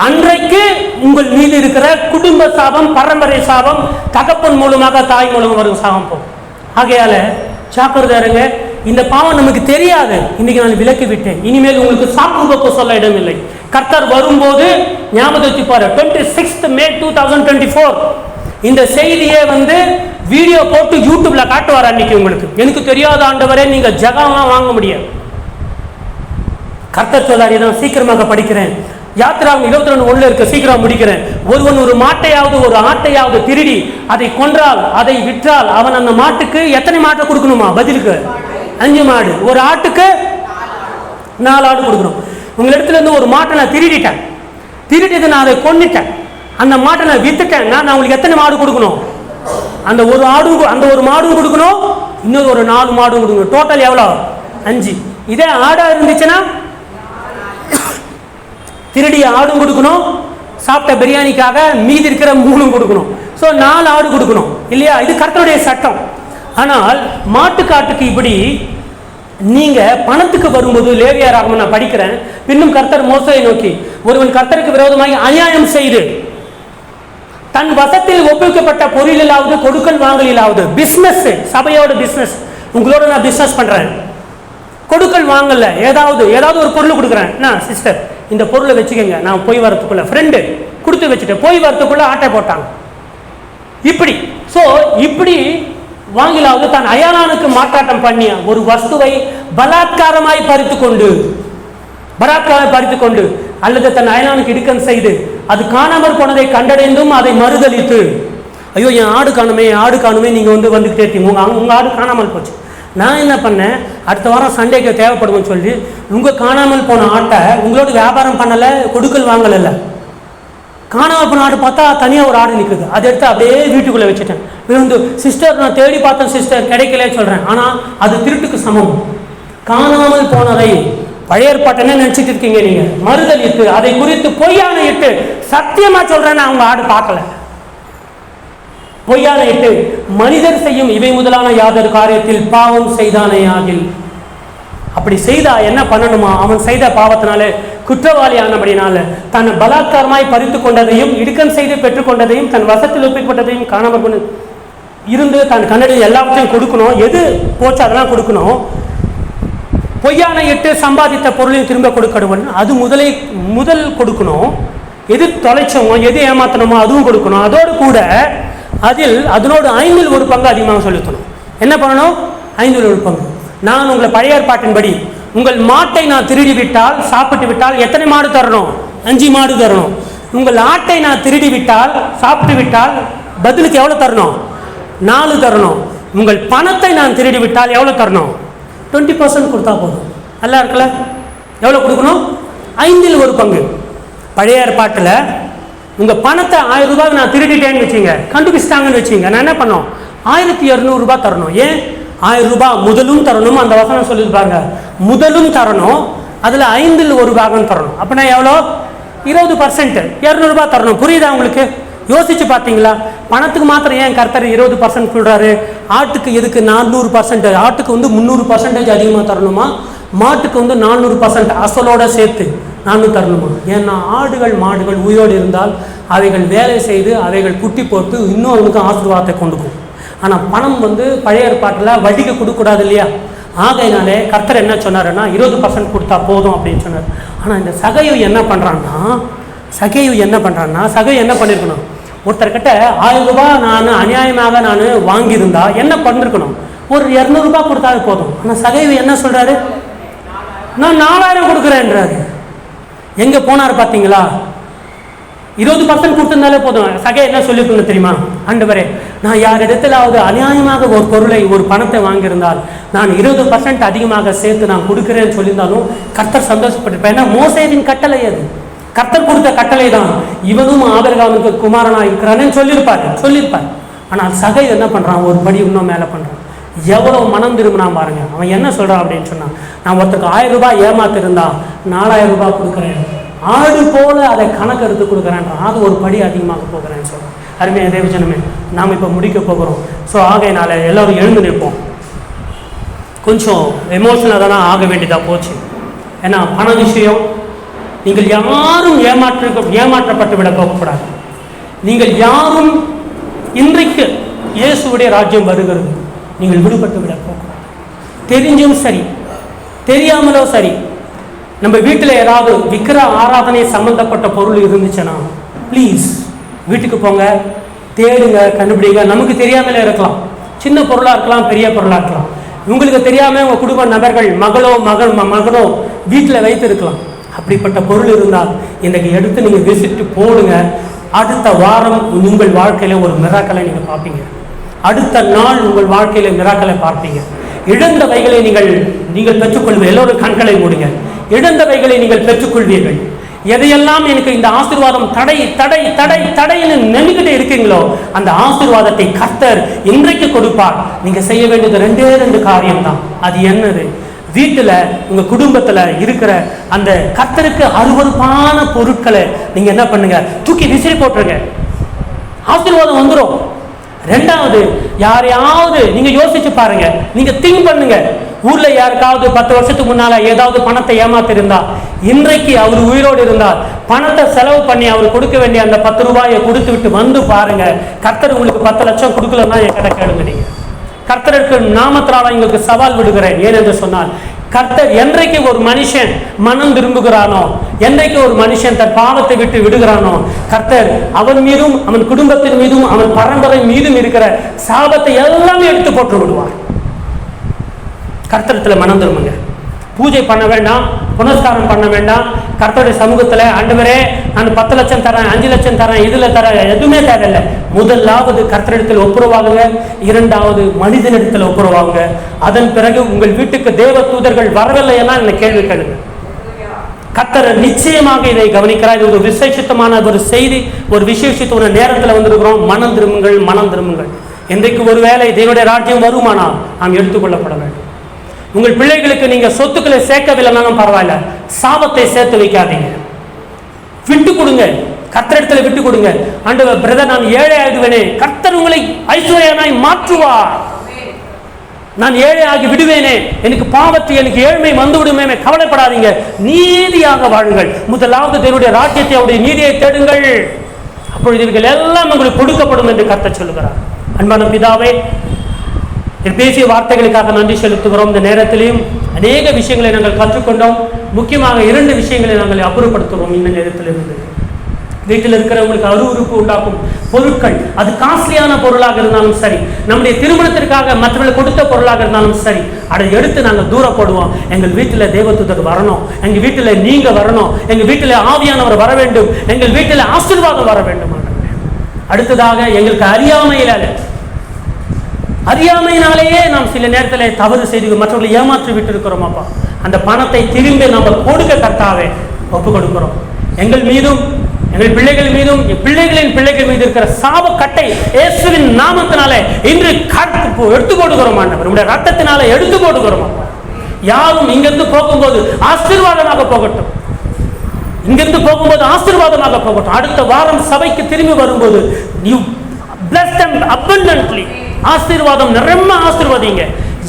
அன்றைக்கு உங்கள் மீது இருக்கிற குடும்ப சாபம், பரம்பரை சாபம், தகப்பன் மூலமாக தாய் மூலமாக வரும் சாபம் போகும். ஆகையால ஜாக்கிரதையா இருங்க. இந்த பாவம் நமக்கு தெரியாது, இன்னைக்கு நான் விலக்கி விட்டேன், இனிமேல் உங்களுக்கு சாக்கு போக்கு சொல்ல இடமில்லை. கர்த்தர் வரும்போது ஞாபகம் வச்சுப்பாரு. 26 மே 2024 இந்த செய்தியை வந்து வீடியோ போட்டு யூடியூப்ல காட்டுவார். அன்னைக்கு உங்களுக்கு எனக்கு தெரியாத ஆண்டவரே நீங்க ஜெகம்லாம் வாங்க முடியாது. கர்த்தர் சொல்லாரு, நான் சீக்கிரமாக படிக்கிறேன். யாத்திராவும் 22:1 இருக்கு, சீக்கிரம் முடிக்கிறேன். ஒருவன் ஒரு மாட்டையாவது ஒரு ஆட்டையாவது திருடி அதை கொன்றால், அதை விற்றால், அவன் அந்த மாட்டுக்கு எத்தனை மாட்டை கொடுக்கணுமா? பதிலுக்கு 5 மாடு. ஒரு ஆட்டுக்கு 4 ஆடு கொடுக்கணும். உங்க இடத்துல இருந்து ஒரு மாட்டை நான் திருடிட்டேன், திருடிட்டு நான் அதை கொன்னுட்டேன், அந்த மாட்டை நான் வித்துட்டேன், நான் உங்களுக்கு எத்தனை மாடு கொடுக்கணும்? அந்த ஒரு ஆடு, அந்த ஒரு மாடும் கொடுக்கணும், இன்னொரு ஒரு 4 மாடும் கொடுக்கணும். டோட்டல் எவ்வளோ? 5. இதே ஆடா இருந்துச்சுன்னா திருடிய ஆடும் கொடுக்கணும், சாப்பிட்ட பிரியாணிக்காக மீதி இருக்கிற 3 கொடுக்கணும். ஸோ 4 ஆடு கொடுக்கணும் இல்லையா? இது கர்த்தருடைய சட்டம். ஆனால் மாட்டுக்காட்டுக்கு இப்படி நீங்க பணத்துக்கு வரும்போது லேவியராகமம் நான் படிக்கிறேன். பின்னும் கர்த்தர் மோசேயை நோக்கி, ஒருவன் கர்த்தருக்கு விரோதமாக அநியாயம் செய்து தன் வசத்தில் ஒப்புவிக்கப்பட்ட பொருளிலாவது கொடுக்கல் வாங்கலிலாவது, பிசினஸ், சபையோட பிசினஸ், உங்களோட நான் பிசினஸ் பண்றேன், கொடுக்கல் வாங்கல, ஏதாவது ஒரு பொருள் கொடுக்குறேன், நான் சிஸ்டர் இந்த பொருளை வச்சுக்கோங்க, நான் போய் வரத்துக்குள்ள ஃப்ரெண்டு கொடுத்து வச்சுட்டு போய் வரத்துக்குள்ள ஆட்டை போட்டாங்க இப்படி. ஸோ இப்படி வாங்கிலாவது தான் அயாளானுக்கு மாற்றாட்டம் பண்ணிய ஒரு வஸ்துவை பலாத்காரமாய் பறித்து கொண்டு அல்லது தன் அயலானுக்கு இடுக்கன் செய்து அது காணாமல் போனதை கண்டடைந்தும் அதை மறுதளித்து, ஐயோ என் ஆடு காணுமே நீங்கள் வந்துக்கிட்டே இருக்கீங்க, உங்கள் ஆடு காணாமல் போச்சு. நான் என்ன பண்ணேன், அடுத்த வாரம் சண்டேக்கு தேவைப்படுவோம்னு சொல்லி உங்கள் காணாமல் போன ஆட்டை உங்களோட வியாபாரம் பண்ணலை, கொடுக்கல் வாங்கலை, காணாமல் போன ஆடு பார்த்தா தனியாக ஒரு ஆடு நிற்குது, அதை எடுத்து அப்படியே வீட்டுக்குள்ளே வச்சுட்டேன். சிஸ்டர் நான் தேடி பார்த்தேன் சிஸ்டர், கிடைக்கலன்னு சொல்கிறேன். ஆனால் அது திருட்டுக்கு சமம். காணாமல் போனதை பழைய ஏற்பாட்டை நினைச்சிட்டு இருக்கீங்க நீங்க, மறுதலித்து அதை குறித்து பொய்யான இட்டு, சத்தியமா சொல்றேன் அவங்க ஆடு பார்க்கல. பொய்யான இட்டு மனிதர் செய்யும் இவை முதலான யாதொரு காரியத்தில் பாவம் செய்தானே ஆகில். அப்படி செய்தா என்ன பண்ணணுமா, அவன் செய்த பாவத்தினாலே குற்றவாளி ஆனபடினால தன்னை பலாத்காரமாய் பறித்து கொண்டதையும் இடுக்கம் செய்து பெற்றுக்கொண்டதையும் தன் வசத்தில் ஒப்பிக்கப்பட்டதையும் காணாமல் கொண்டு இருந்து தன் கண்ணடி எல்லாவற்றையும் கொடுக்கணும். எது போச்சு அதெல்லாம் கொடுக்கணும். பொய்யான இட்டு சம்பாதித்த பொருளையும் திரும்ப கொடுக்கணும். அது முதல் கொடுக்கணும். எது தொலைச்சோமோ எது ஏமாத்தணுமோ அதுவும் கொடுக்கணும். அதோடு கூட அதனோடு 5 பங்கு அதிகமாக செலுத்தணும். என்ன பண்ணணும்? 5 பங்கு. நான் உங்களை பழைய ஏற்பாட்டின்படி உங்கள் மாட்டை நான் திருடி விட்டால், சாப்பிட்டு விட்டால் எத்தனை மாடு தரணும்? 5 மாடு தரணும். உங்கள் ஆட்டை நான் திருடி விட்டால், சாப்பிட்டு விட்டால் பதிலுக்கு எவ்வளோ தரணும்? 4 தரணும். உங்கள் பணத்தை நான் திருடி விட்டால் எவ்வளோ தரணும்? 20% கொடுத்தா போதும். நல்லா இருக்குல்ல? எவ்வளோ கொடுக்கணும்? 5 பங்கு. பழைய ஏற்பாட்டில் உங்கள் பணத்தை 1000 ரூபாய் நான் திருடிட்டேன்னு வச்சுங்க, கண்டுபிடிச்சிட்டாங்கன்னு வச்சுங்க, நான் என்ன பண்ணோம்? 1200 ரூபாய் தரணும். ஏன் 1000 ரூபாய் முதலும் தரணும்? அந்த வசனம் சொல்லியிருப்பாங்க, முதலும் தரணும், அதில் 5 பாகம் தரணும். அப்படின்னா எவ்வளோ? 20%, 200 ரூபாய் தரணும். புரியுதா உங்களுக்கு? யோசிச்சு பார்த்தீங்களா? பணத்துக்கு மாத்திரம் ஏன் கர்த்தர் 20% சொல்றாரு? ஆட்டுக்கு எதுக்கு 400%? ஆட்டுக்கு 300% அதிகமாக தரணுமா? மாட்டுக்கு 400% அசலோட சேர்த்து 400 தரணுமா? ஏன்னா ஆடுகள் மாடுகள் உயிரோடு இருந்தால் அவைகள் வேலை செய்து அவைகள் குட்டி போட்டு இன்னும் அவனுக்கு ஆசீர்வாதத்தை கொண்டுக்கும். ஆனால் பணம் பழைய ஏற்பாட்டில் வட்டிக்கு கொடுக்கக்கூடாது இல்லையா? ஆகையினாலே கர்த்தர் என்ன சொன்னாருன்னா 20% கொடுத்தா போதும் அப்படின்னு சொன்னார். ஆனால் இந்த சகையு என்ன பண்ணுறான்னா, சகையு என்ன பண்ணியிருக்கணும்? ஒருத்தர்கிட்ட 1000 ரூபாய் நான் அநியாயமாக நான் வாங்கியிருந்தா என்ன பண்ணிருக்கணும்? ஒரு 200 ரூபாய் கொடுத்தாலே போதும். ஆனால் சகைவு என்ன சொல்றாரு? நான் 4000 கொடுக்குறேன்றாரு. எங்க போனார் பார்த்தீங்களா? 20% கொடுத்திருந்தாலே போதும். சகை என்ன சொல்லிருக்கணும் தெரியுமா? ஆண்டவரே, நான் யார் இடத்திலாவது அநியாயமாக ஒரு பொருளை ஒரு பணத்தை வாங்கியிருந்தால் நான் 20% அதிகமாக சேர்த்து நான் கொடுக்குறேன்னு சொல்லியிருந்தாலும் கர்த்தர் சந்தோஷப்பட்டிருப்பேன். ஏன்னா மோசேவின் கட்டளை அது, கர்த்தர் கொடுத்த கட்டளை தான். இவனும் ஆபிரகாமுக்கு குமாரனா இருக்கிறான்னு சொல்லியிருப்பார். ஆனால் சகை என்ன பண்றான்? ஒரு படி இன்னும் மேலே பண்றான். எவ்வளவு மனம் திரும்பினா பாருங்க. அவன் என்ன சொல்றான் அப்படின்னு சொன்னான், நான் ஒருத்தருக்கு 1000 ரூபாய் ஏமாத்திருந்தா 4000 ரூபாய் கொடுக்குறேன், ஆடு போல அதை கணக்கு எடுத்து கொடுக்குறேன்றான். அது ஒரு படி அதிகமாக போகிறேன்னு சொல்றான். அருமையான தேவஜனமே, நாம் இப்போ முடிக்க போகிறோம். ஸோ ஆகையினால எல்லாரும் எழுந்து நிற்போம். கொஞ்சம் எமோஷனலாக தானே ஆக வேண்டியதாக போச்சு. ஏன்னா பண விஷயம், நீங்கள் யாரும் ஏமாற்றப்பட்டு விட போகக்கூடாது. நீங்கள் யாரும் இன்றைக்கு இயேசுவுடைய ராஜ்யம் வருகிறது, நீங்கள் விடுபட்டு விட போகக்கூடாது. தெரிஞ்சும் சரி தெரியாமலோ சரி, நம்ம வீட்டில் ஏதாவது விக்கிர ஆராதனை சம்பந்தப்பட்ட பொருள் இருந்துச்சுன்னா ப்ளீஸ் வீட்டுக்கு போங்க, தேடுங்க, கண்டுபிடிங்க. நமக்கு தெரியாமலே இருக்கலாம், சின்ன பொருளாக இருக்கலாம், பெரிய பொருளாக இருக்கலாம். உங்களுக்கு தெரியாமல் உங்கள் குடும்ப நபர்கள் மகனோ வீட்டில் வைத்து இருக்கலாம். அப்படிப்பட்ட பொருள் இருந்தால் இன்றைக்கு எடுத்து நீங்கள் விசிட்டு போடுங்க. அடுத்த வாரம் உங்கள் வாழ்க்கையில் ஒரு மிராக்களை நீங்கள் பார்ப்பீங்க. அடுத்த நாள் உங்கள் வாழ்க்கையில மிராக்களை பார்ப்பீங்க. இழந்தவைகளை நீங்கள் பெற்றுக்கொள்வீர்கள். எல்லோரும் கண்களை மூடுங்க. இழந்தவைகளை நீங்கள் பெற்றுக்கொள்வீர்கள். எதையெல்லாம் எனக்கு இந்த ஆசீர்வாதம் தடைன்னு நினைக்கிட்டே இருக்கீங்களோ அந்த ஆசீர்வாதத்தை கர்த்தர் இன்றைக்கு கொடுப்பார். நீங்க செய்ய வேண்டியது 2 காரியம் தான். அது என்னது? வீட்டுல உங்க குடும்பத்துல இருக்கிற அந்த கர்த்தருக்கு அருவருப்பான பொருட்களை நீங்க என்ன பண்ணுங்க? தூக்கி விசிறி போட்டுருங்க. ஆசீர்வாதம் வந்துடும். 2வது, யாரையாவது நீங்க யோசிச்சு பாருங்க, நீங்க திங்க் பண்ணுங்க. ஊர்ல யாருக்காவது 10 வருஷத்துக்கு முன்னால ஏதாவது பணத்தை ஏமாத்திருந்தா, இன்றைக்கு அவர் உயிரோடு இருந்தால் பணத்தை செலவு பண்ணி அவர் கொடுக்க வேண்டிய அந்த 10 ரூபாயை கொடுத்து விட்டு வந்து பாருங்க. கர்த்தர் உங்களுக்கு 10 லட்சம் கொடுக்கலன்னா என்கிட்ட கேளுங்க. நீங்க கர்த்தருக்கு நாமத்தினால எங்களுக்கு சவால் விடுகிறேன். ஏனென்று சொன்னால் கர்த்தர் என்றைக்கு ஒரு மனுஷன் மனம் திரும்புகிறானோ, என்றைக்கு ஒரு மனுஷன் தன் பாவத்தை விட்டு விடுகிறானோ, கர்த்தர் அவன் மீதும் அவன் குடும்பத்தின் மீதும் அவன் பரம்பரை மீதும் இருக்கிற சாபத்தை எல்லாமே எடுத்து போட்டு விடுவார். கர்த்தரத்துல மனம் திரும்புங்க. பூஜை பண்ண வேண்டாம், புனஸ்காரம் பண்ண வேண்டாம். கர்த்தருடைய சமூகத்தில் ஆண்டவரே நான் 10 லட்சம் தரேன், 5 லட்சம் தரேன், இதில் தரேன், எதுவுமே தேவையில்லை. முதலாவது கர்த்தரிடத்தில் ஒப்புரவாகுங்க, இரண்டாவது மனிதனிடத்தில் ஒப்புரவாகுங்க. அதன் பிறகு உங்கள் வீட்டுக்கு தேவ தூதர்கள் வரவில்லைன்னா என்ன கேள்வி கேளுங்க. கர்த்தர் நிச்சயமாக இதை கவனிக்கிறார். இது ஒரு விசேஷித்தமான ஒரு செய்தி, ஒரு விசேஷித்த நேரத்தில் வந்திருக்கிறோம். மனம் திரும்புங்கள், மனம் திரும்புங்கள். இன்றைக்கு ஒருவேளை தேவனுடைய ராஜ்யம் வருமானால் நாம் எடுத்துக்கொள்ளப்பட வேண்டும். உங்கள் பிள்ளைகளுக்கு நீங்க சொத்துக்களை சேர்க்கவில்லைனாலும் பரவாயில்ல, சாபத்தை சேர்த்து வைக்காதீங்க. விட்டு கொடுங்க, கர்த்தரிடத்துல விட்டு கொடுங்க. ஆண்டவர் பிரதர் நான் ஏழை ஆகுவேனே, கர்த்தர் உங்களை ஐஸ்வர்யனாய் மாற்றுவார். நான் ஏழை ஆகி விடுவேனே, எனக்கு பாவத்தை, எனக்கு ஏழ்மை வந்து விடுமே, கவலைப்படாதீங்க. நீதியாக வாழுங்கள். முதலாவது தேவனுடைய ராஜ்யத்தை, அவருடைய நீதியை தேடுங்கள், அப்பொழுது இவர்கள் எல்லாம் உங்களுக்கு கொடுக்கப்படும் என்று கர்த்தர் சொல்லுகிறார். அன்பான பிதாவே, பேசிய வார்த்தைகளுக்காக நன்றி செலுத்துகிறோம். இந்த நேரத்திலையும் அநேக விஷயங்களை நாங்கள் கற்றுக்கொண்டோம். முக்கியமாக 2 விஷயங்களை நாங்கள் அப்புறப்படுத்துகிறோம். இந்த நேரத்திலிருந்து வீட்டில் இருக்கிறவங்களுக்கு அருவருப்பு உண்டாக்கும் பொருட்கள், அது காஸ்ட்லியான பொருளாக இருந்தாலும் சரி, நம்முடைய திருமணத்திற்காக மற்றவர்கள் கொடுத்த பொருளாக இருந்தாலும் சரி, அதை எடுத்து நாங்கள் தூரப்படுவோம். எங்கள் வீட்டில் தேவதூதர் வரணும், எங்கள் வீட்டில் நீங்க வரணும், எங்கள் வீட்டில் ஆவியானவர் வர வேண்டும், எங்கள் வீட்டில் ஆசீர்வாதம் வர வேண்டும். அடுத்ததாக எங்களுக்கு அறியாமையினாலேயே நாம் சில நேரத்தில் தவறு செய்து மற்றவர்களை ஏமாற்றி விட்டு இருக்கிறோம். அப்பா, அந்த பணத்தை திரும்பி நம்ம கொடுக்க கர்த்தாவே ஒப்பு கொடுக்கிறோம். எங்கள் மீதும், எங்கள் பிள்ளைகள் மீதும், பிள்ளைகளின் பிள்ளைகள் மீது இருக்கிற சாபக்கட்டை இயேசுவின் நாமத்தினாலே இன்று எடுத்து போடுகிறோம். ஆண்டவர் நம்முடைய ரத்தத்தினாலே எடுத்து போடுகிறோம். அப்பா, யாரும் இங்கிருந்து போகும்போது ஆசீர்வாதமாக போகட்டும், இங்கிருந்து போகும்போது ஆசீர்வாதமாக போகட்டும். அடுத்த வாரம் சபைக்கு திரும்பி வரும்போது you bless them abundantly, ஆசீர்வாதம் நிரம்ப ஆசீர்வதிங்க.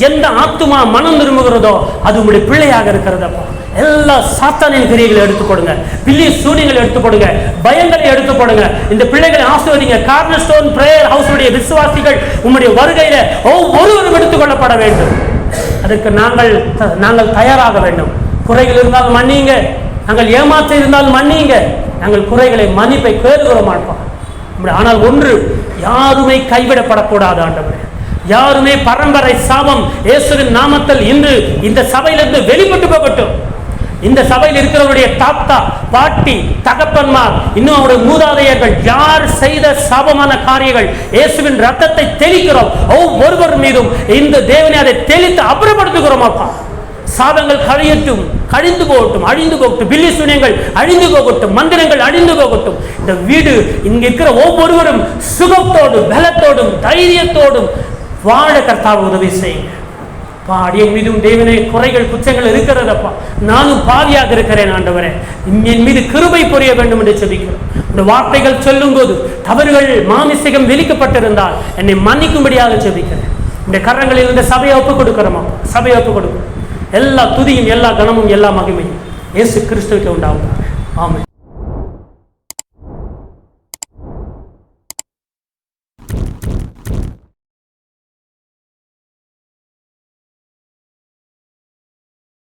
எந்த ஆத்துமா மனம் திரும்புகிறதோ அது உங்களுடைய பிள்ளையாக இருக்கிறதப்பா. எல்லா சாத்தானின் கிரியைகளை எடுத்துக்கொடுங்க, பில்லி சூனியங்களை எடுத்துக்கொடுங்க, பயங்களை எடுத்துக்கொடுங்க. இந்த பிள்ளைகளை ஆசீர்வதிங்க. கார்னர் ஸ்டோன் பிரேயர் ஹவுஸுடைய விசுவாசிகள் உங்களுடைய வருகையில ஒவ்வொருவரும் எடுத்துக்கொள்ளப்பட வேண்டும். அதுக்கு நாங்கள் தயாராக வேண்டும். குறைகள் இருந்தால் மன்னிங்க, நாங்கள் ஏமாற்ற இருந்தால் மன்னிங்க. நாங்கள் குறைகளை மன்னிப்பை கேளுகிறோம் மாட்டோம். ஆனால் ஒன்று, யாருமே கைவிடப்படக்கூடாது ஆண்டவரே. யாருமே பரம்பரை சாபம் இயேசுவின் நாமத்தில் இன்று இந்த சபையிலிருந்து வெளிப்பட்டு போகட்டும். இந்த சபையில் இருக்கிறவருடைய தாத்தா, பாட்டி, தகப்பன்மார், இன்னும் அவருடைய மூதாதையர்கள் யார் செய்த சாபமான காரியங்கள் இயேசுவின் ரத்தத்தை தெளிக்கிறோம். ஒவ்வொருவர் மீதும் இந்த தேவனை அதை தெளித்து அப்புறப்படுத்துகிறோம். அப்பா, சாபங்கள் கழியட்டும், கழிந்து போகட்டும், அழிந்து போகட்டும். பில்லி சூனியங்கள் அழிந்து போகட்டும், மந்திரங்கள் அழிந்து போகட்டும். இந்த வீடு இங்க இருக்கிற ஒவ்வொருவரும் சுகத்தோடும் பலத்தோடும் தைரியத்தோடும் வாழ கர்த்தாவை உதவி செய்யுங்க. அடியன் மீதும் தேவனே குறைகள் குற்றங்கள் இருக்கிறதப்பா, நானும் பாவியாக இருக்கிறேன் ஆண்டவரே, என் மீது கிருபை புரிய வேண்டும் என்று செபிக்கிறோம். இந்த வார்த்தைகள் சொல்லும் போது தவறுகள் மாமிசகம் வெளிக்கப்பட்டிருந்தால் என்னை மன்னிக்கும்படியாக செபிக்கிறேன். இந்த கரங்களில் இந்த சபையை ஒப்புக் கொடுக்கிறோமா, சபையை ஒப்புக் கொடுக்கிறோம். எல்லா துதியும், எல்லா கனமும், எல்லா மகிமையும் இயேசு கிறிஸ்துவுக்கு உண்டாகும். ஆமென்.